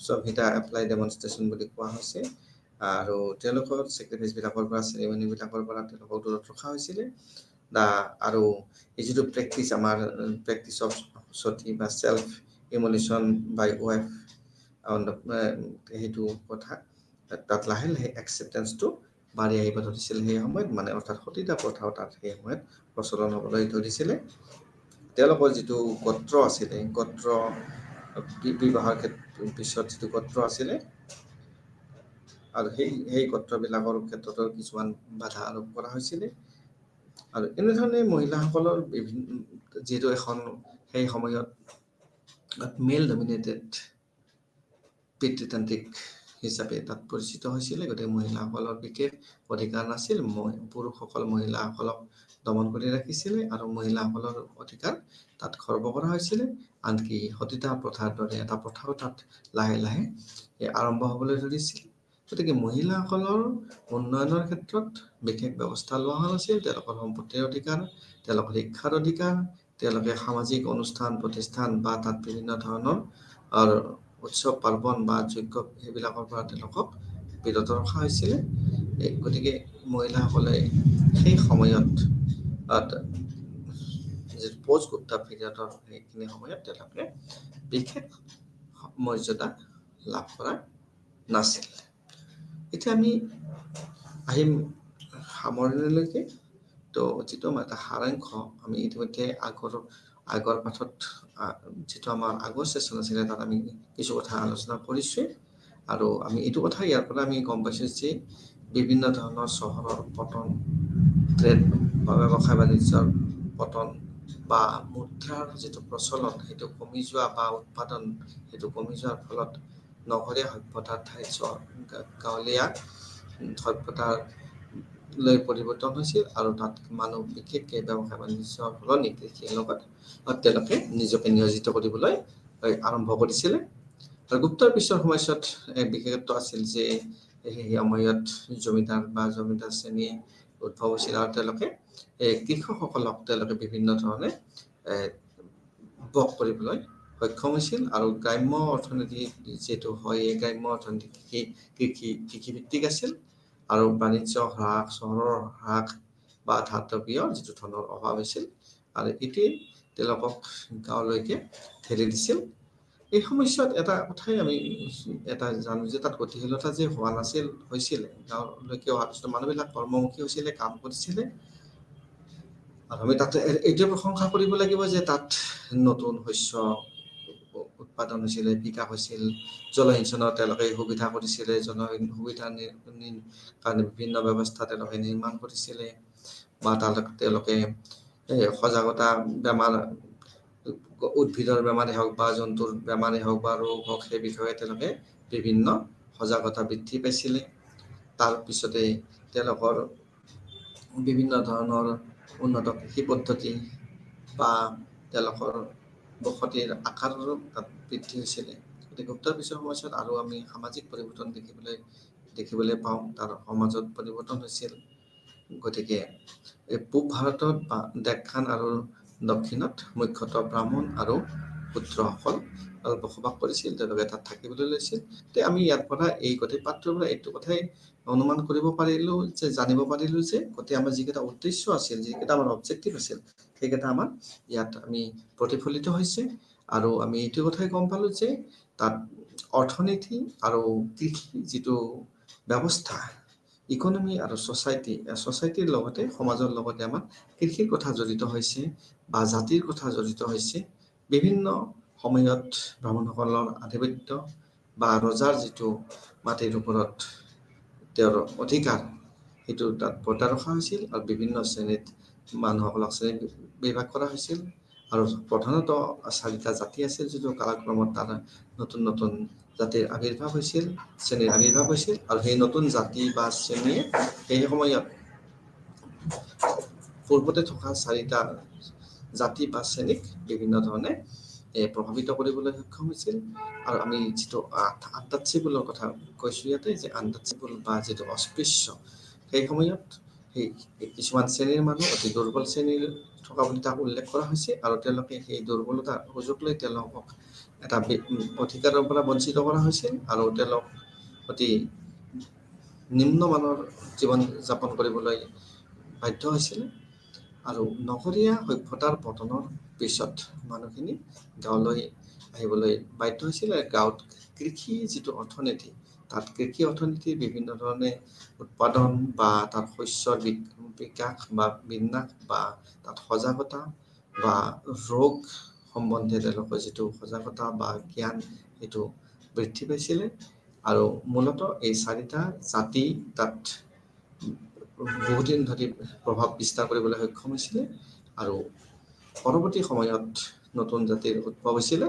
Samhita apply demonstration বুলি কোৱা হৈছে। আৰু তেওঁলোকৰ চেক্ৰিফাইচবিলাকৰ পৰা, চেৰিমনিবিলাকৰ পৰা তেওঁলোকক দূৰত ৰখা হৈছিলে। আৰু এই যিটো আমাৰ প্ৰেক্টিচ অফ সতী বা চেল্ফ ইমলিউশ্যন বাই ৱাইফ, সেইটো কথা তাত লাহে লাহে একচেপ্টেঞ্চটো বাঢ়ি আহিব ধৰিছিল সেই সময়ত, অৰ্থাৎ সতীদাহ প্ৰথাও তাত সেই সময়ত প্ৰচলন হ'বলৈ ধৰিছিলে। তেওঁলোকৰ যিটো গোত্ৰ আছিলে, গোত্ৰ বিবাহৰ পিছত যিটো গোত্ৰ আছিলে, আৰু সেই গোত্ৰবিলাকৰ ক্ষেত্ৰতো কিছুমান বাধা আৰোপ কৰা হৈছিলে। আৰু এনেধৰণে মহিলাসকলৰ যিহেতু সেই সময়ত মেল ডমিনেটেড পিতৃতান্ত্ৰিক হিচাপে তাত পৰিচিত হৈছিলে, গতিকে মহিলাসকলৰ বিশেষ অধিকাৰ নাছিল। পুৰুষসকল মহিলাসকলক দমন কৰি ৰাখিছিলে আৰু মহিলাসকলৰ অধিকাৰ তাত খৰ্ব কৰা হৈছিলে। আনকি সতীদাহ প্ৰথাৰ দৰে এটা প্ৰথাও তাত লাহে লাহে আৰম্ভ হ'বলৈ ধৰিছিল। গতিকে মহিলাসকলৰ উন্নয়নৰ ক্ষেত্ৰত বিশেষ ব্যৱস্থা লোৱা হোৱা নাছিল। তেওঁলোকৰ সম্পত্তিৰ অধিকাৰ, তেওঁলোকৰ শিক্ষাৰ অধিকাৰ, তেওঁলোকে সামাজিক অনুষ্ঠান প্ৰতিষ্ঠান বা তাত বিভিন্ন ধৰণৰ উৎসৱ পাৰ্বণ বা যজ্ঞ সেইবিলাকৰ পৰা তেওঁলোকক বিৰত ৰখা হৈছিলে। গতিকে মহিলাসকলে সেই সময়ত পষ্ট গুপ্তা পিৰিয়ডৰ সেইখিনি সময়ত তেওঁলোকে বিশেষ মৰ্যাদা লাভ কৰা নাছিল। এতিয়া আমি আহিম সামৰণিলৈকে। তো যিটো আমাৰ এটা সাৰাংশ, আমি ইতিমধ্যে আগৰ পাঠত যিটো আমাৰ আগৰ ছেশ্যন আছিলে তাত আমি কিছু কথা আলোচনা কৰিছোঁ। আৰু আমি এইটো কথা ইয়াৰ পৰা আমি গম পাইছোঁ যে বিভিন্ন ধৰণৰ চহৰৰ পতন, ট্ৰেড বা ব্যৱসায় বাণিজ্যৰ পতন বা মুদ্ৰাৰ যিটো প্ৰচলন সেইটো কমি যোৱা বা উৎপাদন সেইটো কমি যোৱাৰ ফলত নগৰীয়া সভ্যতাৰ ঠাইত গাঁৱলীয়া সভ্যতাৰ লৈ পৰিৱৰ্তন হৈছিল। আৰু তাত মানুহ বিশেষকৈ ব্যৱসায় বাণিজ্যৰ সলনি কৃষিৰ লগত তেওঁলোকে নিজকে নিয়োজিত কৰিবলৈ আৰম্ভ কৰিছিলে। আৰু গুপ্তৰ পিছৰ সময়ছোৱাত বিশেষত্ব আছিল যে সেই সময়ত জমিদাৰ বা জমিদাৰ শ্ৰেণীয়ে উদ্ভৱ হৈছিল আৰু তেওঁলোকে কৃষকসকলক তেওঁলোকে বিভিন্ন ধৰণে বস কৰিবলৈ সক্ষম হৈছিল। আৰু গ্ৰাম্য অৰ্থনীতি যিহেতু হয়, এই গ্ৰাম্য অৰ্থনীতি কৃষিভিত্তিক আছিল। আৰু বাণিজ্য হ্ৰাস, চহৰৰ হ্ৰাস বা ধাতৱীয় যিটো ধনৰ অভাৱ হৈছিল, আৰু এটি তেওঁলোকক গাঁৱলৈকে ঠেলি দিছিল। এই সময়ছোৱাত এটা কথাই আমি এটা জানো যে তাত গতিশীলতা যে হোৱা নাছিল, হৈছিলে। গাঁৱলৈকে অহাৰ পিছত মানুহবিলাক কৰ্মমুখী হৈছিলে, কাম কৰিছিলে। আৰু আমি তাতে এইটোৱে প্ৰশংসা কৰিব লাগিব যে তাত নতুন শস্য উৎপাদন হৈছিলে, বিকাশ হৈছিল। জলসিঞ্চনৰ তেওঁলোকে সুবিধা কৰিছিলে, সুবিধাৰ কাৰণে বিভিন্ন ব্যৱস্থা তেওঁলোকে নিৰ্মাণ কৰিছিলে। বা তেওঁলোকে সজাগতা, বেমাৰ, উদ্ভিদৰ বেমাৰেই হওক বা জন্তুৰ বেমাৰেই হওক বা ৰোগ হওক, সেই বিষয়ে তেওঁলোকে বিভিন্ন সজাগতা বৃদ্ধি পাইছিলে। তাৰপিছতে তেওঁলোকৰ বিভিন্ন ধৰণৰ উন্নত কৃষি পদ্ধতি বা তেওঁলোকৰ বসতিৰ আকাৰৰো তাত বৃদ্ধি হৈছিলে। গতিকে গুপ্তৰ পিছৰ সময়ছোৱাত আৰু আমি সামাজিক পৰিৱৰ্তন দেখিবলৈ পাওঁ। তাৰ সমাজত পৰিৱৰ্তন হৈছিল। গতিকে এই পূব ভাৰতত বা দেশখান আৰু দক্ষিণত মুখ্যতঃ ব্ৰাহ্মণ আৰু শূদ্ৰসকল বসবাস কৰিছিল। তেওঁলোকে তাত থাকিবলৈ লৈছিল। আমি ইয়াৰ পৰা এই গোটেই পাঠটোৰ পৰা এইটো কথাই অনুমান কৰিব পাৰিলোঁ যে, জানিব পাৰিলোঁ যে গোটেই আমাৰ যিকেইটা উদ্দেশ্য আছিল, যিকেইটা আমাৰ অবজেক্টিভ আছিল, সেইকেইটা আমাৰ ইয়াত আমি প্ৰতিফলিত হৈছে। আৰু আমি এইটো কথাই গম পালোঁ যে তাত অৰ্থনীতি আৰু কৃষি যিটো ব্যৱস্থা, ইকনমি আৰু ছ'চাইটিৰ লগতে সমাজৰ লগতে আমাৰ কৃষিৰ কথা জড়িত হৈছে বা জাতিৰ কথা জড়িত হৈছে। বিভিন্ন সময়ত ব্ৰাহ্মণসকলৰ আধিপত্য বা ৰজাৰ যিটো মাটিৰ ওপৰত তেওঁৰ অধিকাৰ, সেইটো তাত বৰ্তাই ৰখা হৈছিল। আৰু বিভিন্ন শ্ৰেণীত মানুহসকলক বিভাগ কৰা হৈছিল। আৰু প্ৰধানতঃ 4টা জাতি আছিল, যিটো কালক্ৰমত তাৰ নতুন নতুন জাতিৰ আৱিৰ্ভাৱ হৈছিল, শ্ৰেণীৰ আৱিৰ্ভাৱ হৈছিল। আৰু সেই নতুন জাতি বা শ্ৰেণীয়ে সেই সময়ত পূৰ্বতে থকা 4টা জাতি বা শ্ৰেণীক বিভিন্ন ধৰণে প্ৰভাৱিত কৰিবলৈ সক্ষম হৈছিল। আৰু আমি যিটো আনটাচেবলৰ কথা কৈছোঁ ইয়াতে, যে আনটাচেবল বা যিটো অস্পৃশ্য, সেই সময়ত সেই কিছুমান শ্ৰেণীৰ মানুহ অতি দুৰ্বল শ্ৰেণীৰ থকা বুলি তাক উল্লেখ কৰা হৈছে। আৰু তেওঁলোকে সেই দুৰ্বলতাৰ সুযোগ লৈ তেওঁলোকক এটা অধিকাৰৰ পৰা বঞ্চিত কৰা হৈছিল। আৰু তেওঁলোক অতি নিম্নমানৰ জীৱন যাপন কৰিবলৈ বাধ্য হৈছিল। আৰু নগৰীয়া সভ্যতাৰ পতনৰ পিছত মানুহখিনি গাঁৱলৈ আহিবলৈ বাধ্য হৈছিল। গাঁৱত কৃষি যিটো অৰ্থনীতি, তাত কৃষি অৰ্থনীতিৰ বিভিন্ন ধৰণে উৎপাদন বা তাত শস্যৰ বিকাশ বা বিন্যাস বা তাত সজাগতা বা ৰোগ সম্বন্ধে তেওঁলোকৰ যিটো সজাগতা বা জ্ঞান সেইটো বৃদ্ধি পাইছিলে আৰু মূলতঃ এই 4টা জাতি তাত বহুদিন ধৰি প্ৰভাৱ বিস্তাৰ কৰিবলৈ সক্ষম হৈছিলে আৰু পৰৱৰ্তী সময়ত নতুন জাতিৰ উদ্ভৱ হৈছিলে